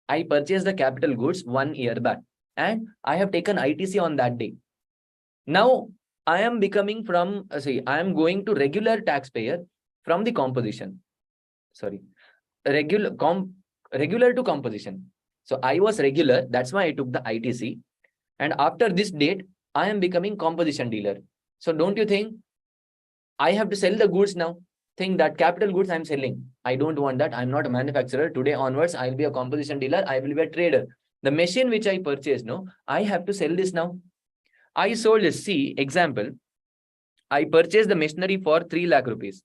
I purchased the capital goods 1 year back and I have taken ITC on that day. Now I am becoming from, I am going to regular taxpayer from the composition. Sorry, regular to composition. So I was regular, that's why I took the ITC. And after this date, I am becoming composition dealer. So don't you think I have to sell the goods now? Think that capital goods I'm selling. I don't want that. I'm not a manufacturer. Today onwards, I'll be a composition dealer. I will be a trader. The machine which I purchased, no, I have to sell this now. I sold this. See, example, I purchased the machinery for 3 lakh rupees.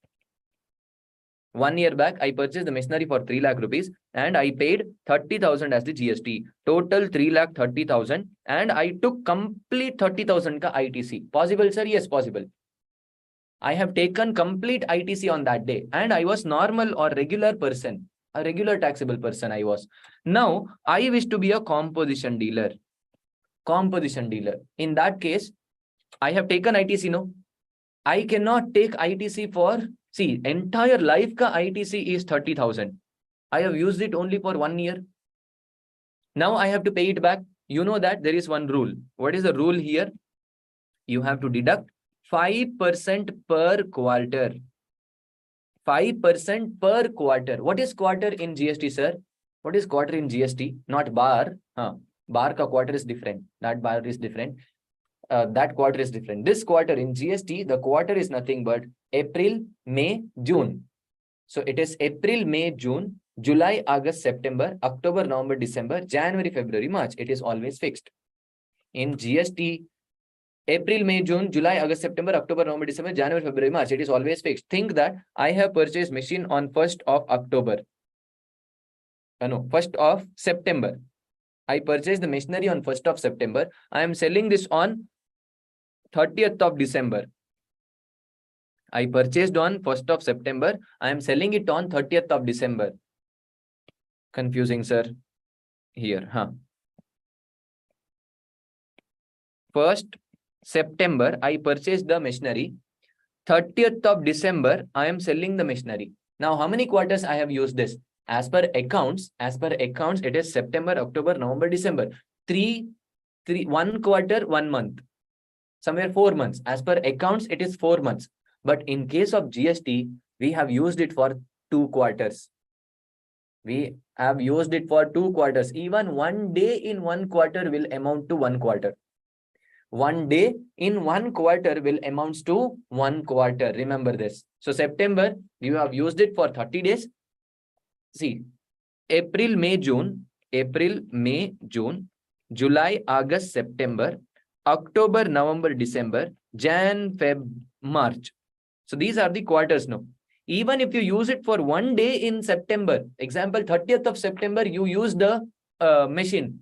1 year back, I purchased the machinery for 3 lakh rupees and I paid 30,000 as the GST. Total 3,30,000 and I took complete 30,000 ka ITC. Possible, sir? Yes, possible. I have taken complete ITC on that day and I was normal or regular person, a regular taxable person I was. Now, I wish to be a composition dealer. Composition dealer. In that case, I have taken ITC, no? I cannot take ITC for, see, entire life ka ITC is 30,000. I have used it only for 1 year. Now I have to pay it back. You know that there is one rule. What is the rule here? You have to deduct 5% per quarter. 5% per quarter. What is quarter in GST, sir? What is quarter in GST? Not bar. Bar ka quarter is different. That bar is different. That quarter is different. This quarter in GST, the quarter is nothing but April, May, June. So it is April, May, June, July, August, September, October, November, December, January, February, March. It is always fixed. In GST, April, May, June, July, August, September, October, November, December, January, February, March. It is always fixed. Think that I have purchased machine on 1st of October. No, 1st of September. I purchased the machinery on 1st of September. I am selling this on 30th of December. I purchased on 1st of September. I am selling it on 30th of December. Confusing, sir. Here, huh? 1st September, I purchased the machinery. 30th of December, I am selling the machinery. Now, how many quarters I have used this? As per accounts, it is September, October, November, December. 1 quarter, 1 month. Somewhere 4 months. As per accounts, it is 4 months. But in case of GST, we have used it for 2 quarters. We have used it for 2 quarters. Even 1 day in 1 quarter will amount to 1 quarter. 1 day in 1 quarter will amounts to 1 quarter. Remember this. So September, you have used it for 30 days. See, April, May, June, July, August, September, October, November, December, Jan, Feb, March. So these are the quarters now. Even if you use it for 1 day in September, example, 30th of September, you use the machine.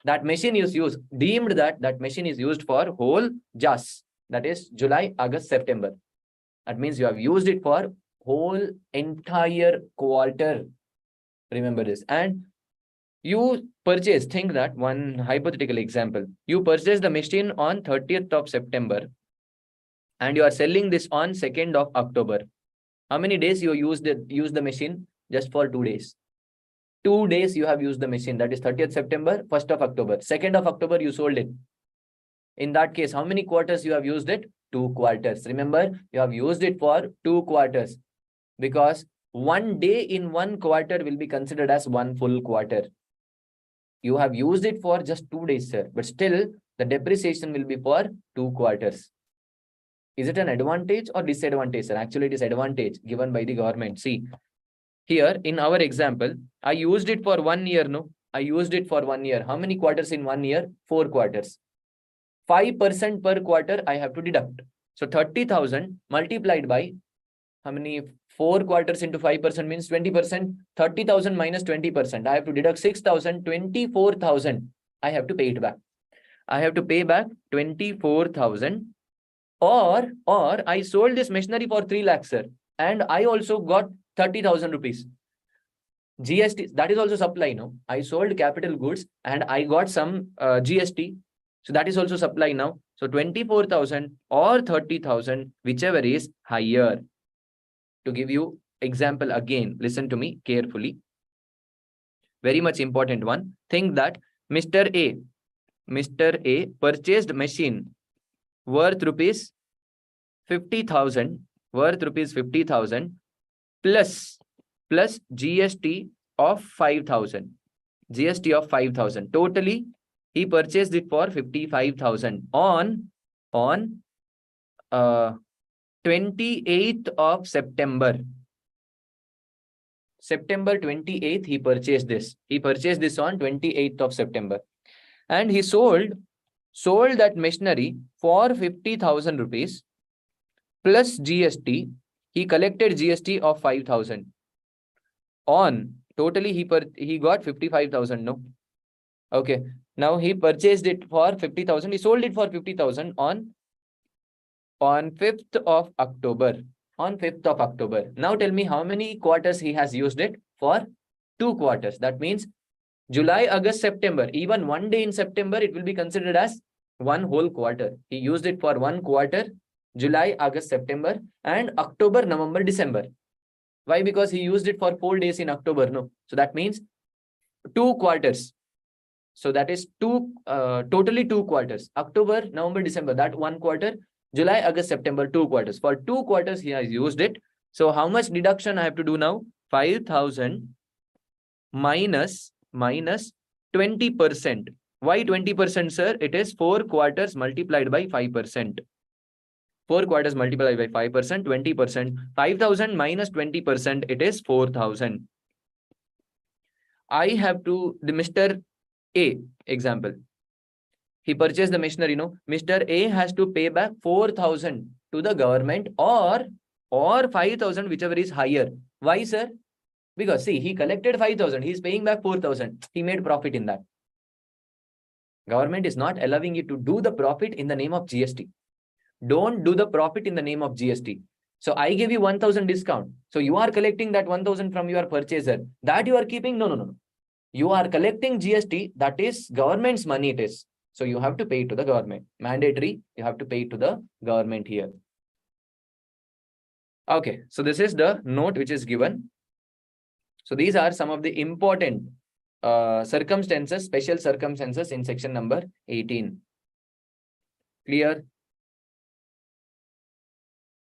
That machine is used, deemed that machine is used for whole JAS. That is July, August, September. That means you have used it for whole entire quarter. Remember this. And you purchase, think that one hypothetical example. You purchase the machine on 30th of September and you are selling this on 2nd of October. How many days you use the machine? Just for 2 days. 2 days you have used the machine. That is 30th September, 1st of October. 2nd of October, you sold it. In that case, how many quarters you have used it? 2 quarters. Remember, you have used it for 2 quarters. Because 1 day in 1 quarter will be considered as 1 full quarter. You have used it for just 2 days, sir. But still, the depreciation will be for 2 quarters. Is it an advantage or disadvantage, sir? Actually, it is advantage given by the government. See, here in our example, I used it for 1 year, no? I used it for 1 year. How many quarters in 1 year? 4 quarters. 5% per quarter I have to deduct. So 30,000 multiplied by how many? 4 quarters into 5% means 20%. 30,000 minus 20%. I have to deduct 6,000, 24,000. I have to pay it back. I have to pay back 24,000. Or I sold this machinery for 3 lakhs, sir. And I also got 30,000 rupees. GST, that is also supply, no? I sold capital goods and I got some GST. So that is also supply now. So 24,000 or 30,000, whichever is higher. To give you example again, listen to me carefully. Very much important one. Think that Mr. A purchased machine worth rupees 50,000, plus GST of 5,000. GST of 5,000. Totally, he purchased it for 55,000 on 28th of September. September 28th, he purchased this. He purchased this on 28th of September. And he sold that machinery for 50,000 rupees plus GST. He collected GST of 5,000. On totally, he got 55,000. No. Okay. Now he purchased it for 50,000. He sold it for 50,000 on 5th of October. On 5th of October. Now tell me how many quarters he has used it for? 2 quarters. That means July, August, September. Even 1 day in September, it will be considered as 1 whole quarter. He used it for 1 quarter. July, August, September, and October, November, December. Why? Because he used it for 4 days in October. No. So that means 2 quarters. So that is totally 2 quarters. October, November, December, that 1 quarter. July, August, September, 2 quarters. For 2 quarters, he has used it. So how much deduction I have to do now? 5,000 minus 20%. Why 20%, sir? It is 4 quarters multiplied by 5%. 4 quarters multiplied by 5%, 20%. 5,000 minus 20%, it is 4,000. I have to, the Mr. A example. He purchased the machinery, no? Mr. A has to pay back 4,000 to the government or 5,000, whichever is higher. Why, sir? Because see, he collected 5,000. He is paying back 4,000. He made profit in that. Government is not allowing you to do the profit in the name of GST. Don't do the profit in the name of GST. So I give you 1,000 discount. So you are collecting that 1,000 from your purchaser. That you are keeping? No, no, no. You are collecting GST. That is government's money it is. So you have to pay it to the government. Mandatory. You have to pay it to the government here. Okay. So this is the note which is given. So these are some of the important circumstances, special circumstances in section number 18. Clear?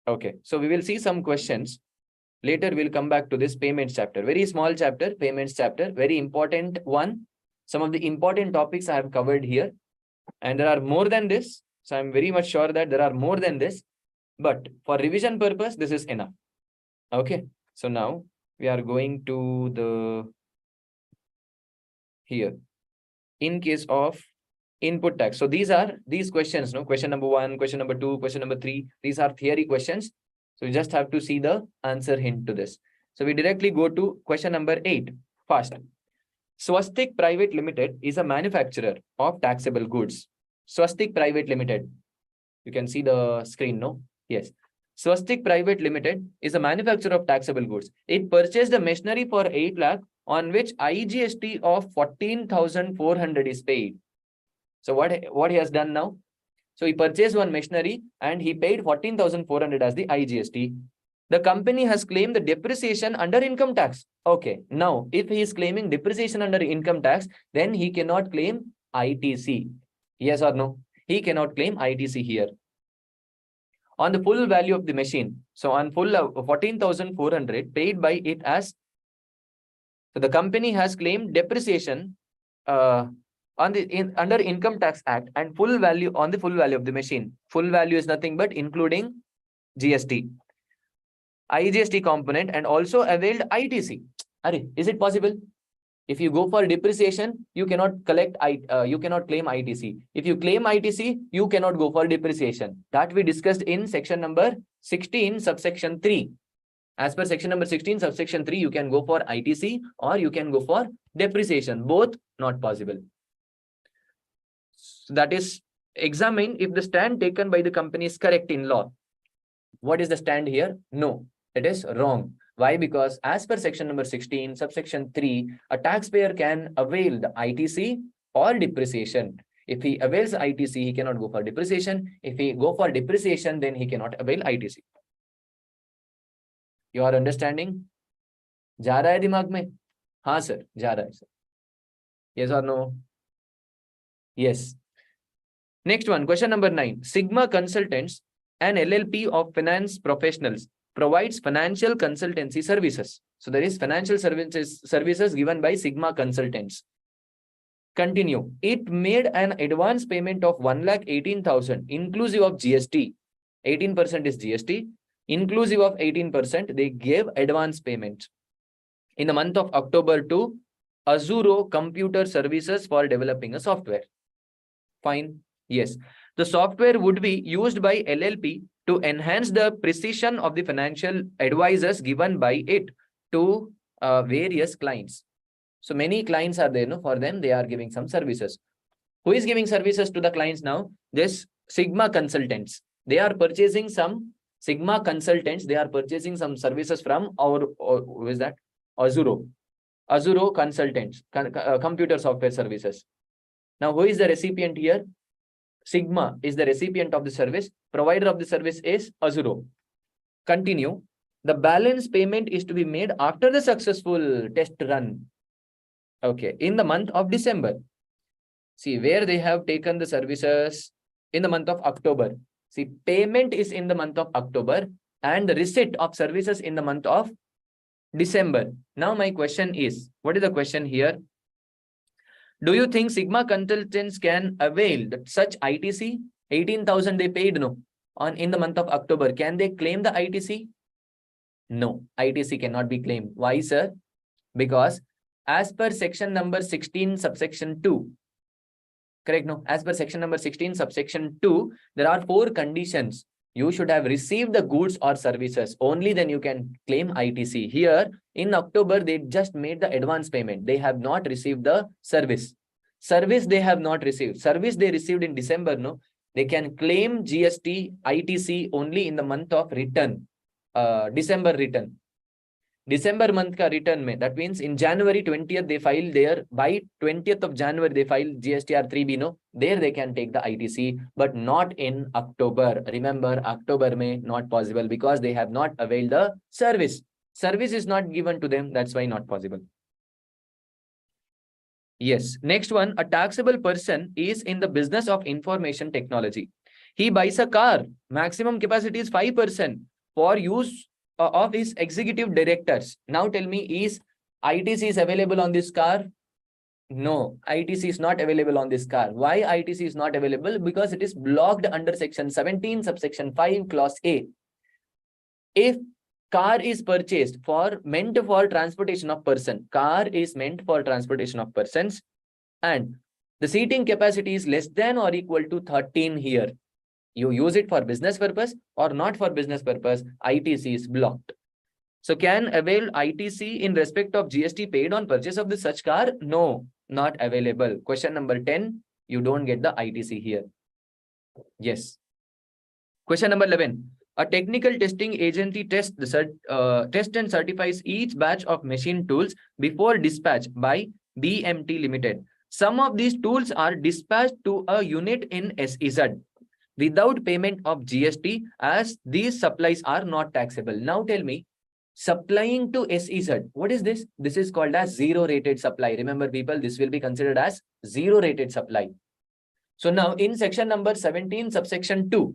Okay. So we will see some questions. Later, we'll come back to this payments chapter. Very small chapter, payments chapter, very important one. Some of the important topics I have covered here. And there are more than this. So I'm very much sure that there are more than this. But for revision purpose, this is enough. Okay. So now we are going to the here. In case of input tax. So these questions, no? Question number 1, question number 2, question number 3. These are theory questions. So you just have to see the answer hint to this. So we directly go to question number 8. Fast. Swastik Private Limited is a manufacturer of taxable goods. Swastik Private Limited. You can see the screen, no? Yes. Swastik Private Limited is a manufacturer of taxable goods. It purchased a machinery for 8 lakh on which IGST of 14,400 is paid. So what he has done now? So he purchased one machinery and he paid 14,400 as the IGST. The company has claimed the depreciation under income tax. Okay. Now, if he is claiming depreciation under income tax, then he cannot claim ITC. Yes or no? He cannot claim ITC here. On the full value of the machine. So on full 14,400 paid by it as. So the company has claimed depreciation under Income Tax Act and full value on the full value of the machine. Full value is nothing but including GST, IGST component, and also availed ITC. Is it possible? If you go for depreciation, you cannot you cannot claim ITC. If you claim ITC, you cannot go for depreciation. That we discussed in section number 16, subsection 3. As per section number 16, subsection 3, you can go for ITC or you can go for depreciation. Both not possible. So that is, examine if the stand taken by the company is correct in law. What is the stand here? No, it is wrong. Why? Because as per section number 16, subsection 3, a taxpayer can avail the ITC or depreciation. If he avails ITC, he cannot go for depreciation. If he go for depreciation, then he cannot avail ITC. You are understanding? जा रहा है दिमाग में? हाँ sir, जा रहा है sir. Yes or no? Yes. Next one, question number 9. Sigma Consultants, an LLP of finance professionals, provides financial consultancy services. So there is financial services given by Sigma Consultants. Continue. It made an advance payment of 1,18,000 inclusive of GST. 18% is GST. Inclusive of 18%, they gave advance payment in the month of October to Azuro Computer Services for developing a software. Fine. Yes. The software would be used by LLP to enhance the precision of the financial advices given by it to various clients. So many clients are there, no? For them, they are giving some services. Who is giving services to the clients now? This Sigma Consultants. They are purchasing some Sigma Consultants. They are purchasing some services from who is that? Azuro Consultants, computer software services. Now, who is the recipient here? Sigma is the recipient of the service. Provider of the service is Azuro. Continue. The balance payment is to be made after the successful test run. Okay. In the month of December. See, where they have taken the services in the month of October. See, payment is in the month of October and the receipt of services in the month of December. Now, my question is, what is the question here? Do you think Sigma Consultants can avail such ITC? 18,000 they paid, no? In the month of October. Can they claim the ITC? No, ITC cannot be claimed. Why, sir? Because as per section number 16, subsection 2, correct, no? As per section number 16, subsection 2, there are 4 conditions. You should have received the goods or services. Only then you can claim ITC. Here, in October, they just made the advance payment. They have not received the service. Service they have not received. Service they received in December, no? They can claim GST, ITC only in the month of return. December return. December month का return में, that means in January 20th they file their, by 20th of January they file GST 3B, no, there they can take the ITC, but not in October. Remember, October may not possible because they have not availed the service. Service is not given to them, that's why not possible. Yes, next one, a taxable person is in the business of information technology. He buys a car, maximum capacity is 5% for use of his executive directors. Now tell me, is ITC is available on this car? No, ITC is not available on this car. Why ITC is not available? Because it is blocked under section 17, subsection 5, clause A. If car is purchased meant for transportation of person, car is meant for transportation of persons, and the seating capacity is less than or equal to 13 here. You use it for business purpose or not for business purpose, ITC is blocked. So can avail ITC in respect of GST paid on purchase of the such car? No, not available. Question number 10, you don't get the ITC here. Yes. Question number 11. A technical testing agency tests and certifies each batch of machine tools before dispatch by BMT Limited. Some of these tools are dispatched to a unit in SEZ without payment of GST, as these supplies are not taxable. Now tell me, supplying to SEZ, what is this? This is called as zero rated supply. Remember people, this will be considered as zero rated supply. So now in section number 17, subsection 2,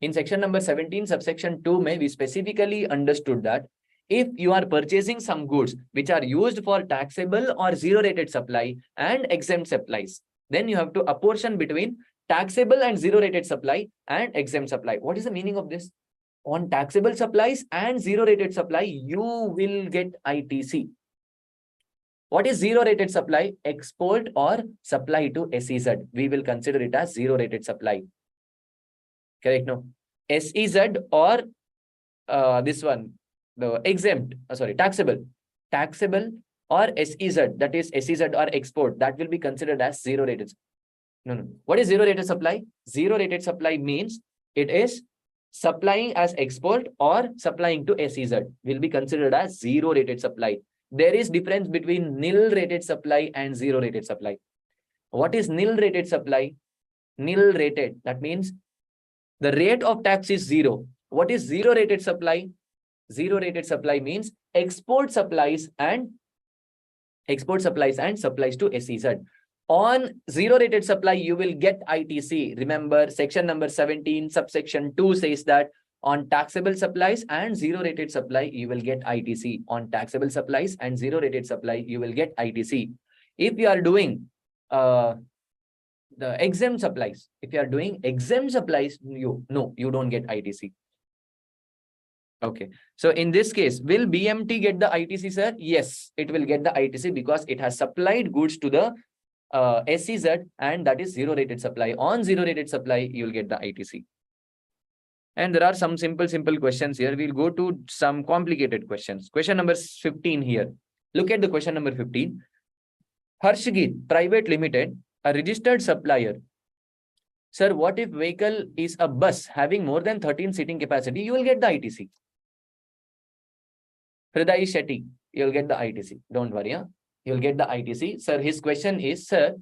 in section number 17, subsection 2, we specifically understood that if you are purchasing some goods which are used for taxable or zero rated supply and exempt supplies, then you have to apportion between taxable and zero rated supply and exempt supply. What is the meaning of this? On taxable supplies and zero rated supply, you will get ITC. What is zero rated supply? Export or supply to SEZ. We will consider it as zero rated supply. Correct? No. SEZ or this one, the exempt, taxable or SEZ, that is SEZ or export, that will be considered as zero rated. No. What is zero rated supply? Zero rated supply means it is supplying as export or supplying to SEZ will be considered as zero rated supply. There is difference between nil rated supply and zero rated supply. What is nil rated supply? Nil rated, that means the rate of tax is zero. What is zero rated supply? Zero rated supply means export supplies and supplies to SEZ. On zero rated supply, you will get ITC. Remember, section number 17, subsection 2 says that on taxable supplies and zero rated supply, you will get ITC. On taxable supplies and zero rated supply, you will get ITC. If you are doing the exempt supplies, you don't get ITC. Okay. So in this case, will BMT get the ITC, sir? Yes, it will get the ITC because it has supplied goods to the SEZ, and that is zero rated supply. On zero rated supply, you will get the ITC. And there are some simple questions here. We'll go to some complicated questions. Question number 15 here. Look at the question number 15. Harshgit Private Limited, a registered supplier. Sir, what if vehicle is a bus having more than 13 seating capacity? You will get the ITC. Hriday Shetty, you'll get the ITC. Don't worry, huh? You'll get the ITC. Sir, his question is, sir,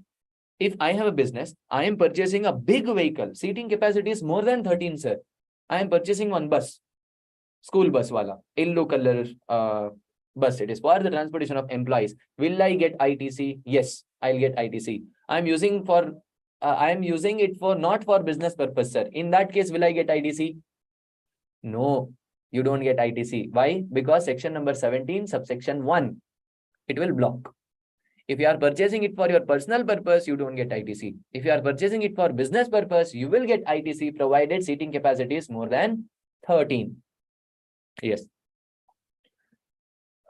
if I have a business, I am purchasing a big vehicle, seating capacity is more than 13, sir. I am purchasing one bus, school bus wala, yellow color bus. It is for the transportation of employees. Will I get ITC? Yes, I'll get ITC. I am using it for not for business purpose, sir. In that case, will I get ITC? No, you don't get ITC. Why? Because section number 17, subsection 1, it will block. If you are purchasing it for your personal purpose, you don't get ITC. If you are purchasing it for business purpose, you will get ITC provided seating capacity is more than 13. Yes.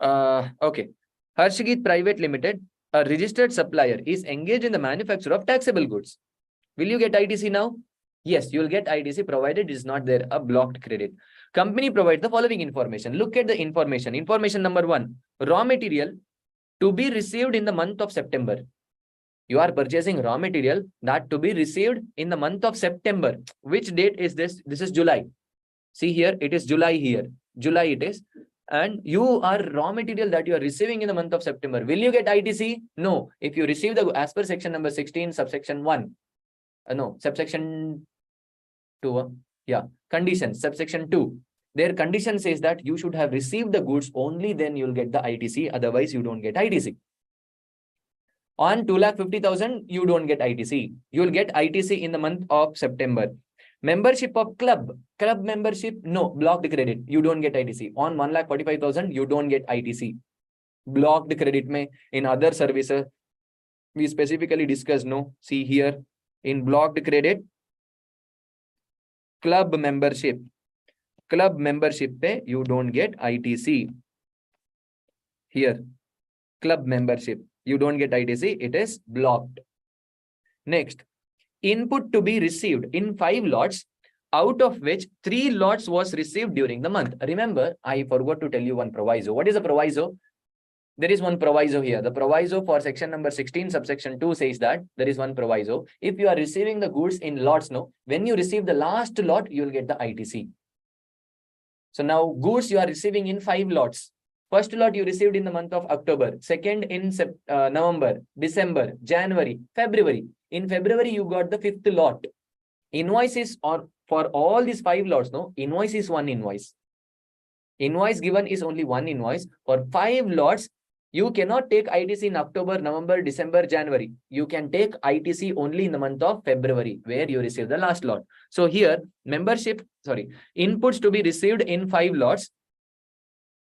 Okay. Harshgit Private Limited, a registered supplier, is engaged in the manufacture of taxable goods. Will you get ITC now? Yes, you will get ITC provided it is not there a blocked credit. Company provides the following information. Look at the information. Information number 1, raw material to be received in the month of September. You are purchasing raw material that to be received in the month of September. Which date is this? This is July. See here, it is July here. July it is. And you are raw material that you are receiving in the month of September. Will you get ITC? No. If you receive the, as per section number 16, subsection 1. No, subsection 2. Yeah, condition, subsection 2. Their condition says that you should have received the goods, only then you'll get the ITC. Otherwise, you don't get ITC. On 2,50,000, you don't get ITC. You'll get ITC in the month of September. Membership of club membership, no, blocked credit. You don't get ITC. On 1,45,000, you don't get ITC. Blocked credit mein, in other services, we specifically discuss, no. See here, in blocked credit, club membership pe, you don't get ITC. Here, club membership, you don't get ITC, it is blocked. Next, input to be received in 5 lots, out of which 3 lots was received during the month. Remember, I forgot to tell you one proviso. What is a proviso? There is one proviso here. The proviso for section number 16, subsection 2 says that there is one proviso. If you are receiving the goods in lots, no, when you receive the last lot, you will get the ITC. So now goods you are receiving in 5 lots. First lot you received in the month of October, second in November, December, January, February. In February, you got the 5th lot. Invoices or for all these 5 lots, no, invoice is 1 invoice. Invoice given is only 1 invoice. For 5 lots, you cannot take ITC in October, November, December, January. You can take ITC only in the month of February, where you receive the last lot. So here, inputs to be received in 5 lots,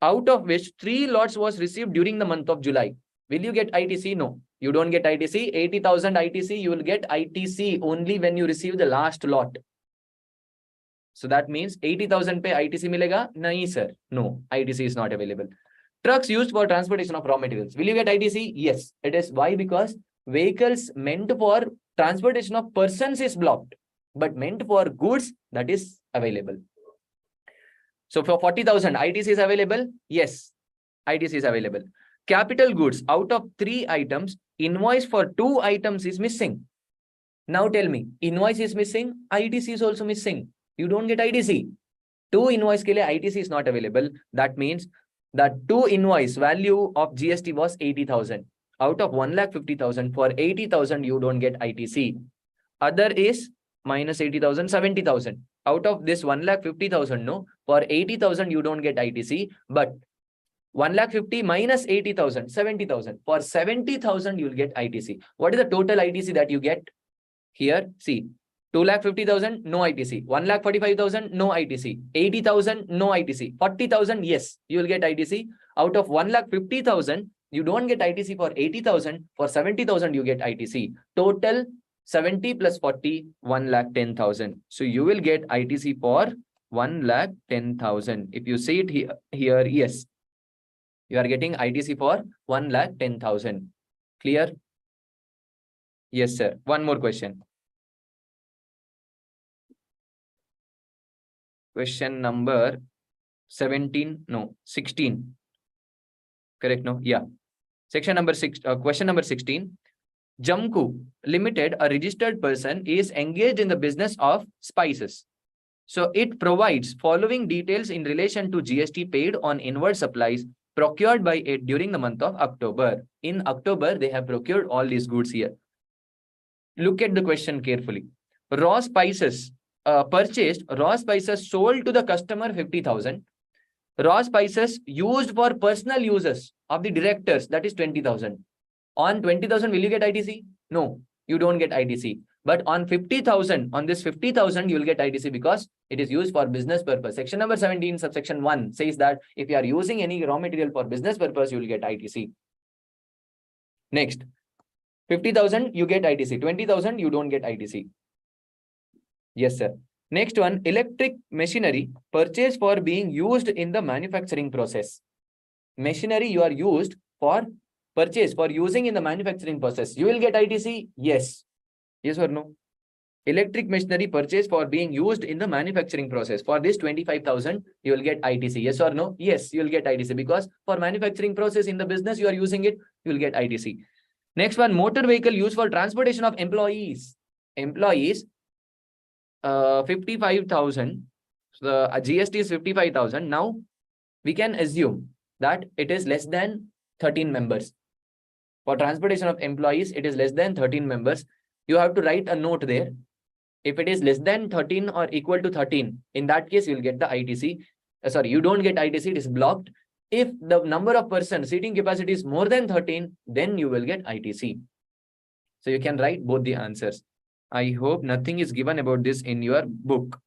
out of which 3 lots was received during the month of July. Will you get ITC? No, you don't get ITC. 80,000 ITC, you will get ITC only when you receive the last lot. So that means 80,000 pe ITC milega? Nahi sir. No, ITC is not available. Trucks used for transportation of raw materials. Will you get ITC? Yes, it is. Why? Because vehicles meant for transportation of persons is blocked, but meant for goods, that is available. So for 40,000, ITC is available? Yes, ITC is available. Capital goods, out of 3 items, invoice for 2 items is missing. Now tell me, invoice is missing, ITC is also missing. You don't get ITC. 2 invoice ke liye ITC is not available. That means that 2 invoice value of GST was 80,000. Out of 1,50,000, for 80,000, you don't get ITC. Other is minus 80,000, 70,000. Out of this 1,50,000, no, for 80,000, you don't get ITC, but 1,50,000 minus 80,000, 70,000. For 70,000, you'll get ITC. What is the total ITC that you get? Here, see, 2,50,000, no ITC. 1,45,000, no ITC. 80,000, no ITC. 40,000, yes, you will get ITC. Out of 1,50,000, you don't get ITC for 80,000. For 70,000, you get ITC. Total 70 plus 40, 1,10,000. So you will get ITC for 1,10,000. If you see it here, yes, you are getting ITC for 1,10,000. Clear? Yes, sir. One more question. Question number 17, no, 16. Correct, no? Yeah. Section number 6, question number 16. Jamku Limited, a registered person, is engaged in the business of spices. So it provides following details in relation to GST paid on inward supplies procured by it during the month of October. In October, they have procured all these goods here. Look at the question carefully. Raw spices purchased, raw spices sold to the customer 50,000. Raw spices used for personal uses of the directors, that is 20,000. On 20,000, will you get ITC? No, you don't get ITC. But on 50,000, on this 50,000, you will get ITC because it is used for business purpose. Section number 17, subsection 1 says that if you are using any raw material for business purpose, you will get ITC. Next, 50,000, you get ITC. 20,000, you don't get ITC. Yes, sir. Next one, electric machinery purchased for being used in the manufacturing process. Machinery you are used for purchase for using in the manufacturing process. You will get ITC? Yes. Yes or no? Electric machinery purchase for being used in the manufacturing process. For this 25,000, you will get ITC. Yes or no? Yes, you will get ITC because for manufacturing process in the business, you are using it, you will get ITC. Next one, motor vehicle used for transportation of employees. Employees, 55,000. So the GST is 55,000. Now we can assume that it is less than 13 members. For transportation of employees, it is less than 13 members. You have to write a note there. If it is less than 13 or equal to 13, in that case, you'll get the ITC. Sorry, you don't get ITC, it is blocked. If the number of persons seating capacity is more than 13, then you will get ITC. So you can write both the answers. I hope nothing is given about this in your book,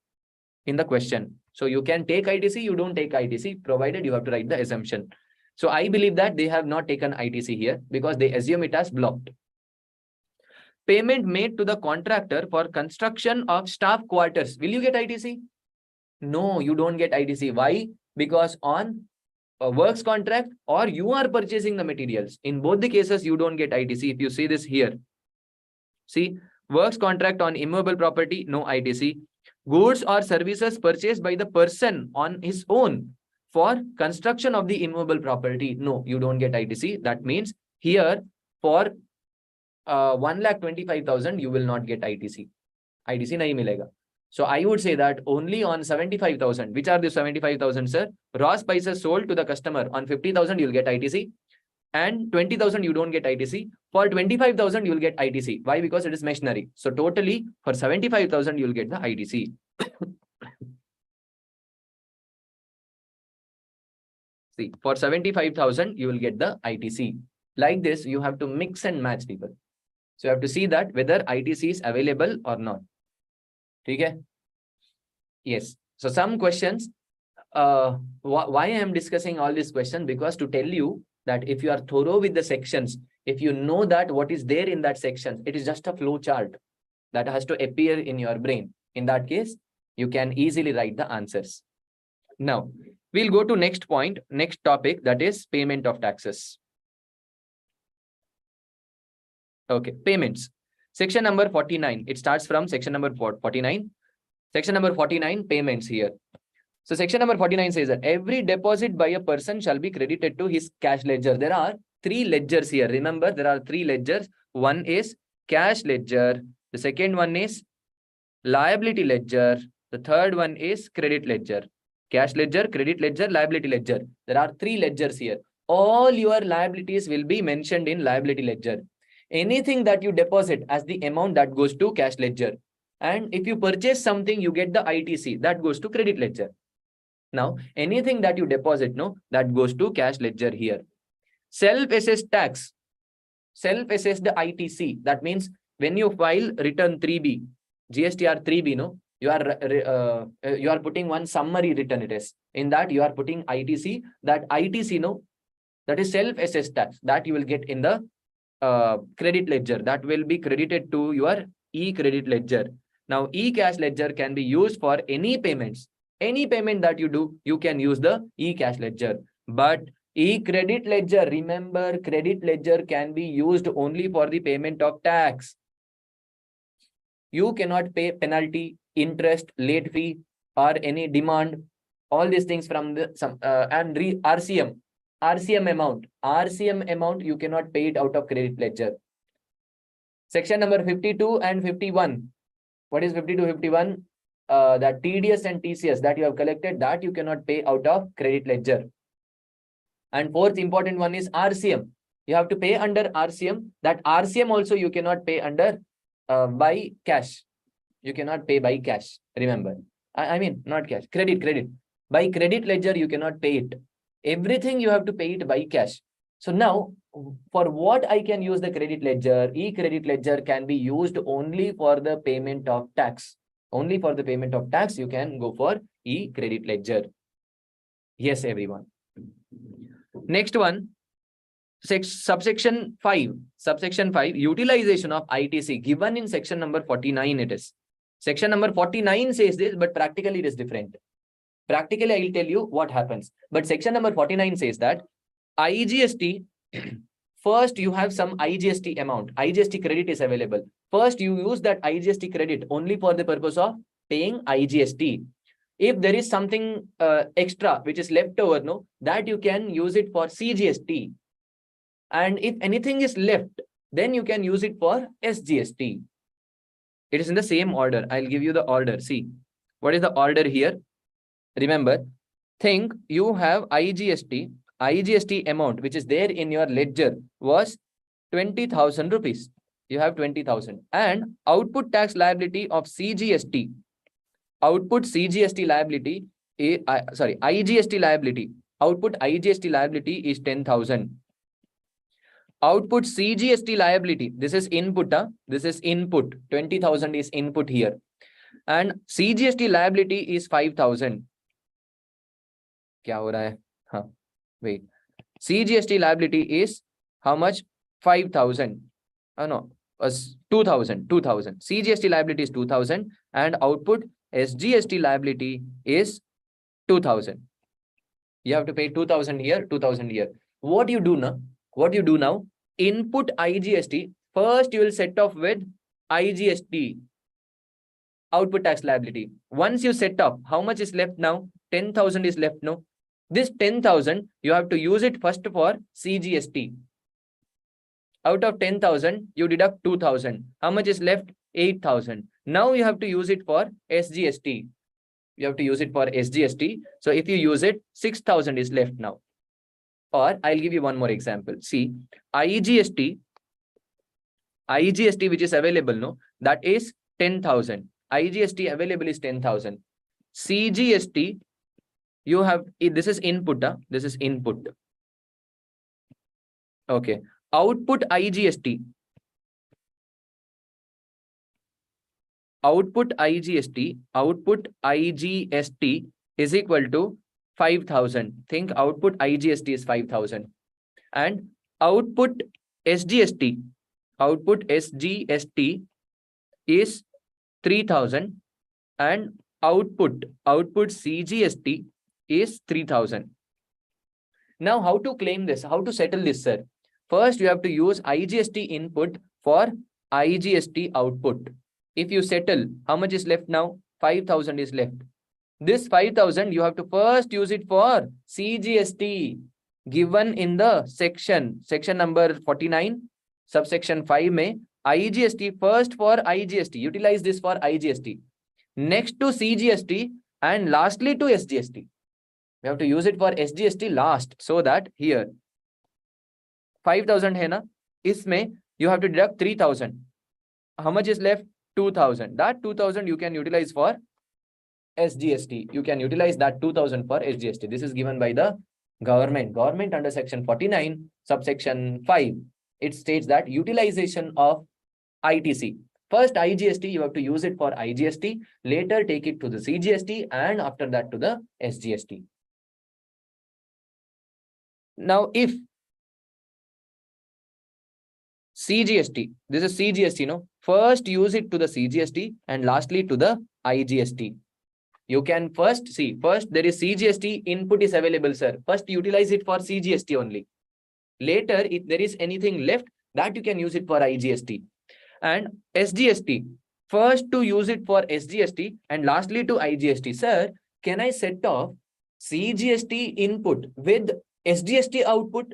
in the question. So you can take ITC, you don't take ITC, provided you have to write the assumption. So I believe that they have not taken ITC here because they assume it as blocked. Payment made to the contractor for construction of staff quarters. Will you get ITC? No, you don't get ITC. Why? Because on a works contract or you are purchasing the materials. In both the cases, you don't get ITC. If you see this here, see, works contract on immovable property, no ITC. Goods or services purchased by the person on his own for construction of the immovable property, no, you don't get ITC. That means here for 1,25,000, you will not get ITC. ITC nahi milega. So I would say that only on 75,000, which are the 75,000, sir? Raw spices sold to the customer on 50,000, you'll get ITC. And 20,000, you don't get ITC. For 25,000, you'll get ITC. Why? Because it is machinery. So totally for 75,000, you'll get the ITC. See, for 75,000, you will get the ITC. Like this, you have to mix and match, people. So you have to see that whether ITC is available or not. Okay? Yes. So some questions, why I am discussing all these questions? Because to tell you that if you are thorough with the sections, if you know that what is there in that section, it is just a flow chart that has to appear in your brain. In that case, you can easily write the answers. Now, we'll go to next point, next topic, that is payment of taxes. Okay, payments. Section number 49. It starts from section number 49. Section number 49, payments here. So section number 49 says that every deposit by a person shall be credited to his cash ledger. There are three ledgers here. Remember, there are three ledgers. One is cash ledger. The second one is liability ledger. The third one is credit ledger. Cash ledger, credit ledger, liability ledger. There are three ledgers here. All your liabilities will be mentioned in liability ledger. Anything that you deposit as the amount, that goes to cash ledger. And if you purchase something, you get the ITC, that goes to credit ledger. Now, anything that you deposit, no, that goes to cash ledger here. Self-assessed tax, self-assessed ITC. That means when you file return 3B, GSTR 3B, no, you are putting one summary return. It is in that you are putting ITC. That ITC, no, that is self-assessed tax that you will get in the credit ledger. That will be credited to your e-credit ledger. Now, e-cash ledger can be used for any payments. Any payment that you do, you can use the e-cash ledger. But e-credit ledger, remember, credit ledger can be used only for the payment of tax. You cannot pay penalty, interest, late fee, or any demand. All these things from the RCM. RCM amount, you cannot pay it out of credit ledger. Section number 52 and 51. What is 52, 51? That TDS and TCS that you have collected, that you cannot pay out of credit ledger. And fourth important one is RCM. You have to pay under RCM. That RCM also you cannot pay under by cash. You cannot pay by cash. Remember, I mean not cash, credit. By credit ledger you cannot pay it. Everything you have to pay it by cash. So now, for what I can use the credit ledger? E-credit ledger can be used only for the payment of tax. Only for the payment of tax, you can go for e-credit ledger. Yes, everyone. Next one, subsection 5. Subsection 5, utilization of ITC given in section number 49 it is. Section number 49 says this, but practically it is different. Practically, I will tell you what happens. But section number 49 says that IGST, first you have some IGST amount. IGST credit is available. First, you use that IGST credit only for the purpose of paying IGST. If there is something extra which is left over, no, that you can use it for CGST. And if anything is left, then you can use it for SGST. It is in the same order. I'll give you the order. See, what is the order here? Remember, think you have IGST amount which is there in your ledger was 20,000 rupees. You have 20,000 and output tax liability of CGST. Output CGST liability, IGST liability. Output IGST liability is 10,000. Output CGST liability, this is input. This is input. 20,000 is input here. And CGST liability is 5,000. क्या हो रहा है? हाँ, wait. CGST liability is how much? 5,000. Oh no, 2,000. CGST liability is 2,000 and output SGST liability is 2,000. You have to pay 2,000 here, 2,000 here. What you do now? Input IGST. First, you will set off with IGST, output tax liability. Once you set off, how much is left now? 10,000 is left now. This 10,000, you have to use it first for CGST. Out of 10,000, you deduct 2,000. How much is left? 8,000. Now you have to use it for SGST. So if you use it, 6,000 is left now. Or I'll give you one more example. See, IGST which is available, no, that is 10,000. IGST available is 10,000. CGST, you have, this is input. This is input. Okay. Output IGST. Output IGST is equal to 5,000. Think output IGST is 5,000. And output SGST is 3,000. And output CGST is 3,000. Now, how to claim this? How to settle this, sir? First, you have to use IGST input for IGST output. If you settle, how much is left now? 5,000 is left. This 5,000, you have to first use it for CGST given in the section number 49, subsection 5 mein, IGST first for IGST. Utilize this for IGST. Next to CGST and lastly to SGST. We have to use it for SGST last, so that here 5,000 hai na, isme you have to deduct 3,000. How much is left? 2,000. That 2,000 you can utilize for SGST. You can utilize that 2,000 for SGST. This is given by the government under section 49, subsection 5. It states that utilization of ITC. First IGST, you have to use it for IGST. Later take it to the CGST and after that to the SGST. Now, if CGST, this is CGST, no? First use it to the CGST and lastly to the IGST. You can first see, first there is CGST input is available, sir. First utilize it for CGST only. Later, if there is anything left, that you can use it for IGST. And SGST, first to use it for SGST and lastly to IGST. Sir, can I set off CGST input with SGST output?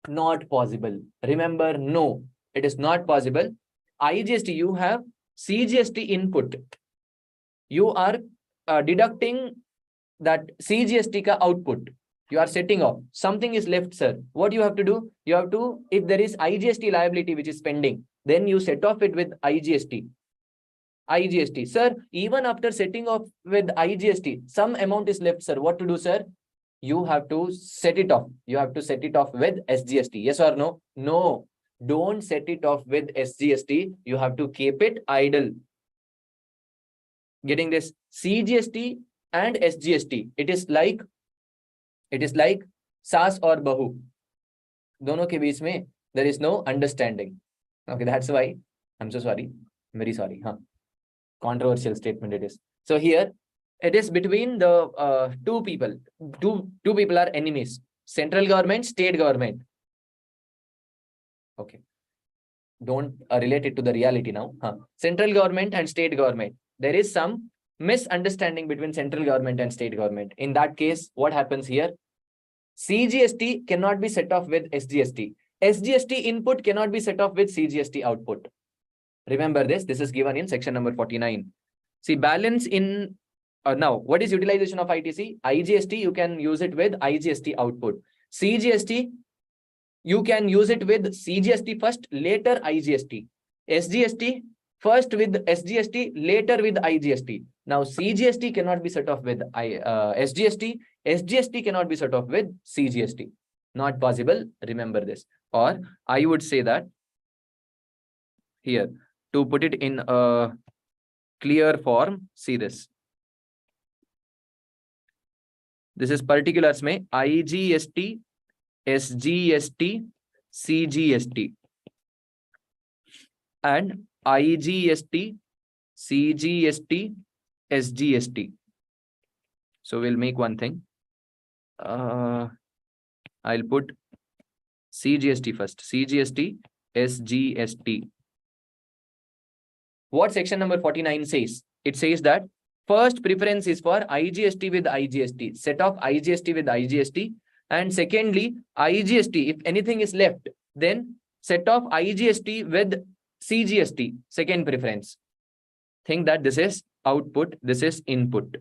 Not possible. Remember, no, it is not possible. IGST, you have CGST input. You are deducting that CGST ka output. You are setting off. Something is left, sir. What you have to do? You have to, if there is IGST liability which is pending, then you set off it with IGST. Sir, even after setting off with IGST, some amount is left, sir. What to do, sir? You have to set it off. You have to set it off with SGST. Yes or no? No. Don't set it off with SGST. You have to keep it idle. Getting this? CGST and SGST. It is like Saas or Bahu. Dono ke beech mein there is no understanding. Okay, that's why I'm so sorry. Very sorry. Controversial statement it is. So here it is between the two people. Two people are enemies. Central government, state government. Okay. Don't relate it to the reality now. Central government and state government. There is some misunderstanding between central government and state government. In that case, what happens here? CGST cannot be set off with SGST. SGST input cannot be set off with CGST output. Remember this. This is given in section number 49. See, balance in Now, what is utilization of ITC? IGST, you can use it with IGST output. CGST, you can use it with CGST first, later IGST. SGST, first with SGST, later with IGST. Now, CGST cannot be set off with SGST. SGST cannot be set off with CGST. Not possible. Remember this. Or I would say that here, to put it in a clear form, see this. This is particulars में IGST, SGST, CGST and IGST, CGST, SGST. So we'll make one thing. I'll put CGST first. CGST, SGST. What section number 49 says? It says that first preference is for IGST with IGST. Set off IGST with IGST. And secondly, IGST, if anything is left, then set off IGST with CGST, second preference. Think that this is output, this is input.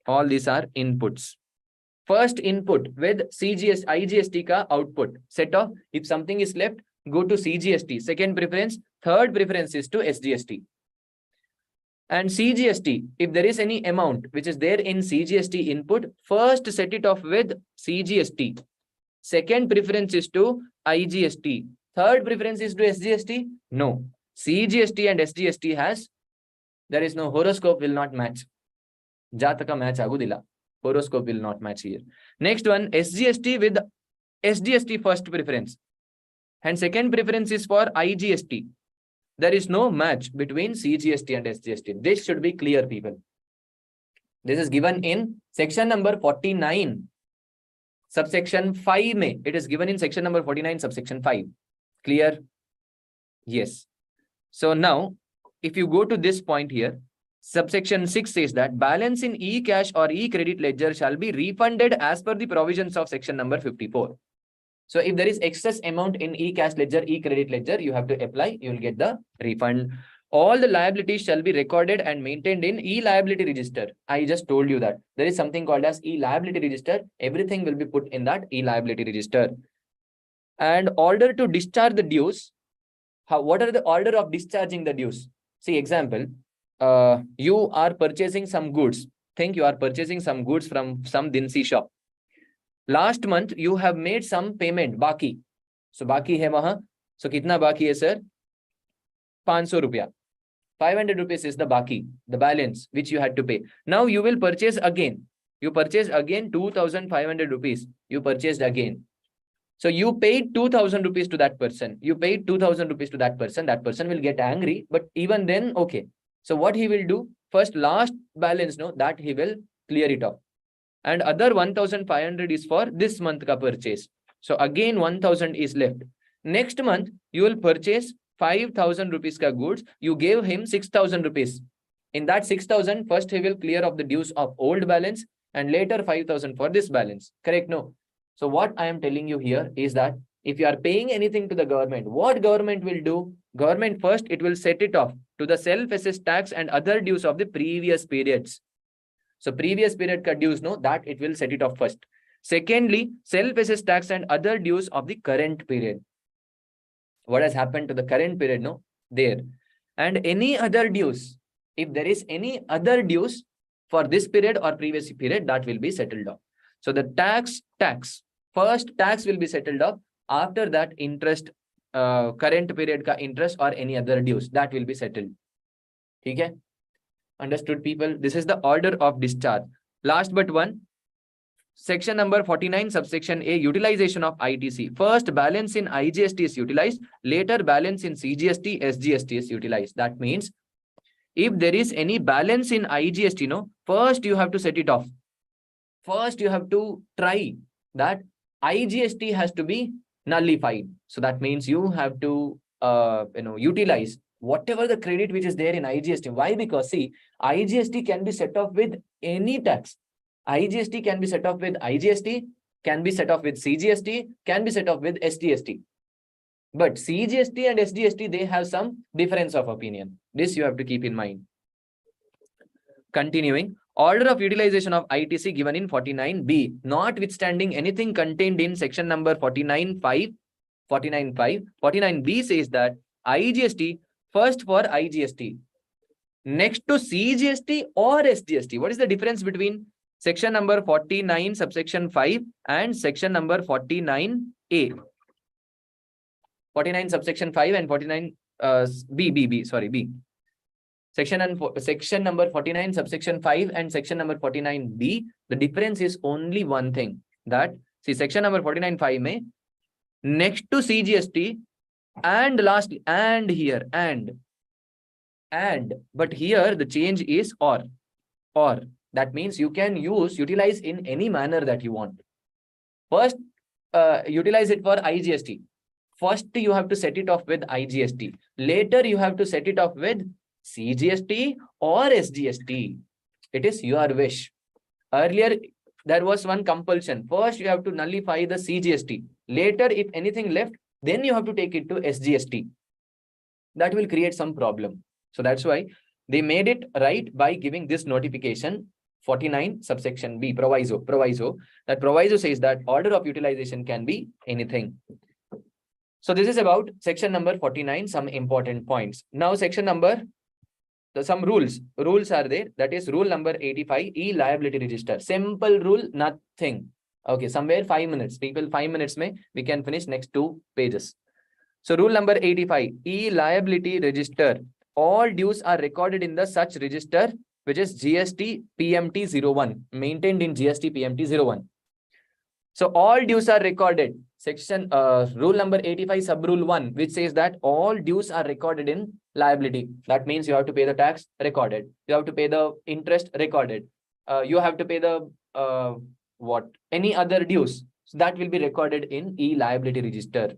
All these are inputs. First input with IGST ka output. Set off, if something is left, go to CGST, second preference. Third preference is to SGST. And CGST, if there is any amount which is there in CGST input, first set it off with CGST. Second preference is to IGST. Third preference is to SGST. No. CGST and SGST has, there is no horoscope will not match. Jataka match agudilla. Horoscope will not match here. Next one, SGST with SGST first preference. And second preference is for IGST. There is no match between CGST and SGST. This should be clear, people. This is given in section number 49, subsection 5. It is given in section number 49, subsection 5. Clear? Yes. So now, if you go to this point here, subsection 6 says that balance in e-cash or e-credit ledger shall be refunded as per the provisions of section number 54. So if there is excess amount in e-cash ledger, e-credit ledger, you have to apply, you will get the refund. All the liabilities shall be recorded and maintained in e-liability register. I just told you that there is something called as e-liability register. Everything will be put in that e-liability register. And order to discharge the dues. What are the order of discharging the dues? See, example, you are purchasing some goods. Think you are purchasing some goods from some Dinsi shop. Last month, you have made some payment, baki. So, baki hai wahan. So, kitna baki hai, sir? 500 rupiah. 500 rupees is the baki, the balance which you had to pay. Now, you will purchase again. You purchase again 2,500 rupees. You purchased again. So, you paid 2,000 rupees to that person. You paid 2,000 rupees to that person. That person will get angry. But even then, okay. So, what he will do? First, last balance, no, that he will clear it off. And other 1,500 is for this month ka purchase. So again 1,000 is left. Next month you will purchase 5,000 rupees ka goods. You gave him 6,000 rupees. In that 6,000, first he will clear off the dues of old balance and later 5,000 for this balance. Correct? No. So what I am telling you here is that if you are paying anything to the government, what government will do? Government first, it will set it off to the self-assessed tax and other dues of the previous periods. So previous period ka dues, no, that it will set it off first. Secondly, self-assessed tax and other dues of the current period. What has happened to the current period, no? There. And any other dues, if there is any other dues for this period or previous period, that will be settled off. So the first tax will be settled off. After that, interest, current period ka interest or any other dues, that will be settled. Okay? Understood, people? This is the order of discharge. Last but one, section number 49, subsection A, utilization of ITC. First, balance in IGST is utilized. Later, balance in CGST, SGST is utilized. That means, if there is any balance in IGST, no, first you have to set it off. First, you have to try that IGST has to be nullified. So that means you have to, utilize whatever the credit which is there in IGST. Why? Because see, IGST can be set off with any tax. IGST can be set off with IGST, can be set off with CGST, can be set off with SGST. But CGST and SGST, they have some difference of opinion. This you have to keep in mind. Continuing, Order of utilization of ITC given in 49B, notwithstanding anything contained in section number 49.5, 49B says that IGST first for IGST, next to CGST or SGST. What is the difference between section number 49 subsection 5 and section number 49A? 49 subsection 5 and 49 B. Section number 49 subsection 5 and section number 49B, the difference is only one thing, that see section number 49.5 may next to CGST and lastly and here and but here the change is or. That means you can utilize in any manner that you want. First, utilize it for IGST. First, you have to set it off with IGST. Later, you have to set it off with CGST or SGST. It is your wish. Earlier, there was one compulsion. First, you have to nullify the CGST. Later, if anything left, then you have to take it to SGST. That will create some problem. So that's why they made it right by giving this notification 49 subsection B, proviso. That proviso says that order of utilization can be anything. So this is about section number 49, some important points. Now section number, some rules are there. That is rule number 85, e-liability register. Simple rule, nothing. Okay, somewhere 5 minutes. People, 5 minutes may we can finish next 2 pages. So rule number 85, e-liability register. All dues are recorded in the such register, which is GST PMT 01, maintained in GST PMT 01. So all dues are recorded. Section rule number 85 sub rule 1, which says that all dues are recorded in liability. That means you have to pay the tax, recorded. You have to pay the interest, recorded. You have to pay the any other dues. So that will be recorded in e-liability register.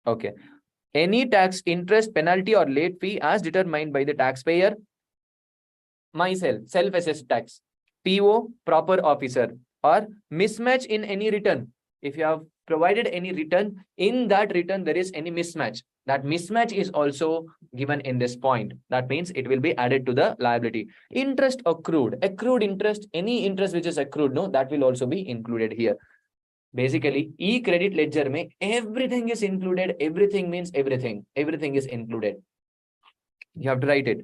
Okay. Any tax, interest, penalty or late fee as determined by the taxpayer, myself, self-assessed tax, PO, proper officer, or mismatch in any return. If you have provided any return, in that return there is any mismatch. That mismatch is also given in this point. That means it will be added to the liability. Interest accrued interest, any interest which is accrued, no, that will also be included here. Basically, e-credit ledger mein everything is included. Everything means everything. Everything is included. You have to write it.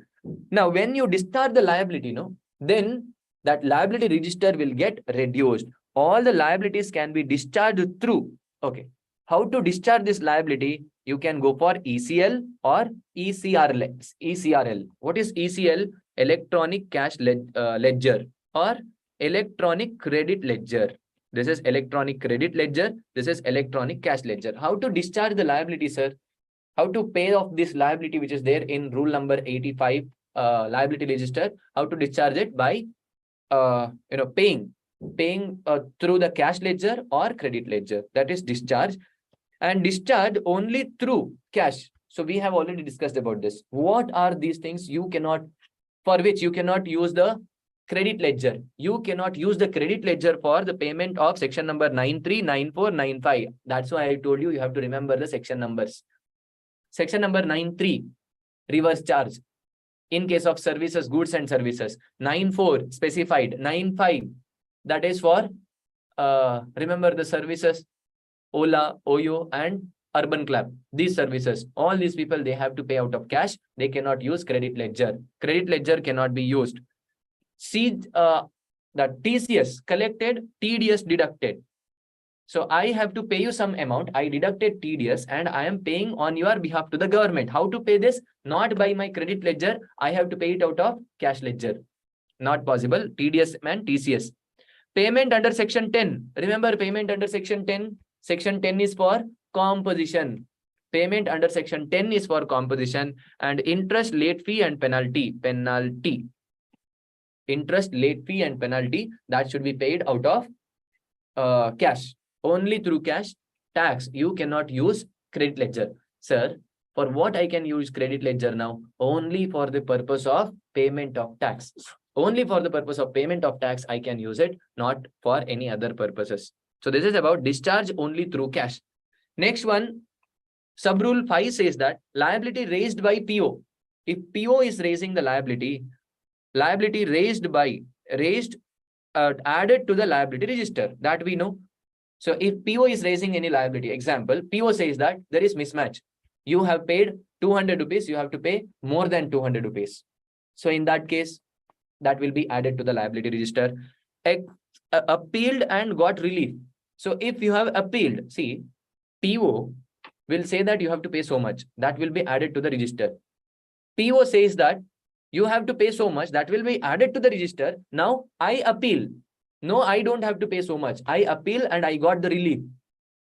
Now, when you discharge the liability, no, then that liability register will get reduced. All the liabilities can be discharged through. Okay. How to discharge this liability? You can go for ECL or ECRL. What is ECL? Electronic cash ledger or electronic credit ledger. This is electronic credit ledger. This is electronic cash ledger. How to discharge the liability, sir? How to pay off this liability which is there in rule number 85 liability register? How to discharge it? By paying through the cash ledger or credit ledger. That is discharge, and discharge only through cash. So we have already discussed about this. What are these things for which you cannot use the credit ledger? You cannot use the credit ledger for the payment of section number 93, 94, 95. That's why I told you have to remember the section numbers. Section number 93, reverse charge. In case of services, goods and services. 94, specified. 95, that is for, remember the services, Ola, Oyo and Urban Club. These services, all these people, they have to pay out of cash. They cannot use credit ledger. Credit ledger cannot be used. See, the TCS collected, TDS deducted. So I have to pay you some amount. I deducted TDS and I am paying on your behalf to the government. How to pay this? Not by my credit ledger. I have to pay it out of cash ledger. Not possible. TDS and TCS. Payment under section 10. Remember payment under section 10. Section 10 is for composition. Payment under section 10 is for composition, and interest, late fee and penalty. Interest, late fee and penalty, that should be paid out of cash. Only through cash. Tax, you cannot use credit ledger. Sir, for what I can use credit ledger now? Only for the purpose of payment of tax. Only for the purpose of payment of tax I can use it, not for any other purposes. So this is about discharge only through cash. Next one, sub-rule 5 says that liability raised by PO. If PO is raising the liability raised by added to the liability register, that we know. So if PO is raising any liability, example, PO says that there is mismatch. You have paid 200 rupees, you have to pay more than 200 rupees. So in that case, that will be added to the liability register. Appealed and got relief. So if you have appealed, see, PO will say that you have to pay so much. That will be added to the register. PO says that you have to pay so much. That will be added to the register. Now I appeal. No, I don't have to pay so much. I appeal and I got the relief.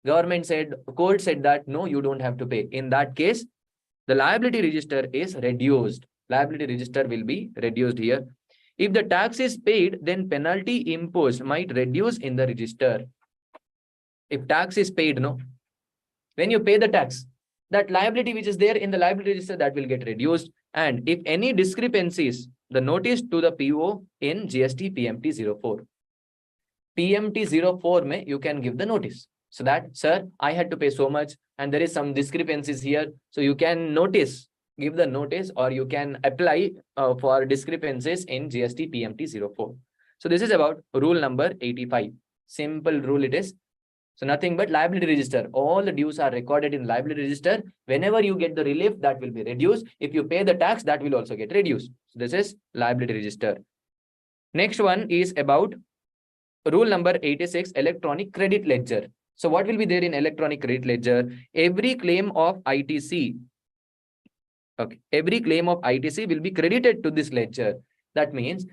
Government said, court said that, no, you don't have to pay. In that case, the liability register is reduced. Liability register will be reduced here. If the tax is paid, then penalty imposed might reduce in the register. If tax is paid, no, when you pay the tax, that liability which is there in the liability register, that will get reduced. And if any discrepancies, the notice to the PO in GST PMT 04. PMT 04 mein you can give the notice. So that, sir, I had to pay so much and there is some discrepancies here. So you can give the notice, or you can apply for discrepancies in GST PMT 04. So this is about rule number 85. Simple rule it is. So nothing but liability register. All the dues are recorded in liability register. Whenever you get the relief, that will be reduced. If you pay the tax, that will also get reduced. So this is liability register. Next one is about rule number 86, electronic credit ledger. So what will be there in electronic credit ledger? Every claim of ITC, every claim of ITC will be credited to this ledger. That means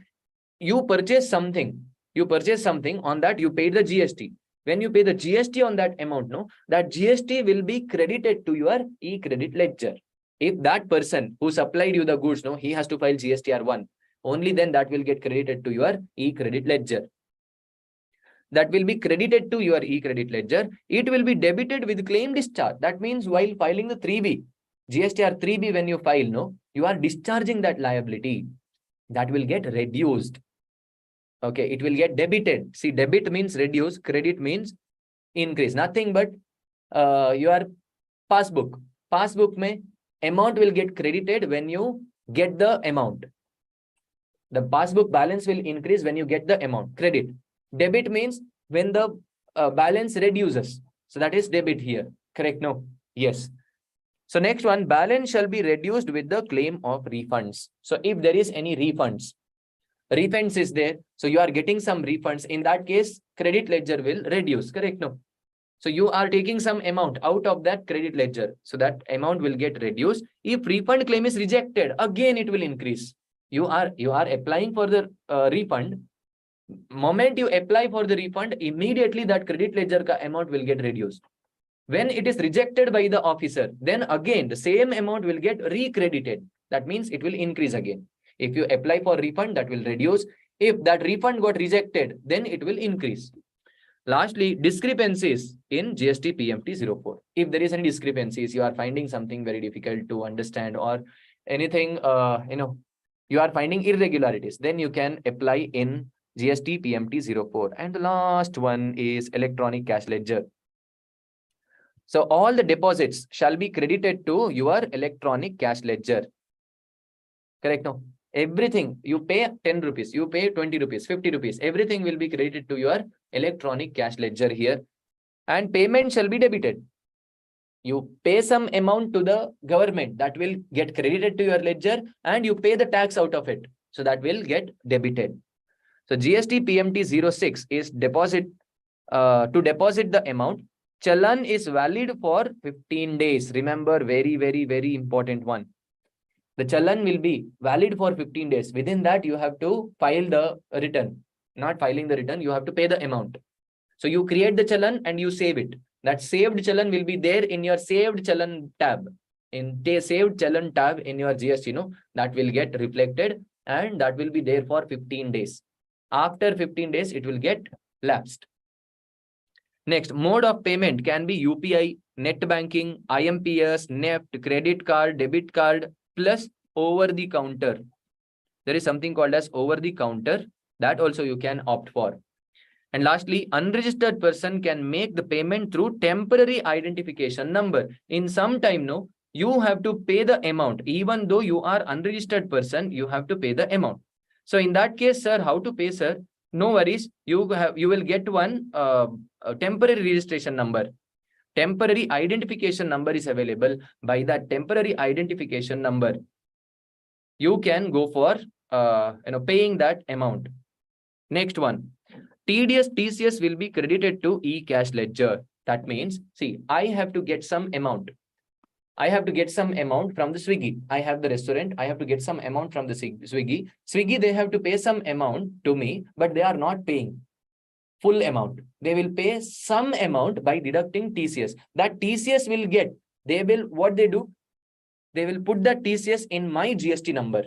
you purchase something. On that you paid the GST. When you pay the GST on that amount, no, that GST will be credited to your e-credit ledger. If that person who supplied you the goods, no, he has to file GSTR 1. Only then that will get credited to your e-credit ledger. That will be credited to your e-credit ledger. It will be debited with claim discharge. That means while filing the 3B, GSTR 3B, when you file, no, you are discharging that liability. That will get reduced. Okay, it will get debited. See, debit means reduce, credit means increase. Nothing but your passbook. Passbook mein amount will get credited when you get the amount. The passbook balance will increase when you get the amount, credit. Debit means when the balance reduces. So that is debit here. Correct? No? Yes. So next one, balance shall be reduced with the claim of refunds. So if there is any refunds is there, so you are getting some refunds. In that case, credit ledger will reduce. Correct? No? So you are taking some amount out of that credit ledger. So that amount will get reduced. If refund claim is rejected, again it will increase. You are applying for the refund. Moment you apply for the refund, immediately that credit ledger ka amount will get reduced. When it is rejected by the officer, then again the same amount will get recredited. That means it will increase again. If you apply for refund, that will reduce. If that refund got rejected, then it will increase. Lastly, discrepancies in GST PMT 04. If there is any discrepancies, you are finding something very difficult to understand, or anything, you are finding irregularities, then you can apply in GST PMT 04. And the last one is electronic cash ledger. So all the deposits shall be credited to your electronic cash ledger. Correct? No? Everything, you pay 10 rupees, you pay 20 rupees, 50 rupees, everything will be credited to your electronic cash ledger here. And payment shall be debited. You pay some amount to the government, that will get credited to your ledger, and you pay the tax out of it. So that will get debited. So GST PMT 06 is deposit, to deposit the amount. Challan is valid for 15 days. Remember, very, very, very important one. The challan will be valid for 15 days. Within that, you have to file the return. Not filing the return, you have to pay the amount. So you create the challan and you save it. That saved challan will be there in your saved challan tab. In the saved challan tab in your GST, that will get reflected, and that will be there for 15 days. After 15 days, it will get lapsed. Next, mode of payment can be UPI, net banking, IMPS, NEFT, credit card, debit card, plus over the counter. There is something called as over the counter, that also you can opt for. And lastly, unregistered person can make the payment through temporary identification number. In some time, you have to pay the amount. Even though you are unregistered person, you have to pay the amount. So in that case, sir, how to pay, sir? No worries. You will get one temporary registration number. Temporary identification number is available. By that temporary identification number, you can go for paying that amount. Next one, TCS will be credited to e-cash ledger. That means, see, I have to get some amount. I have to get some amount from the Swiggy. I have the restaurant. I have to get some amount from the Swiggy. Swiggy, they have to pay some amount to me, but they are not paying full amount. They will pay some amount by deducting TCS. That TCS will get, what they do? They will put that TCS in my GST number.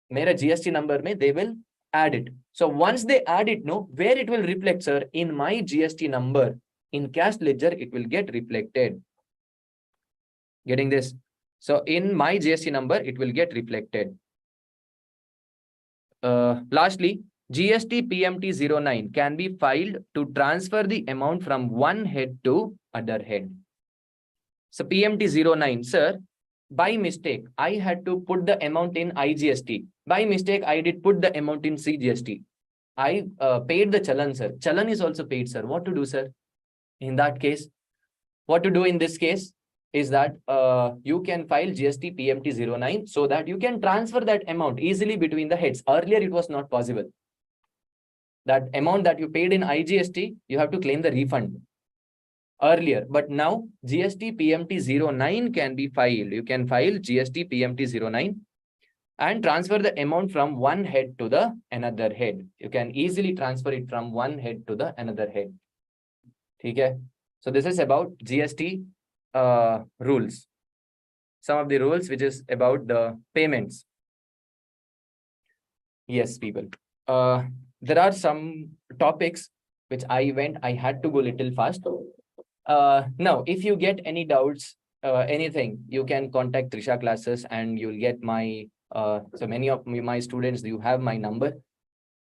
Mera GST number mein they will add it. So once they add it, where it will reflect, sir? In my GST number, in cash ledger, it will get reflected. Getting this? So in my GST number, it will get reflected. Lastly, GST PMT09 can be filed to transfer the amount from one head to other head. So PMT09, sir, by mistake, I had to put the amount in IGST. By mistake, I did put the amount in CGST. I paid the chalan, sir. Chalan is also paid, sir. What to do, sir? In that case, what to do in this case is that you can file GST PMT09 so that you can transfer that amount easily between the heads. Earlier, it was not possible. That amount that you paid in IGST, you have to claim the refund earlier. But now GST PMT09 can be filed. You can file GST PMT09 and transfer the amount from one head to the another head. You can easily transfer it from one head to the another head. Okay. So this is about GST rules. Some of the rules which is about the payments. Yes, people. There are some topics which I had to go little fast. Now, if you get any doubts, anything, you can contact Trisha classes and you'll get my, so many of my students, you have my number.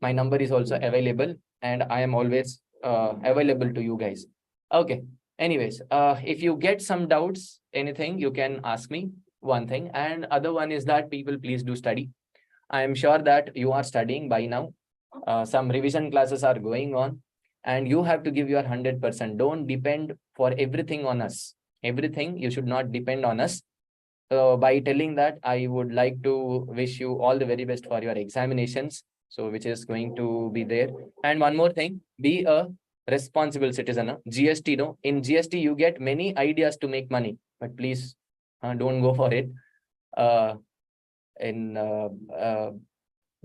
My number is also available and I am always available to you guys. Okay. Anyways, if you get some doubts, anything, you can ask me one thing. And other one is that people, please do study. I am sure that you are studying by now. Some revision classes are going on and you have to give your 100%. Don't depend for everything on us. Everything you should not depend on us. By telling that, I would like to wish you all the very best for your examinations. So which is going to be there. And one more thing, be a responsible citizen. GST, in GST, you get many ideas to make money, but please don't go for it.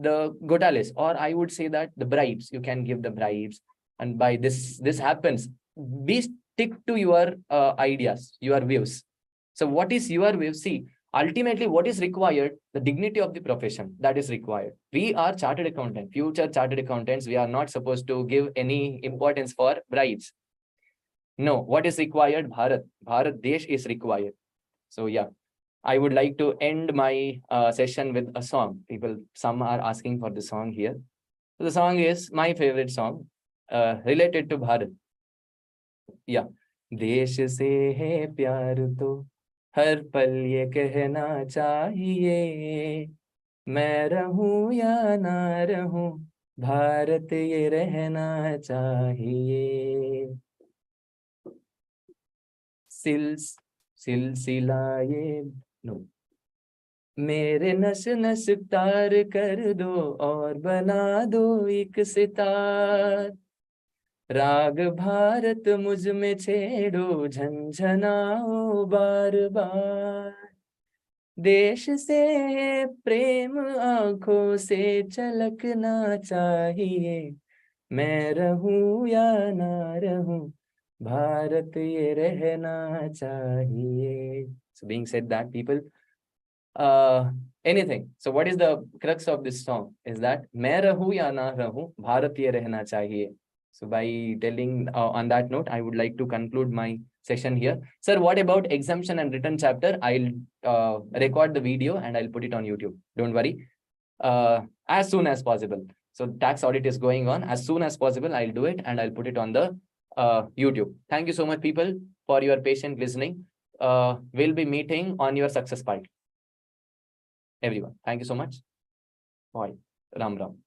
The godales, or I would say that the bribes, you can give the bribes. And by this happens, stick to your ideas, your views. So what is your view? See, ultimately what is required? The dignity of the profession, that is required. We are chartered accountant, future chartered accountants. We are not supposed to give any importance for bribes. No, what is required? Bharat Desh is required. So yeah, I would like to end my session with a song. Some are asking for the song here. So the song is my favorite song, related to Bharat. Yeah. देश से है प्यार तो हर पल ये कहना चाहिए, मैं रहूं या ना रहूं, भारत ये रहना चाहिए. सिलसिला ये मेरे नस नस तार कर दो और बना दो एक सितार. राग भारत मुझ में छेड़ो, झंझनाओ बार बार. देश से प्रेम आंखों से छलकना चाहिए, मैं रहूं या ना रहूं, भारत ये रहना चाहिए. So being said that, people, anything. So what is the crux of this song? Is that मैं रहूं या ना रहूं, भारत ये रहना चाहिए. So by telling on that note, I would like to conclude my session here. Sir, what about exemption and return chapter? I'll record the video and I'll put it on YouTube. Don't worry. As soon as possible. So tax audit is going on. As soon as possible, I'll do it and I'll put it on the YouTube. Thank you so much, people, for your patient listening. We'll be meeting on your success part. Everyone, thank you so much. Bye. Ram Ram.